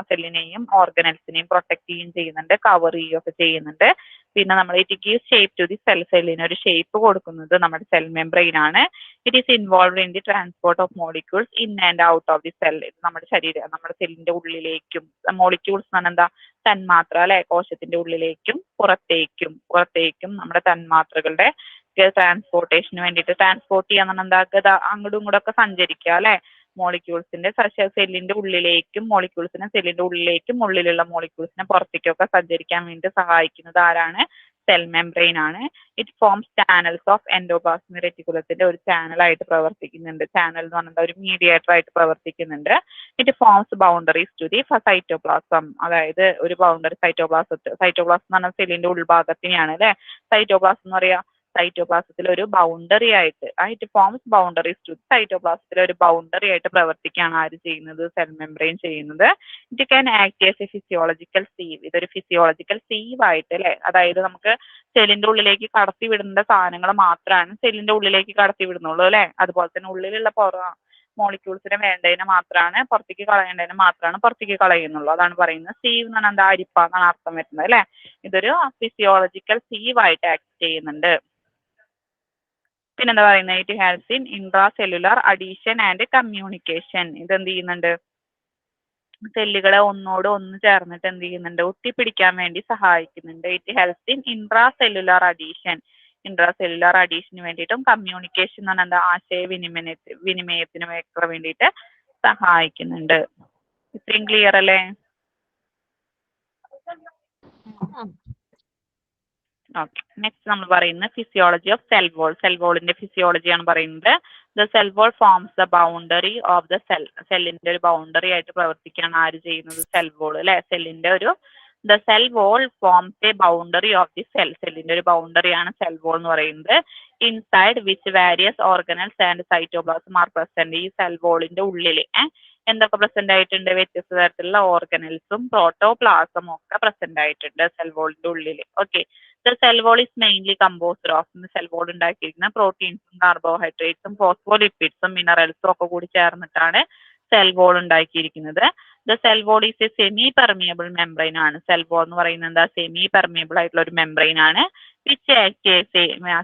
സെല്ലിനെയും ഓർഗനൽസിനെയും പ്രൊട്ടക്ട് ചെയ്യുകയും ചെയ്യുന്നുണ്ട്, കവർ ചെയ്യുകയൊക്കെ ചെയ്യുന്നുണ്ട്. പിന്നെ നമ്മൾ it gives shape to the cell. സെല്ലിന് ഒരു ഷേപ്പ് കൊടുക്കുന്നത് നമ്മുടെ സെൽ മെംബ്രെയിൻ ആണ്. It is involve in the transport of molecules in and out of the cell. നമ്മുടെ നമ്മുടെ സെല്ലിന്റെ ഉള്ളിലേക്കും, മോളിക്യൂൾസ് എന്ന് പറഞ്ഞാൽ എന്താ? തന്മാത്ര അല്ലെ, കോശത്തിന്റെ ഉള്ളിലേക്കും പുറത്തേക്കും നമ്മുടെ തന്മാത്രകളുടെ ട്രാൻസ്പോർട്ടേഷന് വേണ്ടിയിട്ട്, ട്രാൻസ്പോർട്ട് ചെയ്യാന്ന് പറഞ്ഞാൽ എന്താ? അങ്ങോട്ടും ഇങ്ങോട്ടും ഒക്കെ സഞ്ചരിക്കുക അല്ലെ. മോളിക്യൂൾസിന്റെ സെല്ലിന്റെ ഉള്ളിലേക്കും സെല്ലിന്റെ ഉള്ളിലുള്ള മോളിക്യൂൾസിനെ പുറത്തേക്കൊക്കെ സഞ്ചരിക്കാൻ വേണ്ടി സഹായിക്കുന്നത് ആരാണ്? സെൽ മെംബ്രെയിൻ ആണ്. It forms channels of endoplasmic റെറ്റിക്കുലത്തിന്റെ ഒരു ചാനലായിട്ട് പ്രവർത്തിക്കുന്നുണ്ട്. ചാനൽ എന്ന് പറഞ്ഞാൽ ഒരു മീഡിയേറ്റർ ആയിട്ട് പ്രവർത്തിക്കുന്നുണ്ട്. It forms boundaries to the cytoplasm. അതായത് ഒരു ബൗണ്ടറി സൈറ്റോപ്ലാസം എന്ന് പറഞ്ഞാൽ സെല്ലിന്റെ ഉൾഭാഗത്തിനെയാണ് അല്ലെ സൈറ്റോപ്ലാസം എന്ന് പറയാ. സൈറ്റോപ്ലാസത്തിൽ ഒരു ബൗണ്ടറി ആയിട്ട് ഫോംസ് ബൗണ്ടറീസ് ടു സൈറ്റോപ്ലാസത്തിൽ ഒരു ബൗണ്ടറി ആയിട്ട് പ്രവർത്തിക്കുകയാണ് ആര് ചെയ്യുന്നത്? സെൽ മെംബ്രെയിൻ ചെയ്യുന്നത്. It can act as A physiological sieve. ഇതൊരു ഫിസിയോളജിക്കൽ സീവ് ആയിട്ട് അല്ലെ, അതായത് നമുക്ക് സെല്ലിന്റെ ഉള്ളിലേക്ക് കടത്തി വിടേണ്ട സാധനങ്ങൾ മാത്രമാണ് സെല്ലിന്റെ ഉള്ളിലേക്ക് കടത്തി വിടുന്നുള്ളൂ അല്ലെ. അതുപോലെ തന്നെ ഉള്ളിലുള്ള മോളിക്യൂൾസിനെ വേണ്ടതിനെ മാത്രമാണ് പുറത്തേക്ക് കളയേണ്ടതിനെ മാത്രമാണ് പുറത്തേക്ക് കളയുന്നുള്ളൂ. അതാണ് പറയുന്നത്. സീവ് എന്ന് പറഞ്ഞാൽ എന്താ? അരിപ്പ എന്നാണ് അർത്ഥം വരുന്നത് അല്ലെ. ഇതൊരു ഫിസിയോളജിക്കൽ സീവ് ആയിട്ട് ആക്ട് ചെയ്യുന്നുണ്ട്. പിന്നെന്താ പറയുന്നത്? It helps in intra cellular adhesion and communication. ഇതെന്ത് ചെയ്യുന്നുണ്ട്? സെല്ലുകളെ ഒന്നോട് ഒന്ന് ചേർന്നിട്ട് എന്ത് ചെയ്യുന്നുണ്ട്? ഒട്ടിപ്പിടിക്കാൻ വേണ്ടി സഹായിക്കുന്നുണ്ട്. It helps in intra cellular അഡീഷന് വേണ്ടിയിട്ടും കമ്മ്യൂണിക്കേഷൻ എന്ന് പറഞ്ഞാൽ ആശയവിനിമയത്തിന് വേണ്ടിയിട്ട് സഹായിക്കുന്നുണ്ട്. ഇത്രയും ക്ലിയർ അല്ലേ? ഓക്കെ, നെക്സ്റ്റ് നമ്മൾ പറയുന്നത് physiology of cell wall. Cell വോളിന്റെ ഫിസിയോളജിയാണ് പറയുന്നത്. The cell wall forms the boundary of the cell. സെല്ലിന്റെ ഒരു ബൗണ്ടറി ആയിട്ട് പ്രവർത്തിക്കുകയാണ് ആര് ചെയ്യുന്നത്? സെൽ വോൾ അല്ലെ. The cell wall forms a boundary of the cell. സെല്ലിന്റെ ഒരു ബൗണ്ടറിയാണ് സെൽ വോൾ എന്ന് പറയുന്നത്. Inside which various organelles and cytoplasm are present. ഈ സെൽ വോളിന്റെ ഉള്ളിൽ എന്തൊക്കെ പ്രസന്റ് ആയിട്ടുണ്ട്? വ്യത്യസ്ത തരത്തിലുള്ള ഓർഗനൽസും പ്രോട്ടോപ്ലാസമും ഒക്കെ പ്രസന്റ് ആയിട്ടുണ്ട് സെൽ വോളിന്റെ ഉള്ളിൽ. Okay, the cell wall is mainly composed of. Cell wall ഉണ്ടാക്കിയിരിക്കുന്ന പ്രോട്ടീൻസും കാർബോഹൈഡ്രേറ്റ്സും ഫോസ്ഫോലിപ്പിഡ്സും മിനറൽസും ഒക്കെ കൂടി ചേർന്നിട്ടാണ് സെൽ വോൾ ഉണ്ടാക്കിയിരിക്കുന്നത്. The cell wall is a semipermeable membrane ആണ്. സെൽ വോൾ എന്ന് പറയുന്നത് എന്താ? സെമി പെർമിയബിൾ ആയിട്ടുള്ള ഒരു മെംബ്രെയിൻ ആണ്.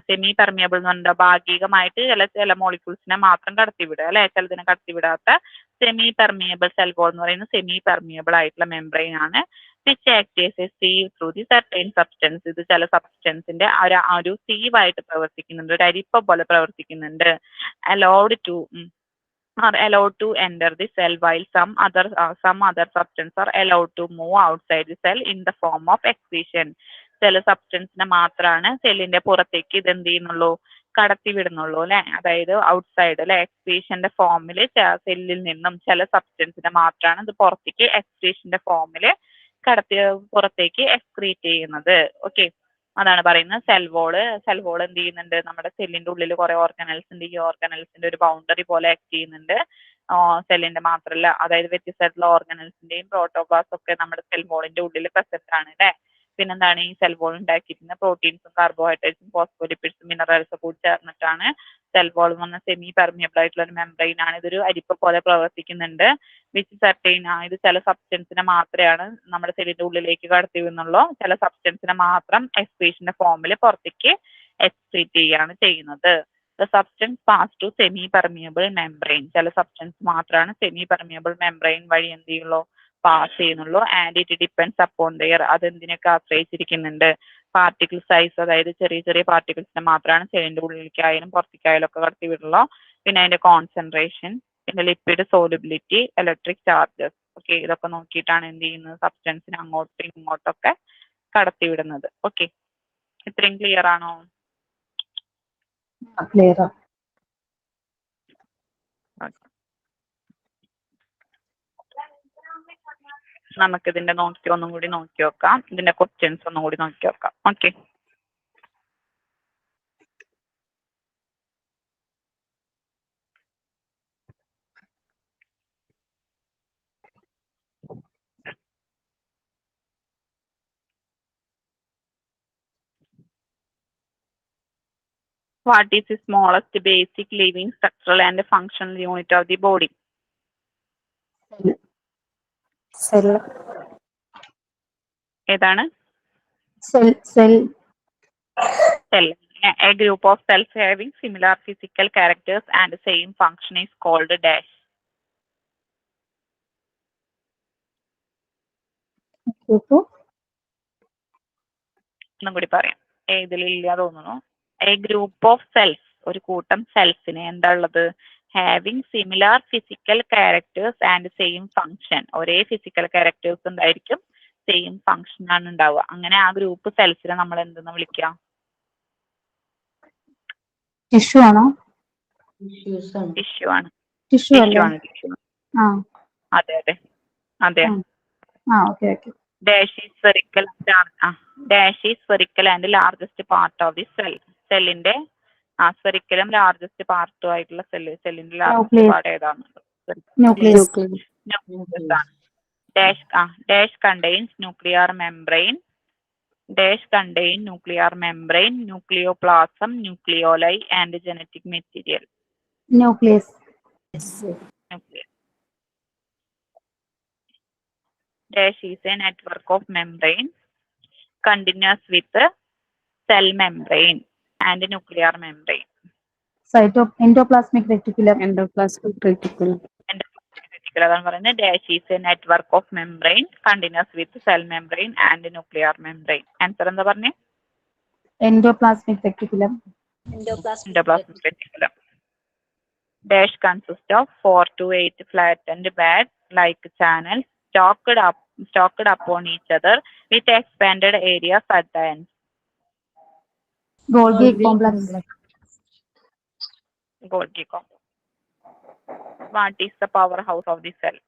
സെമി പെർമിയബിൾ എന്ന് പറഞ്ഞാൽ ഭാഗികമായിട്ട് ചില മോളിക്യൂൾസിനെ മാത്രം കടത്തിവിടുക അല്ലെ, ചിലതിനെ കടത്തിവിടാത്ത സെമി പെർമിയബിൾ. സെൽ വോൾ എന്ന് പറയുന്നത് സെമി പെർമിയബിൾ ആയിട്ടുള്ള മെംബ്രെയിൻ ആണ്. Which act as A sieve through the certain substance. ഇത് ചില സബ്സ്റ്റൻസിന്റെ ഒരു സീവ് ആയിട്ട് പ്രവർത്തിക്കുന്നുണ്ട്, ഒരു അരിപ്പ പോലെ പ്രവർത്തിക്കുന്നുണ്ട്. allowed to enter the cell while some other substances are allowed to move outside the cell in the form of excretion. ചില സബ്സ്റ്റൻസിനെ മാത്രമാണ് സെല്ലിന്റെ പുറത്തേക്ക് ഇത് എന്ത് ചെയ്യുന്നുള്ളൂ? കടത്തി വിടുന്നുള്ളൂ അല്ലെ. അതായത് ഔട്ട്സൈഡ് അല്ലെ, എക്സ്ക്രീഷന്റെ ഫോമിൽ സെല്ലിൽ നിന്നും ചില സബ്സ്റ്റൻസിനെ മാത്രമാണ് ഇത് പുറത്തേക്ക് എക്സ്ക്രീഷന്റെ ഫോമിൽ പുറത്തേക്ക് എക്സ്ക്രീറ്റ് ചെയ്യുന്നത്. ഓക്കെ, അതാണ് പറയുന്നത് സെൽ വോൾ എന്ത് ചെയ്യുന്നുണ്ട്? നമ്മുടെ സെല്ലിന്റെ ഉള്ളിൽ കുറെ ഓർഗനൽസ് ഉണ്ട്. ഈ ഓർഗനൽസിന്റെ ഒരു ബൗണ്ടറി പോലെ ആക്ട് ചെയ്യുന്നുണ്ട്. സെല്ലിന്റെ മാത്രമല്ല, അതായത് വ്യത്യസ്തമായിട്ടുള്ള ഓർഗനൽസിന്റെയും പ്രോട്ടോപ്ലാസം ഒക്കെ നമ്മുടെ സെൽ വോളിന്റെ ഉള്ളിൽ പ്രസന്റ് ആണ് അല്ലെ. പിന്നെന്താണ്? ഈ സെൽ വോൾ ഉണ്ടാക്കിയിരിക്കുന്ന പ്രോട്ടീൻസും കാർബോഹൈഡ്രേറ്റ്സും ഫോസ്ഫോലിപ്പിഡ്സും മിനറൽസും കൂടി ചേർന്നിട്ടാണ് സെൽ വോൾ എന്ന് പറഞ്ഞ സെമി പെർമിയബിൾ ആയിട്ടുള്ള ഒരു മെംബ്രെയിൻ ആണ്. ഇതൊരു അരിപ്പ പോലെ പ്രവർത്തിക്കുന്നുണ്ട്. വിച്ച് സർട്ടൈൻ ഇത് ചില സബ്സ്റ്റൻസിനെ മാത്രമാണ് നമ്മുടെ സെല്ലിന്റെ ഉള്ളിലേക്ക് കടത്തി വിടുന്നുള്ളൂ. ചില സബ്സ്റ്റൻസിനെ മാത്രം എക്സ്ക്രീഷന്റെ ഫോമിൽ പുറത്തേക്ക് എക്സ്ക്രീറ്റ് ചെയ്യാണ് ചെയ്യുന്നത്. The substance pass to semipermeable membrane. ചില സബ്സ്റ്റൻസ് മാത്രമാണ് സെമി പെർമിയബിൾ മെംബ്രെയിൻ വഴി എന്ത് ചെയ്യുള്ളൂ? പാസ് ചെയ്യുന്നുള്ളൂ. And it depends upon their. അതെന്തിനൊക്കെ ആശ്രയിച്ചിരിക്കുന്നുണ്ട്? പാർട്ടിക്കിൾ സൈസ്, അതായത് ചെറിയ ചെറിയ പാർട്ടിക്കിൾസിനെ മാത്രമാണ് സെല്ലിന്റെ ഉള്ളിലേക്കായാലും പുറത്തേക്കായാലും ഒക്കെ കടത്തി വിടുള്ളൂ. പിന്നെ അതിന്റെ കോൺസെൻട്രേഷൻ, പിന്നെ lipid solubility, electric charges. Okay, ഇതൊക്കെ നോക്കിയിട്ടാണ് എന്ത് ചെയ്യുന്നത്? സബ്സ്റ്റൻസിനെ അങ്ങോട്ടും ഇങ്ങോട്ടൊക്കെ കടത്തി വിടുന്നത്. ഓക്കെ, ഇത്രയും ക്ലിയർ ആണോ? ക്ലിയർ. നമുക്ക് ഇതിന്റെ ഒന്നും കൂടി നോക്കി നോക്കാം. ഇതിന്റെ ക്വസ്റ്റ്യൻസ് ഒന്നും കൂടി നോക്കി നോക്കാം. Okay, What is the smallest basic living structural and functional unit of the body? Cell. ഏതാണ്? Cell. Cell. A group of cells having similar physical characters and same function is called dash. ഒന്നും കൂടി പറയാം. ഇതിലില്ല തോന്നുന്നു. A group of cells, ഒരു കൂട്ടം സെൽസിന് എന്താ ഉള്ളത്? Having similar physical characters and same function. ഒരേ ഫിസിക്കൽ ക്യാരക്ടേഴ്സ് ഉണ്ടായിരിക്കും, സെയിം ഫങ്ഷൻ ആണ് ഉണ്ടാവുക. അങ്ങനെ ആ ഗ്രൂപ്പ് സെൽസിനെ നമ്മൾ എന്തെന്ന് വിളിക്കാം? ടിഷ്യൂ ആണോ? ടിഷ്യൂ ആണ്. ടിഷ്യൂ അല്ലേ? ആ അതെ അതെ അതെ. Okay okay. Dash is spherical and largest part of the cell. സെല്ലിന്റെ സ്ഫെറിക്കലും ലാർജസ്റ്റ് പാർട്ടും ആയിട്ടുള്ള സെല്ലിന്റെ ലാർജസ്റ്റ് പാർട്ട് ഏതാണ്? ന്യൂക്ലിയസ് ആണ്. Dash contains nuclear membrane. Dash contain nuclear membrane, nucleoplasm, nucleoli and genetic material. Nucleus. Nucleus. Dash is a network of membrane continuous with cell membrane and nuclear membrane. Endoplasmic reticulum. അതാണ് പറയുന്നത്. Dash is a network of membrane continuous with cell membrane and nuclear membrane. Answer എന്താ പറഞ്ഞേ? Endoplasmic reticulum. Endoplasmic reticulum. Dash consists of 4 to 8 flattened bag-like channels stocked upon each other with expanded area at the ends. Golgi complex. Golgi complex. What is the powerhouse of the cell?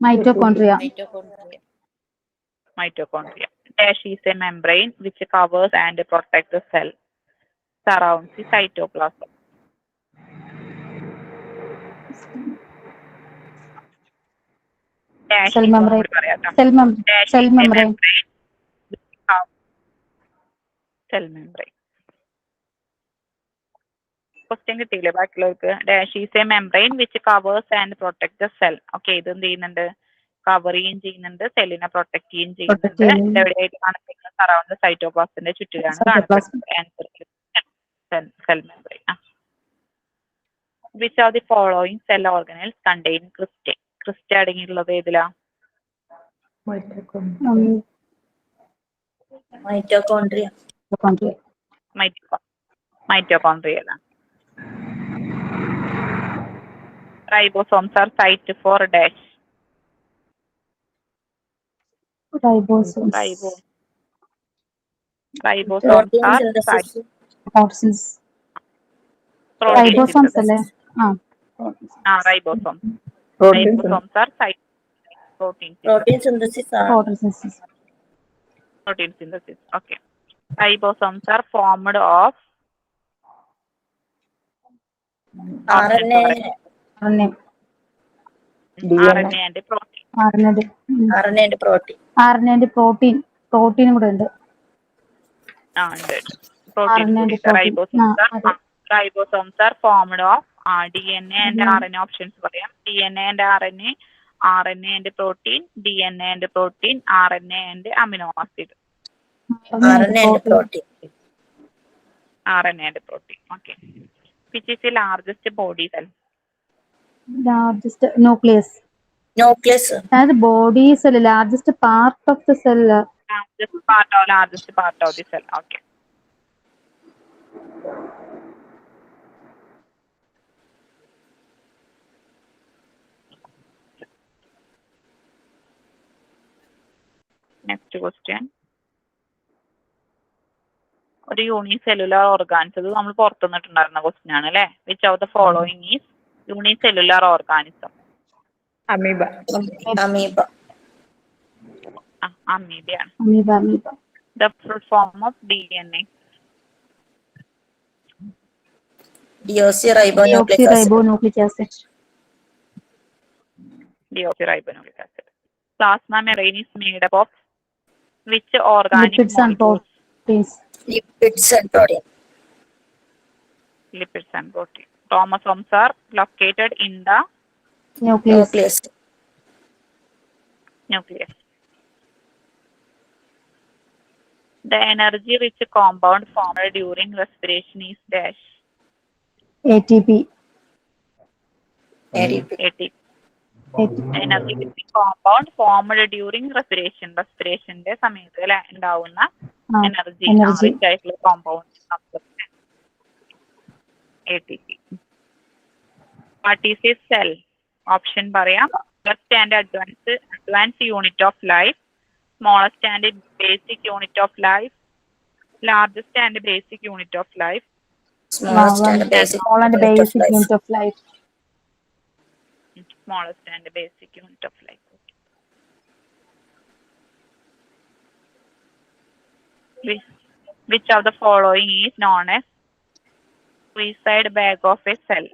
Mitochondria. Mitochondria. Dash is a membrane which covers and protects the cell, surrounds the cytoplasm. Dash Cell membrane. Cell membrane. Cell membrane. Question കിട്ടിയില്ലേ ബാക്കിയുള്ളവർക്ക്? Dash is a membrane which covers and protects the cell. Okay, ഇത് എന്ത് ചെയ്യുന്നുണ്ട്? Cover ചെയ്യുകയും ചെയ്യുന്നുണ്ട്, സെല്ലിനെ protect ചെയ്യുകയും ചെയ്യുന്നുണ്ട്. എവിടെയായിട്ട് കാണിക്കുന്നത്? സറൗണ്ട് സൈറ്റോപ്ലാസത്തിന്റെ ചുറ്റിലാണ് കാണപ്പെടുന്നത്. Answer cell membrane. Which of the following cell organelles contain cristae? Cristae അടങ്ങിയിട്ടുള്ളത് ഏതിലാ? Mitochondria. Mitochondria. Ribosomes are site for dash. Ribosomes. Ribosomes are site. Ribosomes അല്ലേ? Ribosomes. Ribosomes are site. Protein synthesis. Protein synthesis. Okay. Ribosomes are formed of RNA and protein. RNA and protein. RNA and protein. Protein കൂടെ ഉണ്ട്. ഉണ്ട്. Ribosomes are formed of DNA and RNA options പറയാം. DNA and RNA, RNA and protein, DNA and protein, RNA and amino acid. RNA and protein. RNA and protein. Okay. Which is the largest body cell? Largest nucleus. That body cell, largest part of the cell. Largest part of the cell. Okay. Next question. ഒരു unicellular organism, ഇത് നമ്മൾ പുറത്തുനിന്നിട്ടുണ്ടായിരുന്ന question ആണ് അല്ലേ? Which of the following is unicellular organism? Amoeba. അമീബയാണ്. The full form of DNA. Deoxyribonucleic acid. Deoxyribonucleic acid. Plasma membrane is made up of which organic Lipids and molecules? proteins. lipids and protein. lipids and protein. Chromosomes are located in the nucleus. nucleus. The energy rich compound formed during respiration is dash. ATP. ADP. ATP. Energy rich compound formed during respiration. റെസ്പിറേഷന്റെ സമയത്ത് അല്ലെ ഉണ്ടാവുന്ന energy rich ആയിട്ടുള്ള compound ATP. What is a cell? Option പറയാം. First and advanced unit of life, smallest and basic unit of life, largest and basic unit of life, Smallest and basic unit of life. Smallest and basic unit of life. Which of the following is known as suicide bag of a cell?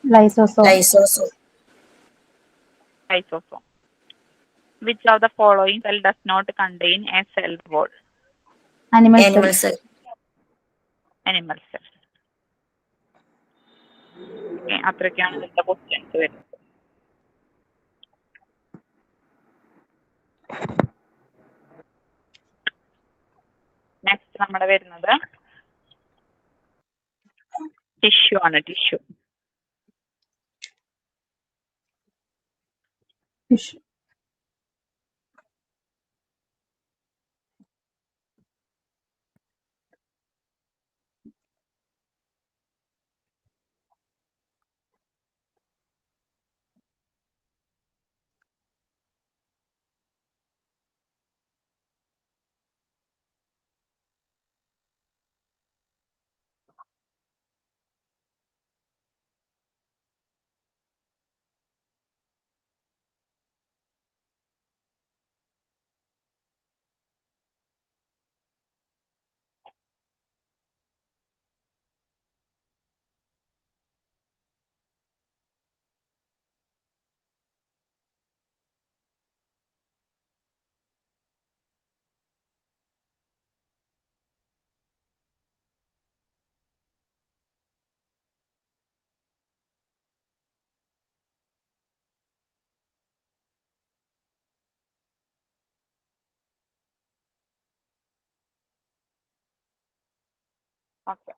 Lysosome. Lysosome. Which of the following cell does not contain a cell wall? Animal cell. Animal cell. Okay, അത്രയ്ക്കാണ് ഇതിന്റെ questions വരുന്നത്. Next നമ്മുടെ വരുന്നത് tissue ആണ്. Tissue. Okay.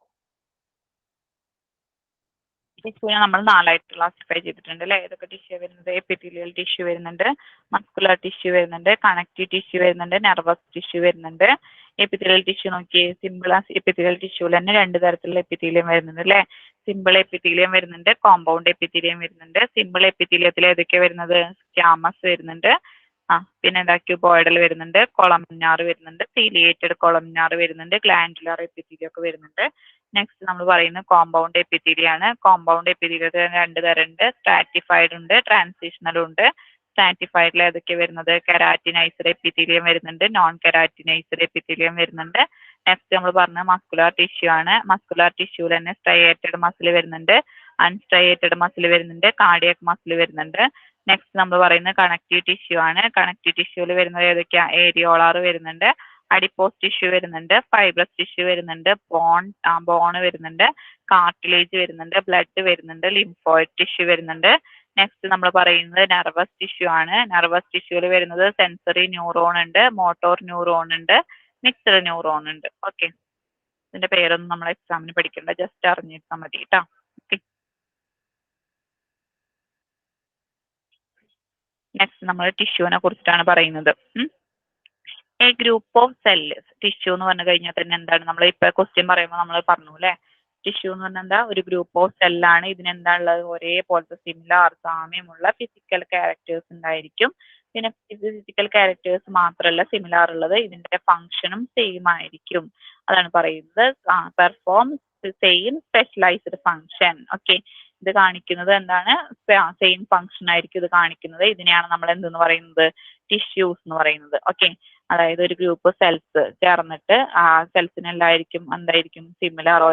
ടിഷ്യൂവിനെ നമ്മൾ 4ആയിട്ട് classify ചെയ്തിട്ടുണ്ട് അല്ലെ. ഏതൊക്കെ tissue വരുന്നത്? എപ്പിത്തീലിയൽ ടിഷ്യൂ വരുന്നുണ്ട്, മസ്കുലർ ടിഷ്യൂ വരുന്നുണ്ട്, കണക്റ്റീവ് ടിഷ്യൂ വരുന്നുണ്ട്, നെർവസ് ടിഷ്യൂ വരുന്നുണ്ട്. എപ്പിത്തീലിയൽ ടിഷ്യൂ നോക്കിയേ, സിമ്പിൾ എപ്പിത്തീലിയൽ ടിഷ്യൂവിൽ തന്നെ 2 തരത്തിലുള്ള എപ്പിത്തീലിയം വരുന്നുണ്ട് അല്ലെ. സിമ്പിൾ എപ്പിത്തീലിയം വരുന്നുണ്ട്, കോമ്പൗണ്ട് എപ്പിത്തീലിയം വരുന്നുണ്ട്. സിമ്പിൾ എപ്പിത്തീലിയത്തിൽ ഏതൊക്കെ വരുന്നത്? സ്ക്യാമസ് വരുന്നുണ്ട്, പിന്നെ എന്താ ക്യൂബോയിഡൽ വരുന്നുണ്ട്, കൊളംനാർ വരുന്നുണ്ട്, സീലിയേറ്റഡ് കൊളംനാർ വരുന്നുണ്ട്, ഗ്ലാൻഡുലാർ എപ്പിത്തീലിയം ഒക്കെ വരുന്നുണ്ട്. നെക്സ്റ്റ് നമ്മൾ പറയുന്നത് കോമ്പൗണ്ട് എപ്പിത്തീലിയം ആണ്. കോമ്പൗണ്ട് എപ്പിത്തീലിയത്തിൽ 2 തരമുണ്ട്, സ്ട്രാറ്റിഫൈഡ് ഉണ്ട്, ട്രാൻസിഷണൽ ഉണ്ട്. സ്ട്രാറ്റിഫൈഡിൽ ഏതൊക്കെ വരുന്നത്? കെരാറ്റിനൈസ്ഡ് എപ്പിത്തീലിയം വരുന്നുണ്ട്, നോൺ കെരാറ്റിനൈസ്ഡ് എപ്പിത്തീലിയം വരുന്നുണ്ട്. നെക്സ്റ്റ് നമ്മൾ പറഞ്ഞ മസ്കുലർ ടിഷ്യൂ ആണ്. മസ്കുലർ ടിഷ്യൂവിൽ തന്നെ സ്ട്രയേറ്റഡ് മസിൽ വരുന്നുണ്ട്, അൺസ്ട്രയേറ്റഡ് മസിൽ വരുന്നുണ്ട്, കാർഡിയക് മസിൽ വരുന്നുണ്ട്. നെക്സ്റ്റ് നമ്മൾ പറയുന്നത് കണക്റ്റീവ് ടിഷ്യൂ ആണ്. കണക്റ്റീവ് ടിഷ്യൂവിൽ വരുന്നത് ഏതൊക്കെയാ? ഏരിയോളാർ വരുന്നുണ്ട്, അഡിപ്പോസ് ടിഷ്യൂ വരുന്നുണ്ട്, ഫൈബ്രസ് ടിഷ്യൂ വരുന്നുണ്ട്, ബോൺ വരുന്നുണ്ട്, കാർട്ടിലേജ് വരുന്നുണ്ട്, ബ്ലഡ് വരുന്നുണ്ട്, ലിംഫോയിഡ് ടിഷ്യൂ വരുന്നുണ്ട്. നെക്സ്റ്റ് നമ്മൾ പറയുന്നത് നെർവസ് ടിഷ്യൂ ആണ്. നെർവസ് ടിഷ്യൂവിൽ വരുന്നത് സെൻസറി ന്യൂറോൺ ഉണ്ട്, മോട്ടോർ ന്യൂറോൺ ഉണ്ട്, മിക്സഡ് ന്യൂറോൺ ഉണ്ട്. ഓക്കെ, ഇതിന്റെ പേരൊന്നും നമ്മൾ എക്സാമിന് പഠിക്കണ്ട, ജസ്റ്റ് അറിഞ്ഞിട്ടാൽ മതി കേട്ടോ. ഓക്കെ, നെക്സ്റ്റ് നമ്മൾ ടിഷ്യൂവിനെ കുറിച്ചിട്ടാണ് പറയുന്നത്. A group of cell. Tissue എന്ന് പറഞ്ഞു കഴിഞ്ഞാൽ തന്നെ എന്താണ്? നമ്മൾ ഇപ്പൊ ക്വസ്റ്റ്യൻ പറയുമ്പോൾ നമ്മൾ പറഞ്ഞു അല്ലെ, ടിഷ്യൂ എന്ന് പറഞ്ഞാൽ എന്താ? ഒരു ഗ്രൂപ്പ് ഓഫ് സെല്ലാണ്. ഇതിനെന്താ ഉള്ളത്? ഒരേപോലത്തെ സിമിലാർ സാമ്യമുള്ള ഫിസിക്കൽ ക്യാരക്ടേഴ്സ് ഉണ്ടായിരിക്കും. പിന്നെ ഫിസിക്കൽ ക്യാരക്ടേഴ്സ് മാത്രമല്ല സിമിലാർ ഉള്ളത്, ഇതിന്റെ ഫംഗ്ഷനും സെയിം ആയിരിക്കും. അതാണ് പറയുന്നത് perform same specialised function. Okay, ഇത് കാണിക്കുന്നത് എന്താണ്? സെയിം ഫംഗ്ഷൻ ആയിരിക്കും ഇത് കാണിക്കുന്നത്. ഇതിനെയാണ് നമ്മൾ എന്തെന്ന് പറയുന്നത്? ടിഷ്യൂസ് എന്ന് പറയുന്നത്. ഓക്കെ, അതായത് ഒരു ഗ്രൂപ്പ് സെൽസ് ചേർന്നിട്ട് ആ സെൽസിനെല്ലായിരിക്കും എന്തായിരിക്കും? സിമിലർ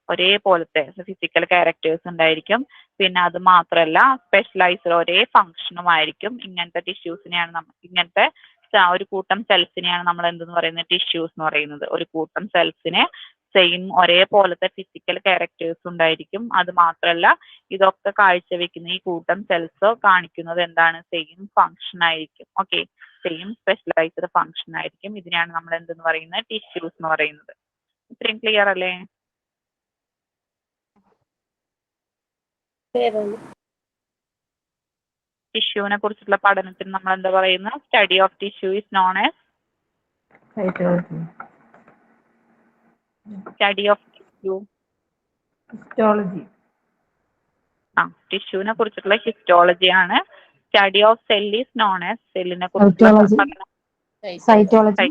ഒരേപോലത്തെ ഫിസിക്കൽ ക്യാരക്ടേഴ്സ് ഉണ്ടായിരിക്കും. പിന്നെ അത് മാത്രമല്ല സ്പെഷ്യലൈസ്ഡ് ഒരേ ഫംഗ്ഷനും ആയിരിക്കും. ഇങ്ങനത്തെ ടിഷ്യൂസിനെയാണ് ഇങ്ങനത്തെ ഒരു കൂട്ടം സെൽസിനെയാണ് നമ്മൾ എന്തെന്ന് പറയുന്നത്? ടിഷ്യൂസ് എന്ന് പറയുന്നത്. ഒരു കൂട്ടം സെൽസിനെ സെയിം ഒരേപോലത്തെ ഫിസിക്കൽ ക്യാരക്ടേഴ്സ് ഉണ്ടായിരിക്കും. അത് മാത്രമല്ല ഇതൊക്കെ കാഴ്ചവെക്കുന്ന ഈ കൂട്ടം സെൽസ് കാണിക്കുന്നത് എന്താണ്? സെയിം ഫങ്ഷൻ ആയിരിക്കും. ഓക്കെ, സെയിം സ്പെഷ്യലൈസ്ഡ് ഫങ്ഷൻ ആയിരിക്കും. ഇതിനെയാണ് നമ്മൾ എന്തെന്ന് പറയുന്നത്? ടിഷ്യൂസ് എന്ന് പറയുന്നത്. ഇത്രയും ക്ലിയർ അല്ലേ? ടിഷ്യൂവിനെ കുറിച്ചുള്ള പഠനത്തിന് നമ്മൾ എന്താ പറയുന്നത്? Study of tissue is known as study of tissue. Histology. ടിഷ്യൂവിനെ കുറിച്ചിട്ടുള്ള ഹിസ്റ്റോളജി ആണ്. Study of cell is known as സെല്ലിനെ കുറിച്ചുള്ള പഠനം സൈറ്റോളജി.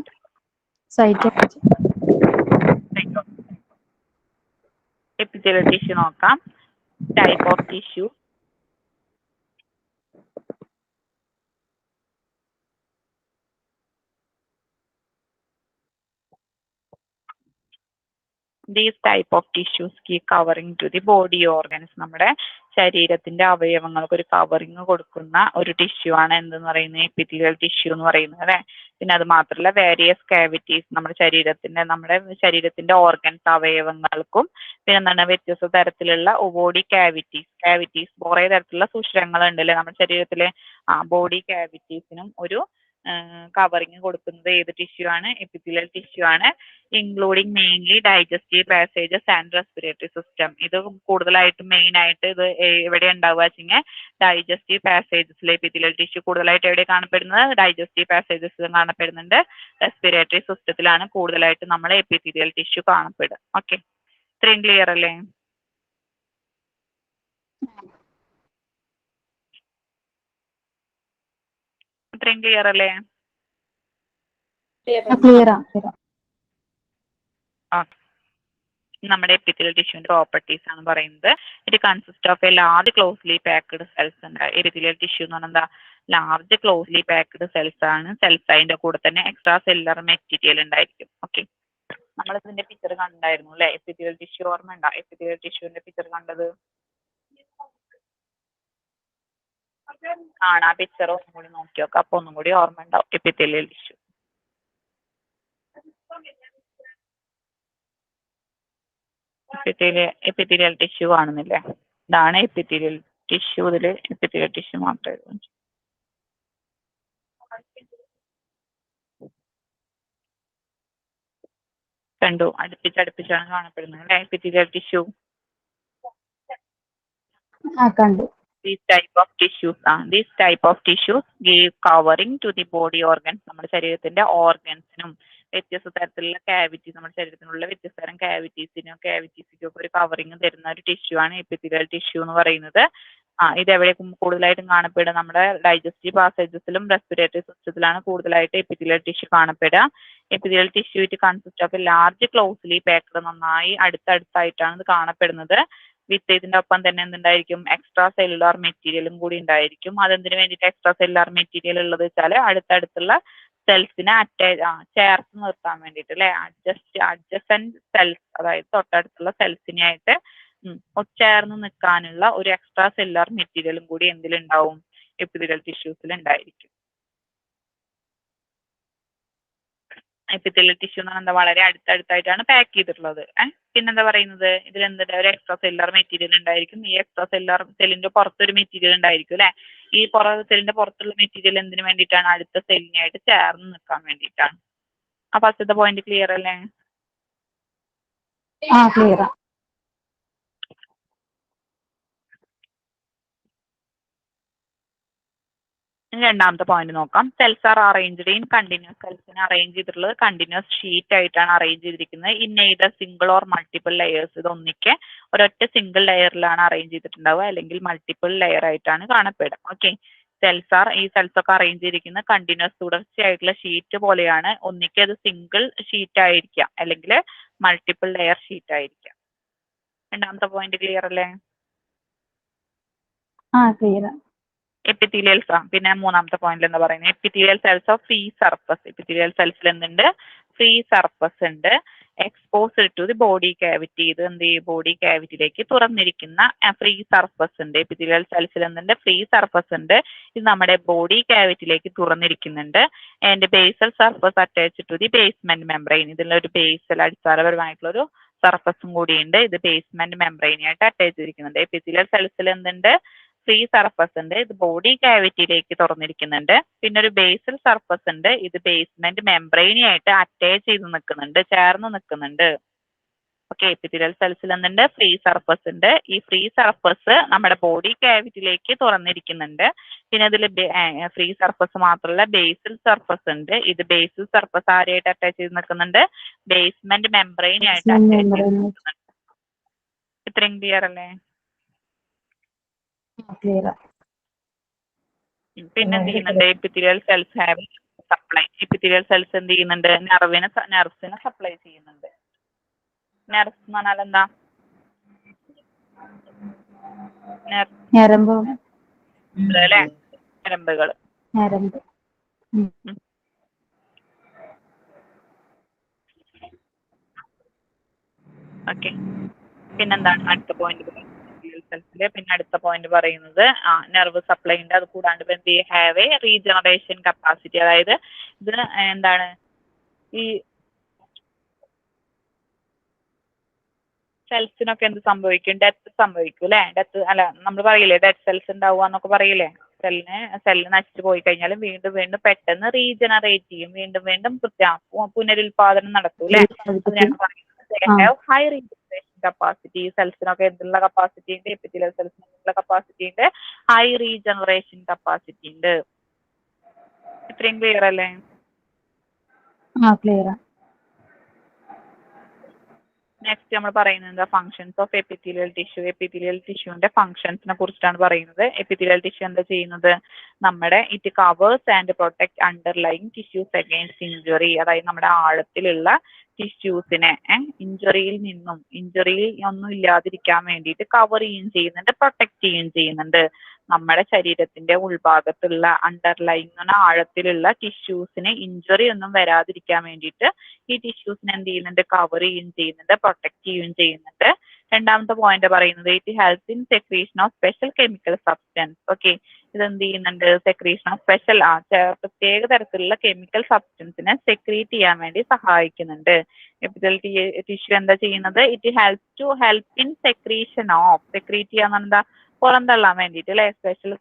എപ്പിത്തീലിയൽ ടിഷ്യൂ നോക്കാം. Type of tissue. These type of tissues keep covering to the body organs. നമ്മുടെ ശരീരത്തിന്റെ അവയവങ്ങൾക്ക് ഒരു കവറിങ് കൊടുക്കുന്ന ഒരു ടിഷ്യൂ ആണ് എന്തെന്ന് പറയുന്നത്? എപ്പിത്തീലിയൽ ടിഷ്യൂ എന്ന് പറയുന്നത് അല്ലെ. പിന്നെ അത് മാത്രമല്ല വേരിയസ് കാവിറ്റീസ്, നമ്മുടെ ശരീരത്തിന്റെ ഓർഗൻസ് അവയവങ്ങൾക്കും പിന്നെ എന്താണ് വ്യത്യസ്ത തരത്തിലുള്ള ബോഡി കാവിറ്റീസ് കുറേ തരത്തിലുള്ള സുഷിരങ്ങൾ ഉണ്ട് അല്ലെ നമ്മുടെ ശരീരത്തിലെ. ബോഡി കാവിറ്റീസിനും ഒരു കവറിങ് കൊടുക്കുന്നത് ഏത് ടിഷ്യൂ ആണ്? എപ്പിത്തീലിയൽ ടിഷ്യൂ ആണ്. Including mainly digestive passages and respiratory system. ഇത് കൂടുതലായിട്ടും മെയിൻ ആയിട്ട് ഇത് എവിടെ ഉണ്ടാവുക വെച്ചെങ്കിൽ ഡൈജസ്റ്റീവ് പാസേജസിൽ എപ്പിത്തീലിയൽ ടിഷ്യൂ കൂടുതലായിട്ട് എവിടെ കാണപ്പെടുന്നത്? ഡൈജസ്റ്റീവ് പാസേജസിലും കാണപ്പെടുന്നുണ്ട്. റെസ്പിറേറ്ററി സിസ്റ്റത്തിലാണ് കൂടുതലായിട്ട് നമ്മൾ എപ്പിത്തീലിയൽ ടിഷ്യൂ കാണപ്പെടുക. ഓക്കെ, ഇത്രയും ക്ലിയർ അല്ലേ? ഇത്രയും ക്ലിയർ അല്ലേ? നമ്മുടെ എപ്പിത്തീലിയൽ ടിഷ്യൂവിന്റെ പ്രോപ്പർട്ടീസ് ആണ് പറയുന്നത്. It consist of a large closely packed cells ഉണ്ട്. എപ്പിത്തീലിയൽ ടിഷ്യൂ എന്ന് പറഞ്ഞാൽ എന്താ? ലാർജ് ക്ലോസ്ലി പാക്ഡ് സെൽസ് ആണ്. സെൽസ് അതിന്റെ കൂടെ തന്നെ എക്സ്ട്രാ സെല്ലുലാർ മെറ്റീരിയൽ ഉണ്ടായിരിക്കും. ഓക്കെ, നമ്മൾ ഇതിന്റെ പിക്ചർ കണ്ടായിരുന്നു അല്ലെ? എപ്പിത്തീലിയൽ ടിഷ്യൂ ഓർമ്മ ഉണ്ടോ? എപ്പിത്തീലിയൽ ടിഷ്യൂവിന്റെ പിക്ചർ കണ്ടത് ആണ്. ആ പിക്ചർ ഒന്നും കൂടി നോക്കി നോക്കാം, അപ്പൊ ഒന്നും കൂടി ഓർമ്മ ഉണ്ടാവും എപ്പിത്തീലിയൽ ടിഷ്യൂ. എപ്പിത്തീലിയൽ ടിഷ്യൂ കാണുന്നില്ലേ? ഇതാണ് എപ്പിത്തീലിയൽ ടിഷ്യൂ. ഇതില് എപ്പിത്തീലിയൽ ടിഷ്യൂ മാത്രമേ കണ്ടു. അടുപ്പിച്ചാണ് കാണപ്പെടുന്നത് അല്ലെ എപ്പിത്തീലിയൽ ടിഷ്യൂ. കണ്ടു. These type of tissues give covering to the body organs. നമ്മുടെ ശരീരത്തിന്റെ ഓർഗൻസിനും വ്യത്യസ്ത തരത്തിലുള്ള ക്യാവിറ്റീസ്, നമ്മുടെ ശരീരത്തിനുള്ള വ്യത്യസ്ത തരം ക്യാവിറ്റീസിനും ഒക്കെ ഒരു കവറിങ് തരുന്ന ഒരു ടിഷ്യൂ ആണ് എപ്പിത്തീലിയൽ ടിഷ്യൂ എന്ന് പറയുന്നത്. ഇത് എവിടെ കൂടുതലായിട്ടും കാണപ്പെടുക? നമ്മുടെ ഡൈജസ്റ്റീവ് പാസേജസിലും റെസ്പിറേറ്ററി സിസ്റ്റത്തിലാണ് കൂടുതലായിട്ട് എപ്പിത്തീലിയൽ ടിഷ്യൂ കാണപ്പെടുക. Epithelial tissue it consist of a large closely packed, നന്നായി അടുത്തടുത്തായിട്ടാണ് ഇത് കാണപ്പെടുന്നത്. വിത്ത് ഇതിന്റെ ഒപ്പം തന്നെ എന്തുണ്ടായിരിക്കും? എക്സ്ട്രാ സെല്ലുലാർ മെറ്റീരിയലും കൂടി ഉണ്ടായിരിക്കും. അതെന്തിനു വേണ്ടിയിട്ട് എക്സ്ട്രാ സെല്ലുലാർ മെറ്റീരിയൽ ഉള്ളത് വെച്ചാൽ അടുത്തടുത്തുള്ള സെൽസിനെ ചേർത്ത് നിർത്താൻ വേണ്ടിയിട്ട് അല്ലെ. അഡ്ജസന്റ് സെൽസ്, അതായത് തൊട്ടടുത്തുള്ള സെൽസിനായിട്ട് ചേർന്ന് നിൽക്കാനുള്ള ഒരു എക്സ്ട്രാ സെല്ലുലാർ മെറ്റീരിയലും കൂടി എന്തിലുണ്ടാവും? എപ്പിത്തീലിയൽ ടിഷ്യൂസിൽ ഉണ്ടായിരിക്കും. എപ്പിത്തീലിയൽ ടിഷ്യൂ എന്ന് പറഞ്ഞാൽ വളരെ അടുത്തടുത്തായിട്ടാണ് പാക്ക് ചെയ്തിട്ടുള്ളത്. പിന്നെന്താ പറയുന്നത്? ഇതിൽ എന്തുണ്ട്? ഒരു എക്സ്ട്രാ സെല്ലുലാർ മെറ്റീരിയൽ ഉണ്ടായിരിക്കും. ഈ എക്സ്ട്രാ സെല്ലുലാർ സെല്ലിന്റെ പുറത്തൊരു മെറ്റീരിയൽ ഉണ്ടായിരിക്കും അല്ലെ. ഈ സെല്ലിന്റെ പുറത്തുള്ള മെറ്റീരിയൽ എന്തിനു വേണ്ടിയിട്ടാണ്? അടുത്ത സെല്ലിനായിട്ട് ചേർന്ന് നിൽക്കാൻ വേണ്ടിയിട്ടാണ്. ആ ഫസ്റ്റത്തെ പോയിന്റ് ക്ലിയർ അല്ലേ? ക്ലിയർ. രണ്ടാമത്തെ പോയിന്റ് നോക്കാം. Cells are arranged in continuous. സെൽസിനെ അറേഞ്ച് ചെയ്തിട്ടുള്ളത് കണ്ടിന്യൂസ് ഷീറ്റ് ആയിട്ടാണ് അറേഞ്ച് ചെയ്തിരിക്കുന്നത്. In either single or multiple layers. ഇത് ഒന്നിക്കെ ഒരൊറ്റ സിംഗിൾ ലെയറിലാണ് അറേഞ്ച് ചെയ്തിട്ടുണ്ടാവുക, അല്ലെങ്കിൽ മൾട്ടിപ്പിൾ ലെയർ ആയിട്ടാണ് കാണപ്പെടുക. ഓക്കെ, ഈ സെൽസ് ഒക്കെ അറേഞ്ച് ചെയ്തിരിക്കുന്നത് കണ്ടിന്യൂസ് തുടർച്ചയായിട്ടുള്ള ഷീറ്റ് പോലെയാണ്. ഒന്നിക്കെ അത് സിംഗിൾ ഷീറ്റ് ആയിരിക്കാം, അല്ലെങ്കിൽ മൾട്ടിപ്പിൾ ലെയർ ഷീറ്റ് ആയിരിക്കാം. രണ്ടാമത്തെ പോയിന്റ് ക്ലിയർ അല്ലേ? ക്ലിയർ. എപ്പിത്തീലിയൽസ്. പിന്നെ മൂന്നാമത്തെ പോയിന്റ് എന്താ പറയുന്നത്? Epithelial cells of free surface. Epithelial സെൽസിൽ എന്തുണ്ട്? ഫ്രീ സർഫസ് ഉണ്ട്. Exposed to the body cavity. ഇത് എന്ത് ചെയ്യും? ബോഡി ക്യാവിറ്റിയിലേക്ക് തുറന്നിരിക്കുന്ന ഫ്രീ സർഫസ് ഉണ്ട്. എപ്പിത്തീലിയൽ സെൽസിൽ എന്തുണ്ട്? ഫ്രീ സർഫസ് ഉണ്ട്. ഇത് നമ്മുടെ ബോഡി ക്യാവിറ്റിയിലേക്ക് തുറന്നിരിക്കുന്നുണ്ട്. And basal surface attach to the basement membrane. ഇതിലൊരു ബേസൽ അടിസ്ഥാനപരമായിട്ടുള്ള ഒരു സർഫസും കൂടിയുണ്ട്. ഇത് ബേസ്മെന്റ് മെംബ്രെയിനായിട്ട് അറ്റാച്ച് ചെയ്തിരിക്കുന്നുണ്ട്. എപ്പിത്തീലിയൽ സെൽസിൽ എന്തുണ്ട്? ഫ്രീ സർഫസ് ഉണ്ട്. ഇത് ബോഡി കാവിറ്റിയിലേക്ക് തുറന്നിരിക്കുന്നുണ്ട്. പിന്നെ ഒരു ബേസൽ സർഫസ് ഉണ്ട്. ഇത് ബേസ്മെന്റ് മെംബ്രെയിനായിട്ട് അറ്റാച്ച് ചെയ്ത് നിൽക്കുന്നുണ്ട്, ചേർന്ന് നിൽക്കുന്നുണ്ട്. ഓക്കെ, എപ്പിത്തീലിയൽ സെൽസിൽ എന്തുണ്ട്? ഫ്രീ സർഫസ് ഉണ്ട്. ഈ ഫ്രീ സർഫസ് നമ്മുടെ ബോഡി കാവിറ്റിയിലേക്ക് തുറന്നിരിക്കുന്നുണ്ട്. പിന്നെ ഇതിൽ ഫ്രീ സർഫസ് മാത്രമല്ല ബേസൽ സർഫസ് ഉണ്ട്. ഇത് ബേസൽ സർഫസ് ആരായിട്ട് അറ്റാച്ച് ചെയ്ത് നിൽക്കുന്നുണ്ട്? ബേസ്മെന്റ് മെംബ്രെയിനായിട്ട് അറ്റാച്ച് ചെയ്ത് നിൽക്കുന്നുണ്ട്. ഇത്രയും ക്ലിയർ അല്ലേ? ക്ലിയർ. പിന്നെ എന്ത് ചെയ്യുന്നുണ്ട്? Epithelial cells have supply. Epithelial cells എന്ത് ചെയ്യുന്നുണ്ട്? നെർവ്സിനെ സപ്ലൈ ചെയ്യുന്നുണ്ട്. നെർവ്സ് എന്ന് പറഞ്ഞാൽ എന്താ? ഞരമ്പ്. അല്ലേ? ഞരമ്പുകൾ. ഞരമ്പ്. ഓക്കെ, പിന്നെന്താണ് അടുത്ത പോയിന്റ്? പിന്നെ അടുത്ത പോയിന്റ് പറയുന്നത് നെർവ് സപ്ലൈ ഉണ്ട്. അത് കൂടാണ്ട് ഹാവ് എ റീജനറേഷൻ കപ്പാസിറ്റി. അതായത് ഇത് എന്താണ്? ഈ സെൽസിനൊക്കെ എന്ത് സംഭവിക്കും? ഡെത്ത് സംഭവിക്കും അല്ലെ? ഡെത്ത് അല്ല, നമ്മൾ പറയില്ലേ ഡെഡ് സെൽസ് ഉണ്ടാവുക എന്നൊക്കെ പറയില്ലേ? സെല്ല് നശിച്ചു പോയി കഴിഞ്ഞാലും വീണ്ടും വീണ്ടും പെട്ടെന്ന് റീജനറേറ്റ് ചെയ്യും, വീണ്ടും വീണ്ടും പുനരുൽപാദനം നടത്തും അല്ലെ? അതിനാണ് പറയുന്നത് ഹൈ റീജനറേഷൻ കപ്പാസിറ്റി. സെൽസിനൊക്കെ എന്തുള്ള കപ്പാസിറ്റി ഉണ്ട്? എപ്പിത്തീലിയൽ സെൽസിന് എന്തുള്ള കപ്പാസിറ്റി ഉണ്ട്? ഹൈ റീജനറേഷൻ കപ്പാസിറ്റി ഉണ്ട്. ഇത്രയും ക്ലിയർ അല്ലേ? ക്ലിയർ. നെക്സ്റ്റ് നമ്മൾ പറയുന്നത് functions of epithelial tissue. Epithelial ടിഷ്യൂവിന്റെ ഫങ്ഷൻസിനെ കുറിച്ചിട്ടാണ് പറയുന്നത്. എപ്പിത്തീലിയൽ ടിഷ്യൂ എന്താ ചെയ്യുന്നത്? നമ്മുടെ it covers and protect underlying tissues against injury. അതായത് നമ്മുടെ ആഴത്തിലുള്ള ടിഷ്യൂസിനെ ഇഞ്ചുറിയിൽ ഒന്നും ഇല്ലാതിരിക്കാൻ വേണ്ടിയിട്ട് കവർ ചെയ്യുകയും ചെയ്യുന്നുണ്ട്, പ്രൊട്ടക്ട് ചെയ്യുകയും ചെയ്യുന്നുണ്ട്. നമ്മുടെ ശരീരത്തിന്റെ ഉൾഭാഗത്തുള്ള അണ്ടർലൈങ് ആഴത്തിലുള്ള ടിഷ്യൂസിന് ഇഞ്ചുറി ഒന്നും വരാതിരിക്കാൻ വേണ്ടിയിട്ട് ഈ ടിഷ്യൂസിനെ എന്ത് ചെയ്യുന്നുണ്ട്? കവർ ചെയ്യുകയും ചെയ്യുന്നുണ്ട്, പ്രൊട്ടക്ട് ചെയ്യുകയും ചെയ്യുന്നുണ്ട്. രണ്ടാമത്തെ പോയിന്റ് പറയുന്നത് it helps in secretion of special chemical substance. Okay, ഇത് എന്ത് ചെയ്യുന്നുണ്ട്? സെക്രീഷൻ ഓഫ് സ്പെഷ്യൽ പ്രത്യേക തരത്തിലുള്ള കെമിക്കൽ സബ്സ്റ്റൻസിനെ സെക്രീറ്റ് ചെയ്യാൻ വേണ്ടി സഹായിക്കുന്നുണ്ട്. എപ്പിത്തീലിയൽ ടിഷ്യൂ എന്താ ചെയ്യുന്നത്? It help in secretion of. Secrete ചെയ്യാന്ന് എന്താ? പുറന്തള്ളാൻ വേണ്ടിയിട്ട് അല്ലെ? സ്പെഷ്യൽ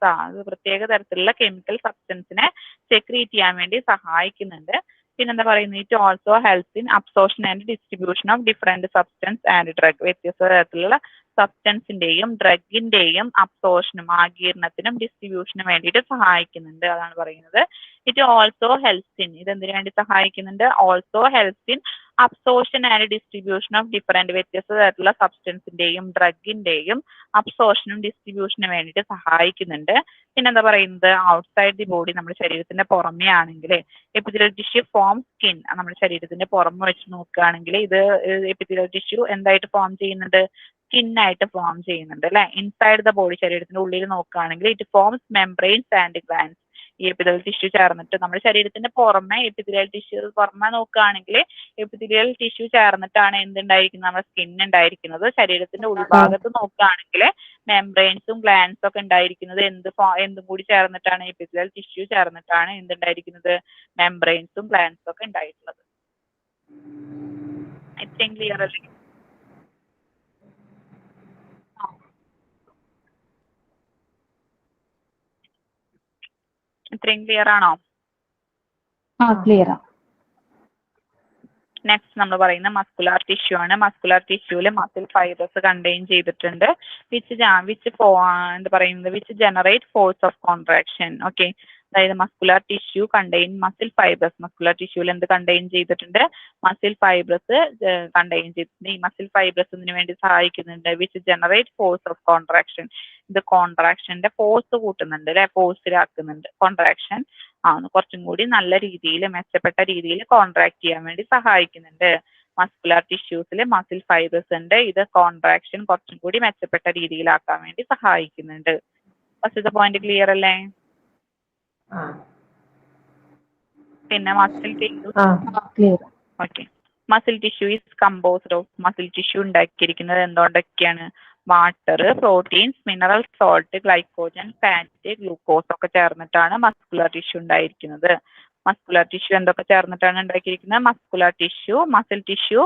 പ്രത്യേക തരത്തിലുള്ള കെമിക്കൽ സബ്സ്റ്റൻസിനെ സെക്രീറ്റ് ചെയ്യാൻ വേണ്ടി സഹായിക്കുന്നുണ്ട്. പിന്നെന്താ പറയുന്നത്? It also helps in absorption and distribution of different substance and drug. വ്യത്യസ്ത തരത്തിലുള്ള സബ്സ്റ്റൻസിന്റെയും ഡ്രഗിന്റെയും അബ്സോർഷനും ആഗീരണത്തിനും ഡിസ്ട്രിബ്യൂഷനും വേണ്ടിയിട്ട് സഹായിക്കുന്നുണ്ട്. അതാണ് പറയുന്നത്. It also helps in. ഇത് എന്തിനു വേണ്ടി സഹായിക്കുന്നുണ്ട്? Also helps in absorption and distribution of different വ്യത്യസ്ത തരത്തിലുള്ള സബ്സ്റ്റൻസിന്റെയും ഡ്രഗിന്റെയും അബ്സോർഷനും ഡിസ്ട്രിബ്യൂഷനും വേണ്ടിയിട്ട് സഹായിക്കുന്നുണ്ട്. പിന്നെന്താ പറയുന്നത്? ഔട്ട്സൈഡ് ദി ബോഡി, നമ്മുടെ ശരീരത്തിന്റെ പുറമേ ആണെങ്കിൽ എപ്പിത്തീലിയൽ ടിഷ്യൂ ഫോം സ്കിൻ. നമ്മുടെ ശരീരത്തിന്റെ പുറമെ വെച്ച് നോക്കുകയാണെങ്കിൽ ഇത് എപ്പിത്തീലിയൽ ടിഷ്യൂ എന്തായിട്ട് ഫോം ചെയ്യുന്നുണ്ട്? സ്കിന്നായിട്ട് ഫോം ചെയ്യുന്നുണ്ട് അല്ലെ? ഇൻസൈഡ് ദ ബോഡി, ശരീരത്തിന്റെ ഉള്ളിൽ നോക്കുകയാണെങ്കിൽ it forms membranes and glands. ഈ എപ്പിത്തീലിയൽ ടിഷ്യൂ ചേർന്നിട്ട് നമ്മുടെ ശരീരത്തിന്റെ പുറമെ എപ്പിത്തീലിയൽ ടിഷ്യൂ പുറമെ നോക്കുകയാണെങ്കിൽ എപ്പിത്തീലിയൽ ടിഷ്യൂ ചേർന്നിട്ടാണ് എന്തുണ്ടായിരിക്കുന്നത്? നമ്മുടെ സ്കിൻ ഉണ്ടായിരിക്കുന്നത്. ശരീരത്തിന്റെ ഉൾഭാഗത്ത് നോക്കുകയാണെങ്കിൽ മെംബ്രെയിൻസും ഗ്ലാൻസും ഒക്കെ ഉണ്ടായിരിക്കുന്നത് എന്തും കൂടി ചേർന്നിട്ടാണ്? എപ്പിത്തീലിയൽ ടിഷ്യൂ ചേർന്നിട്ടാണ് എന്തുണ്ടായിരിക്കുന്നത്? മെംബ്രെയിൻസും ഗ്ലാൻസും ഒക്കെ ഉണ്ടായിട്ടുള്ളത്. ഇത്രയും ക്ലിയർ അല്ലേ? ഇത്രയും ക്ലിയർ ആണോ? ക്ലിയർ. നെക്സ്റ്റ് നമ്മൾ പറയുന്ന മസ്കുലാർ ടിഷ്യൂ ആണ്. മസ്കുലാർ ടിഷ്യൂല് മസിൽ ഫൈബേഴ്സ് കണ്ടെയ്ൻ ചെയ്തിട്ടുണ്ട് വിച്ച് എന്താ പറയുന്നത്? Which generate force of contraction. Okay, അതായത് muscular tissue contain muscle fibres. Muscular ടിഷ്യൂവിൽ എന്ത് കണ്ടെയ്ൻ ചെയ്തിട്ടുണ്ട്? മസിൽ ഫൈബേഴ്സ് കണ്ടെയ്ൻ ചെയ്തിട്ടുണ്ട്. ഈ മസിൽ ഫൈബേഴ്സ് ഇതിനു വേണ്ടി സഹായിക്കുന്നുണ്ട്. Which generate force of contraction. ഇത് കോൺട്രാക്ഷന്റെ ഫോഴ്സ് കൂട്ടുന്നുണ്ട് അല്ലെ? ഫോഴ്സിലാക്കുന്നുണ്ട്. കോൺട്രാക്ഷൻ കുറച്ചും കൂടി നല്ല രീതിയിൽ മെച്ചപ്പെട്ട രീതിയിൽ കോൺട്രാക്ട് ചെയ്യാൻ വേണ്ടി സഹായിക്കുന്നുണ്ട്. മസ്കുലാർ ടിഷ്യൂസിൽ മസിൽ ഫൈബേഴ്സ് ഉണ്ട്. ഇത് കോൺട്രാക്ഷൻ കുറച്ചും കൂടി മെച്ചപ്പെട്ട രീതിയിലാക്കാൻ വേണ്ടി സഹായിക്കുന്നുണ്ട്. ഫസ്റ്റത്തെ പോയിന്റ് ക്ലിയർ അല്ലേ? പിന്നെ muscle tissue. Okay, muscle tissue is composed of. Muscle tissue ഉണ്ടാക്കിയിരിക്കുന്നത് എന്തുകൊണ്ടൊക്കെയാണ്? Water, proteins, mineral salt, glycogen, fat, glucose ഒക്കെ ചേർന്നിട്ടാണ് മസ്കുലാർ ടിഷ്യൂ ഉണ്ടായിരിക്കുന്നത്. മസ്കുലാർ ടിഷ്യൂ എന്തൊക്കെ ചേർന്നിട്ടാണ് ഉണ്ടാക്കിയിരിക്കുന്നത്? Muscular tissue, muscle tissue,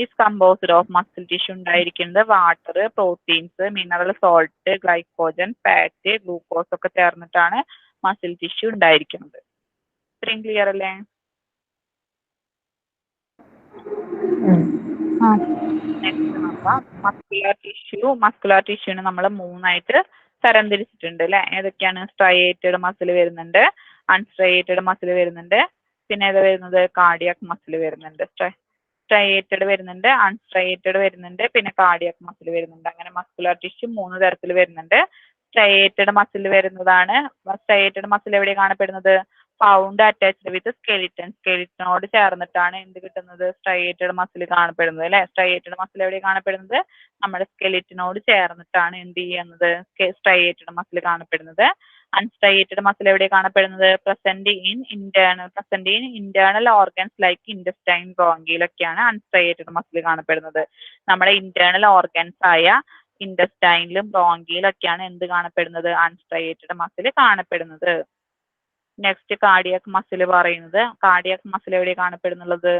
is composed of muscle tissue ഉണ്ടായിരിക്കുന്നത് water, proteins, mineral salt, glycogen, fat, glucose ഒക്കെ ചേർന്നിട്ടാണ് മസിൽ ടിഷ്യൂ ഉണ്ടായിരിക്കുന്നത്. ഇത്രയും ക്ലിയർ അല്ലേ? നെക്സ്റ്റ് നോക്കാം. മസ്കുലർ ടിഷ്യൂവിനെ നമ്മൾ 3ആയിട്ട് തരംതിരിച്ചിട്ടുണ്ട് അല്ലെ. ഏതൊക്കെയാണ്? സ്ട്രയേറ്റഡ് മസിൽ വരുന്നുണ്ട്, അൺസ്ട്രയേറ്റഡ് മസിൽ വരുന്നുണ്ട്, പിന്നെ ഏതാ വരുന്നത്? കാർഡിയാക് മസിൽ വരുന്നുണ്ട്. സ്ട്രയേറ്റഡ് വരുന്നുണ്ട്, അൺസ്ട്രയേറ്റഡ് വരുന്നുണ്ട്, പിന്നെ കാർഡിയാക് മസിൽ വരുന്നുണ്ട്. അങ്ങനെ മസ്കുലർ ടിഷ്യൂ 3 തരത്തിൽ വരുന്നുണ്ട്. സ്ട്രയേറ്റഡ് മസിൽ വരുന്നതാണ്. സ്ട്രയേറ്റഡ് മസിൽ എവിടെ കാണപ്പെടുന്നത്? Found attached with skeleton. സ്കെലിറ്റനോട് ചേർന്നിട്ടാണ് എന്ത് കിട്ടുന്നത്? സ്ട്രയേറ്റഡ് മസിൽ കാണപ്പെടുന്നത് അല്ലെ. സ്ട്രയേറ്റഡ് മസിൽ എവിടെ കാണപ്പെടുന്നത്? നമ്മുടെ സ്കെലിറ്റനോട് ചേർന്നിട്ടാണ് എന്ത് ചെയ്യുന്നത്? സ്ട്രയേറ്റഡ് മസിൽ കാണപ്പെടുന്നത്. അൺസ്ട്രയേറ്റഡ് മസിൽ എവിടെ കാണപ്പെടുന്നത്? Present in internal organs like intestine, ബ്രോങ്കിയിലൊക്കെയാണ് അൺസ്ട്രയേറ്റഡ് മസിൽ കാണപ്പെടുന്നത്. നമ്മുടെ ഇന്റേണൽ ഓർഗൻസ് ആയ ഇൻഡസ്റ്റൈനിലും ബ്രോങ്കിയിലൊക്കെയാണ് എന്ത് കാണപ്പെടുന്നത്? അൺസ്ട്രയേറ്റഡ് മസിൽ കാണപ്പെടുന്നത്. നെക്സ്റ്റ് കാർഡിയാക് മസിൽ പറയുന്നത്. കാർഡിയാക് മസിൽ എവിടെ കാണപ്പെടുന്നുള്ളത്?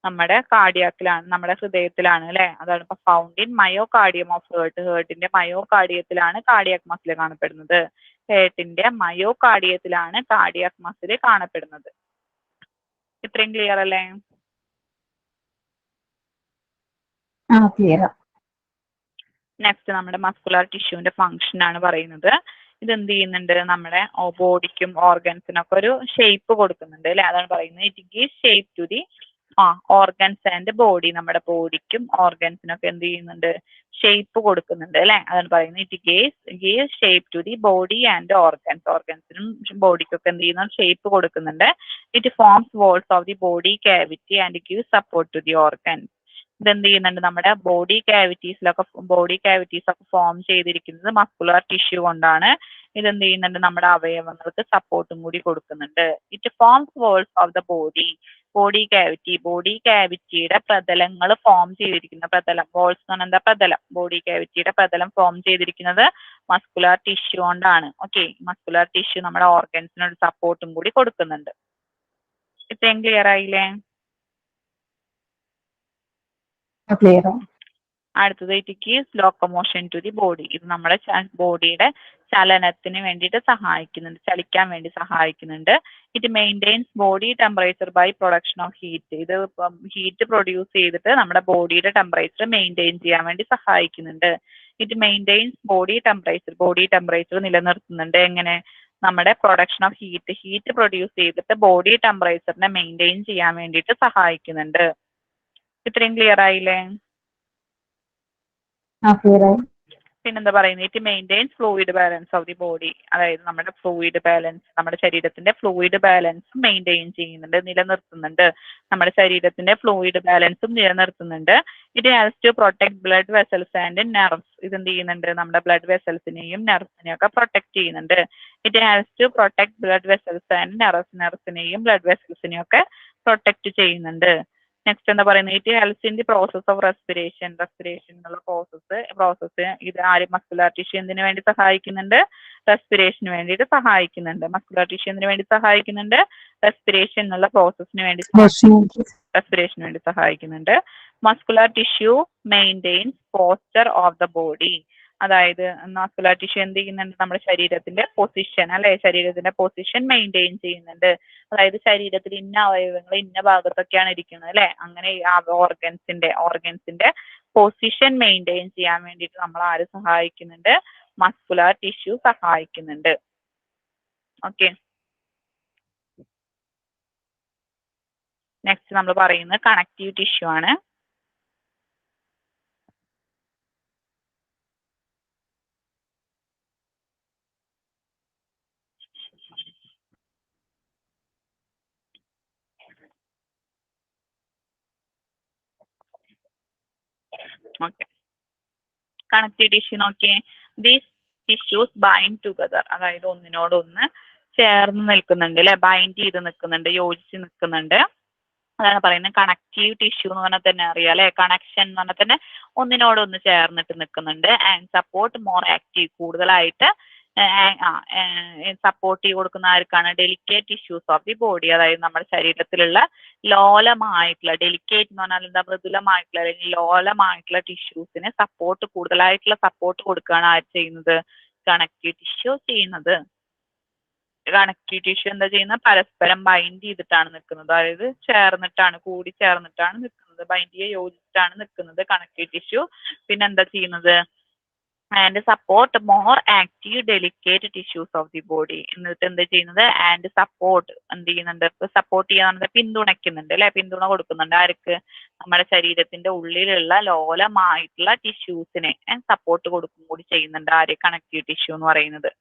നമ്മുടെ കാർഡിയാക്കിലാണ്, നമ്മുടെ ഹൃദയത്തിലാണ് അല്ലെ. അതാണ് ഇപ്പൊ found in myocardium of heart. ഹേർട്ടിന്റെ മയോകാർഡിയത്തിലാണ് കാർഡിയാക് മസിൽ കാണപ്പെടുന്നത്. ഹേർട്ടിന്റെ മയോകാർഡിയത്തിലാണ് കാർഡിയാക് മസിൽ കാണപ്പെടുന്നത്. ഇത്രയും ക്ലിയർ അല്ലേ? ക്ലിയർ. നെക്സ്റ്റ് നമ്മുടെ മസ്കുലർ ടിഷ്യൂവിന്റെ ഫംഗ്ഷൻ ആണ് പറയുന്നത്. ഇത് എന്ത് ചെയ്യുന്നുണ്ട്? നമ്മുടെ ബോഡിക്കും ഓർഗൻസിനൊക്കെ ഒരു ഷേപ്പ് കൊടുക്കുന്നുണ്ട് അല്ലെ. അതാണ് പറയുന്നത്. It gives shape to the organs and body. നമ്മുടെ ബോഡിക്കും ഓർഗൻസിനൊക്കെ എന്ത് ചെയ്യുന്നുണ്ട്? ഷേപ്പ് കൊടുക്കുന്നുണ്ട് അല്ലെ. അതാണ് പറയുന്നത്. It gives shape to the body and organs. ഓർഗൻസിനും ബോഡിക്കൊക്കെ എന്ത് ചെയ്യുന്നു? ഷേപ്പ് കൊടുക്കുന്നുണ്ട്. It forms walls of the body cavity and gives support to the organs. ഇതെന്ത് ചെയ്യുന്നുണ്ട്? നമ്മുടെ ബോഡി കാവിറ്റീസ് ഒക്കെ ഫോം ചെയ്തിരിക്കുന്നത് മസ്കുലർ ടിഷ്യൂ കൊണ്ടാണ്. ഇതെന്ത് ചെയ്യുന്നുണ്ട്? നമ്മുടെ അവയവങ്ങൾക്ക് സപ്പോർട്ടും കൂടി കൊടുക്കുന്നുണ്ട്. It forms walls of the body കാവിറ്റിയുടെ പ്രതലങ്ങൾ ഫോം ചെയ്തിരിക്കുന്ന പ്രതലം. വോൾസ് എന്ന് പറഞ്ഞാൽ എന്താ? പ്രതലം. ബോഡി കാവിറ്റിയുടെ പ്രതലം ഫോം ചെയ്തിരിക്കുന്നത് മസ്കുലർ ടിഷ്യൂ കൊണ്ടാണ്. ഓക്കെ, മസ്കുലർ ടിഷ്യൂ നമ്മുടെ ഓർഗൻസിനൊരു സപ്പോർട്ടും കൂടി കൊടുക്കുന്നുണ്ട്. ഇത്രയും ക്ലിയർ ആയില്ലേ? ക്ലിയർ. അടുത്തത് it gives locomotion to the body. ഇത് നമ്മുടെ ബോഡിയുടെ ചലനത്തിന് വേണ്ടിയിട്ട് സഹായിക്കുന്നുണ്ട്, ചലിക്കാൻ വേണ്ടി സഹായിക്കുന്നുണ്ട്. It maintains body temperature by production of heat. ഇത് ഹീറ്റ് പ്രൊഡ്യൂസ് ചെയ്തിട്ട് നമ്മുടെ ബോഡിയുടെ ടെമ്പറേച്ചർ മെയിൻറ്റെയിൻ ചെയ്യാൻ വേണ്ടി സഹായിക്കുന്നുണ്ട്. ഇറ്റ് മെയിൻറ്റെയിൻസ് ബോഡി ടെമ്പറേച്ചർ നിലനിർത്തുന്നുണ്ട്. എങ്ങനെ? നമ്മുടെ പ്രൊഡക്ഷൻ ഓഫ് ഹീറ്റ് പ്രൊഡ്യൂസ് ചെയ്തിട്ട് ബോഡി ടെമ്പറേച്ചറിനെ മെയിൻറ്റെയിൻ ചെയ്യാൻ വേണ്ടിയിട്ട് സഹായിക്കുന്നുണ്ട്. ഇത്രയും ക്ലിയർ ആയില്ലേ? പിന്നെന്താ പറയുന്നത്? It maintains fluid balance of the body. അതായത് നമ്മുടെ ശരീരത്തിന്റെ ഫ്ലൂയിഡ് ബാലൻസ് മെയിൻറ്റെയിൻ ചെയ്യുന്നുണ്ട്, നിലനിർത്തുന്നുണ്ട്. നമ്മുടെ ശരീരത്തിന്റെ ഫ്ലൂയിഡ് ബാലൻസും നിലനിർത്തുന്നുണ്ട്. It has to protect blood vessels and nerves. ഇതെന്ത് ചെയ്യുന്നുണ്ട്? നമ്മുടെ ബ്ലഡ് വെസൽസിനെയും നെർവ്സിനെയും ഒക്കെ പ്രൊട്ടക്ട് ചെയ്യുന്നുണ്ട്. It has to protect blood vessels and നെർവ്സിനെയും ബ്ലഡ് വെസൽസിനെയും ഒക്കെ പ്രൊട്ടക്ട് ചെയ്യുന്നുണ്ട്. നെക്സ്റ്റ് എന്താ പറയുന്നത്? It helps in the process of respiration എന്നുള്ള പ്രോസസ്സ് ഇത് മസ്കുലർ ടിഷ്യൂ എന്തിനു വേണ്ടി സഹായിക്കുന്നുണ്ട്? റെസ്പിറേഷന് വേണ്ടിയിട്ട് സഹായിക്കുന്നുണ്ട്. മസ്കുലർ ടിഷ്യൂ എന്തിനു വേണ്ടി സഹായിക്കുന്നുണ്ട്? റെസ്പിറേഷൻ എന്നുള്ള പ്രോസസ്സിന് വേണ്ടി സഹായിക്കുന്നുണ്ട്. Muscular tissue maintains posture of the body. അതായത് മസ്കുലർ ടിഷ്യൂ എന്ത് ചെയ്യുന്നുണ്ട്? നമ്മുടെ ശരീരത്തിന്റെ പൊസിഷൻ അല്ലെ, ശരീരത്തിന്റെ പൊസിഷൻ മെയിൻറ്റെയിൻ ചെയ്യുന്നുണ്ട്. അതായത് ശരീരത്തിൽ ഇന്ന അവയവങ്ങൾ ഇന്ന ഭാഗത്തൊക്കെയാണ് ഇരിക്കുന്നത് അല്ലെ. അങ്ങനെ ഓർഗൻസിന്റെ പൊസിഷൻ മെയിൻറ്റെയിൻ ചെയ്യാൻ വേണ്ടിയിട്ട് നമ്മൾ ആര് സഹായിക്കുന്നുണ്ട്? മസ്കുലർ ടിഷ്യൂ സഹായിക്കുന്നുണ്ട്. ഓക്കെ, നെക്സ്റ്റ് നമ്മൾ പറയുന്നത് കണക്റ്റീവ് ടിഷ്യൂ ആണ്. ഓക്കെ, കണക്റ്റീവ് ടിഷ്യൂ നോക്കിയേ. These tissues bind together. അതായത് ഒന്നിനോടൊന്ന് ചേർന്ന് നിൽക്കുന്നുണ്ട് അല്ലെ, ബൈൻഡ് ചെയ്ത് നിൽക്കുന്നുണ്ട്, യോജിച്ച് നിൽക്കുന്നുണ്ട്. അതാണ് പറയുന്നത് കണക്റ്റീവ് ടിഷ്യൂ എന്ന് പറഞ്ഞാൽ തന്നെ അറിയാം അല്ലെ. കണക്ഷൻ എന്ന് പറഞ്ഞാൽ തന്നെ ഒന്നിനോടൊന്ന് ചേർന്നിട്ട് നിൽക്കുന്നുണ്ട്. And support more active. കൂടുതലായിട്ട് സപ്പോർട്ട് ചെയ്ത് കൊടുക്കുന്ന ആർക്കാണ്? Delicate tissues of the body, അതായത് നമ്മുടെ ശരീരത്തിലുള്ള ലോലമായിട്ടുള്ള, ഡെലിക്കേറ്റ് എന്ന് പറഞ്ഞാൽ എന്താ, മൃദുലമായിട്ടുള്ള അല്ലെങ്കിൽ ലോലമായിട്ടുള്ള ടിഷ്യൂസിന് സപ്പോർട്ട്, കൂടുതലായിട്ടുള്ള സപ്പോർട്ട് കൊടുക്കുകയാണ് ആര് ചെയ്യുന്നത്? കണക്റ്റീവ് ടിഷ്യൂ ചെയ്യുന്നത്. കണക്റ്റീവ് ടിഷ്യൂ എന്താ ചെയ്യുന്നത്? പരസ്പരം ബൈൻഡ് ചെയ്തിട്ടാണ് നിൽക്കുന്നത്, അതായത് ചേർന്നിട്ടാണ്, കൂടി ചേർന്നിട്ടാണ് നിൽക്കുന്നത്, ബൈൻഡ് ചെയ്ത് യോജിച്ചിട്ടാണ് നിൽക്കുന്നത് കണക്റ്റീവ് ടിഷ്യൂ. പിന്നെ എന്താ ചെയ്യുന്നത്? And support more active delicate tissues of the body. എന്നിട്ട് എന്താ ചെയ്യുന്നത്? ആൻഡ് സപ്പോർട്ട് എന്ത് ചെയ്യുന്നുണ്ട്? സപ്പോർട്ട് ചെയ്യാൻ പിന്തുണയ്ക്കുന്നുണ്ട് അല്ലെ, പിന്തുണ കൊടുക്കുന്നുണ്ട് ആർക്ക്? നമ്മുടെ ശരീരത്തിന്റെ ഉള്ളിലുള്ള ലോലമായിട്ടുള്ള ടിഷ്യൂസിനെ സപ്പോർട്ട് കൊടുക്കും കൂടി ചെയ്യുന്നുണ്ട് ആര്? കണക്റ്റീവ് ടിഷ്യൂ എന്ന് പറയുന്നത്.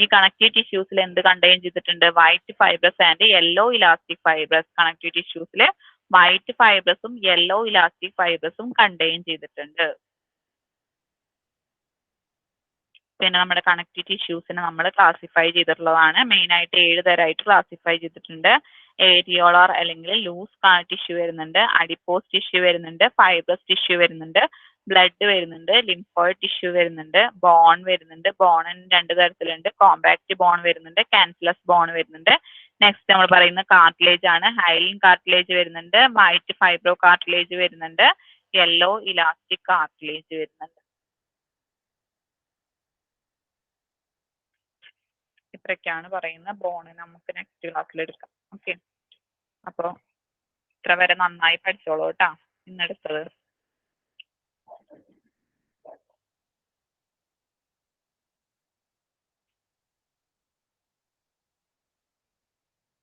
ഈ കണക്റ്റീവ് ടിഷ്യൂസിൽ എന്ത് കണ്ടെയ്ൻ ചെയ്തിട്ടുണ്ട്? White fibrous and yellow elastic fibrous. Connective ടിഷ്യൂസിൽ വൈറ്റ് ഫൈബ്രസും യെല്ലോ ഇലാസ്റ്റിക് ഫൈബ്രസും കണ്ടെയ്ൻ ചെയ്തിട്ടുണ്ട്. പിന്നെ നമ്മുടെ കണക്റ്റീവ് ടിഷ്യൂസിനെ നമ്മൾ ക്ലാസിഫൈ ചെയ്തിട്ടുള്ളതാണ്. മെയിൻ ആയിട്ട് 7 തരമായിട്ട് ക്ലാസിഫൈ ചെയ്തിട്ടുണ്ട്. ഏരിയോളാർ അല്ലെങ്കിൽ ലൂസ് ടിഷ്യൂ വരുന്നുണ്ട്, അഡിപ്പോസ് ടിഷ്യൂ വരുന്നുണ്ട്, ഫൈബ്രസ് ടിഷ്യൂ വരുന്നുണ്ട്, ബ്ലഡ് വരുന്നുണ്ട്, ലിംഫോയിഡ് ടിഷ്യൂ വരുന്നുണ്ട്, ബോൺ വരുന്നുണ്ട്. ബോണിന് 2 തരത്തിലുണ്ട്, കോമ്പാക്ട് ബോൺ വരുന്നുണ്ട്, കാൻസിലസ് ബോൺ വരുന്നുണ്ട്. നെക്സ്റ്റ് നമ്മൾ പറയുന്ന കാർട്ടിലേജ് ആണ്. ഹൈലിൻ കാർട്ടിലേജ് വരുന്നുണ്ട്, വൈറ്റ് ഫൈബ്രോ കാർട്ടിലേജ് വരുന്നുണ്ട്, യെല്ലോ ഇലാസ്റ്റിക് കാർട്ടിലേജ് വരുന്നുണ്ട്. ഇത്രയൊക്കെയാണ് പറയുന്ന ബോണ്. നമുക്ക് നെക്സ്റ്റ് ക്ലാസ്സിൽ എടുക്കാം. ഓക്കെ, അപ്പോൾ ഇത്ര വരെ നന്നായി പഠിച്ചോളൂ കേട്ടോ. ഇന്നെടുത്തത്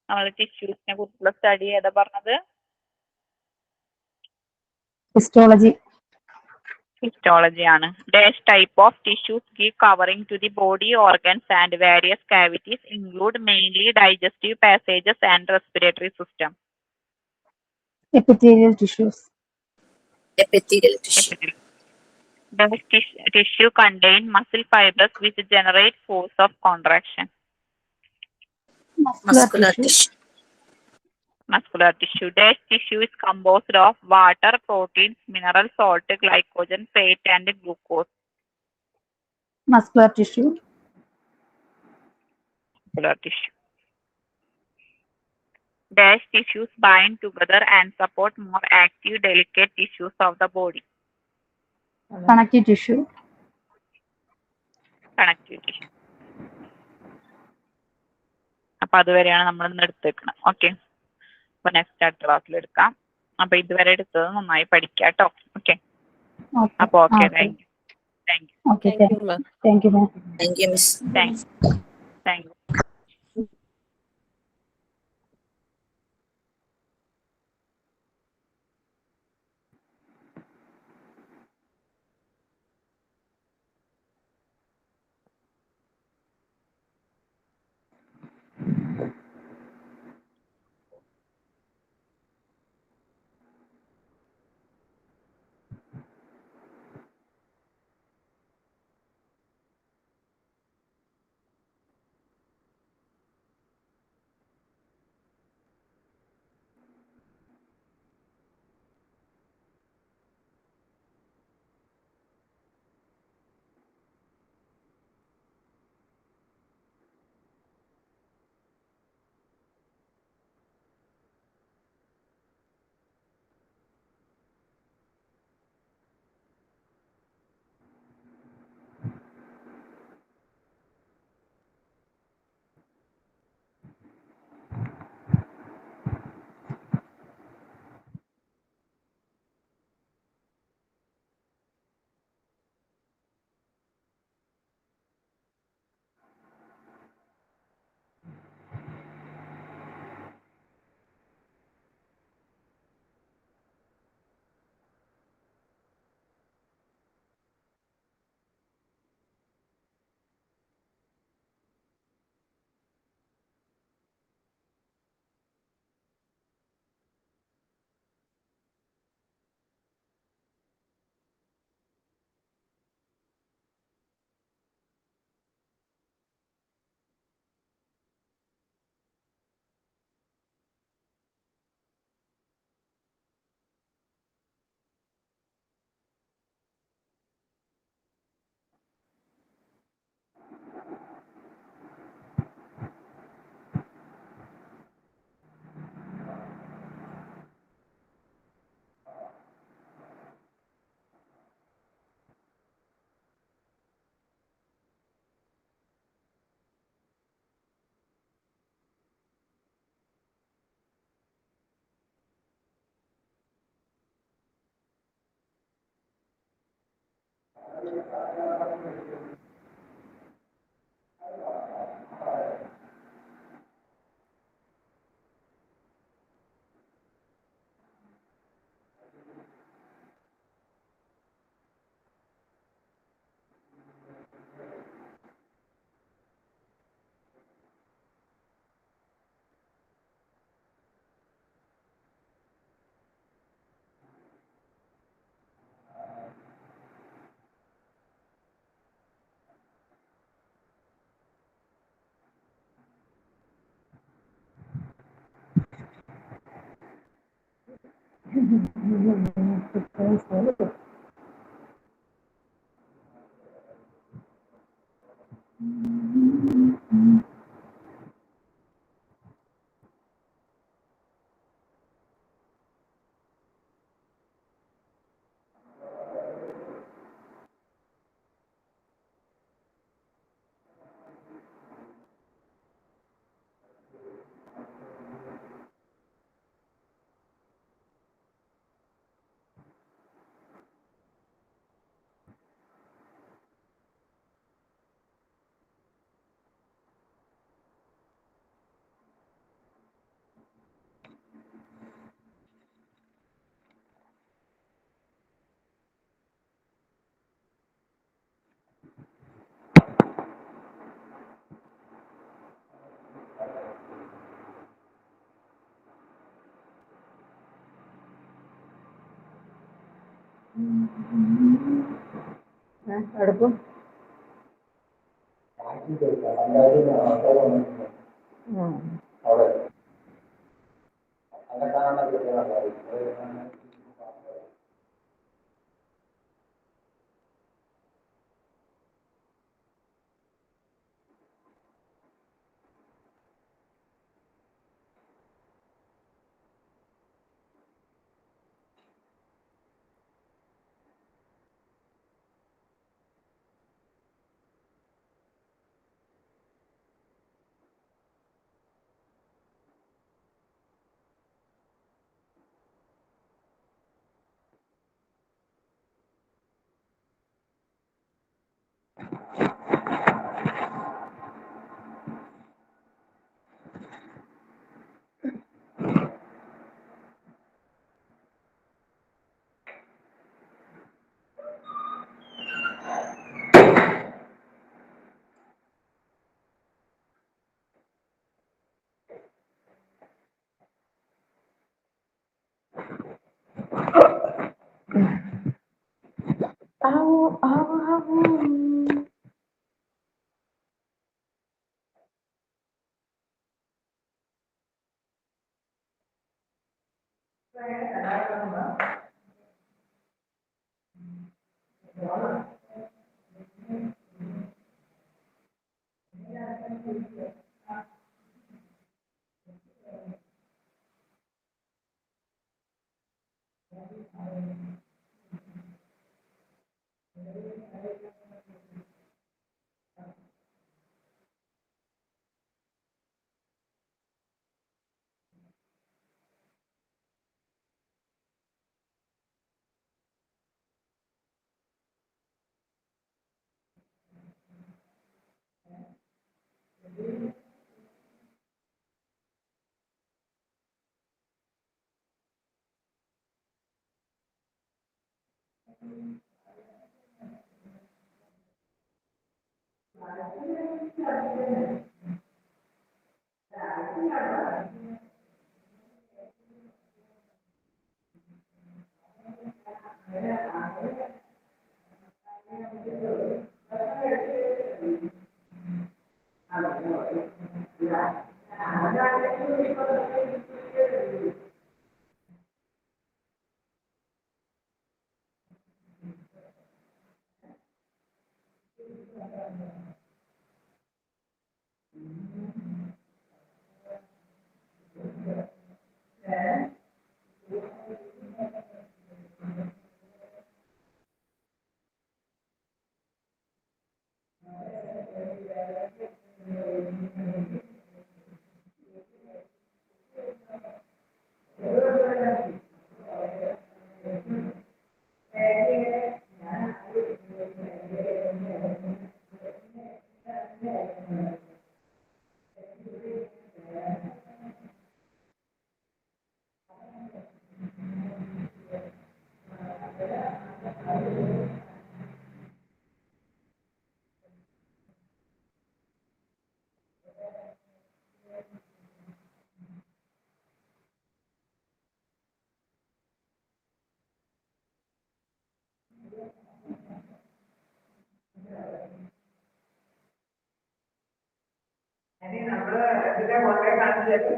നമ്മൾ ടിഷ്യൂസിനെ കുറിച്ചുള്ള സ്റ്റഡി ഏതാ പറഞ്ഞത്? ഹിസ്റ്റോളജി. ഹിസ്റ്റോളജി ആണ്. Dash type of tissues give covering to the body organs and various cavities include mainly digestive passages and respiratory system. Epithelial tissues. Epithelial tissue. Does tissue contain muscle fibers which generate force of contraction? Muscular tissue. Muscular tissue. Dash tissue is composed of water, proteins, mineral salt, glycogen, fat and glucose. Muscular tissue. Muscular tissue. Dash tissues bind together and support more active, delicate tissues of the body. Connective tissue. Connective tissue. അപ്പൊ അതുവരെയാണ് നമ്മൾ ഇന്ന് എടുത്തേക്കണം. Okay, അപ്പൊ next അടുത്ത ക്ലാസ്സിൽ എടുക്കാം. അപ്പൊ ഇതുവരെ എടുത്തത് നന്നായി പഠിക്കാം കേട്ടോ. ഓക്കെ, അപ്പൊ okay, thank you. Thank you. Okay, Thank you, ma'am. Thank you ma'am. Thank you, Miss. Thank you. അടുപ്പം ഇതിന്റെ വളരെ കാണിച്ചത്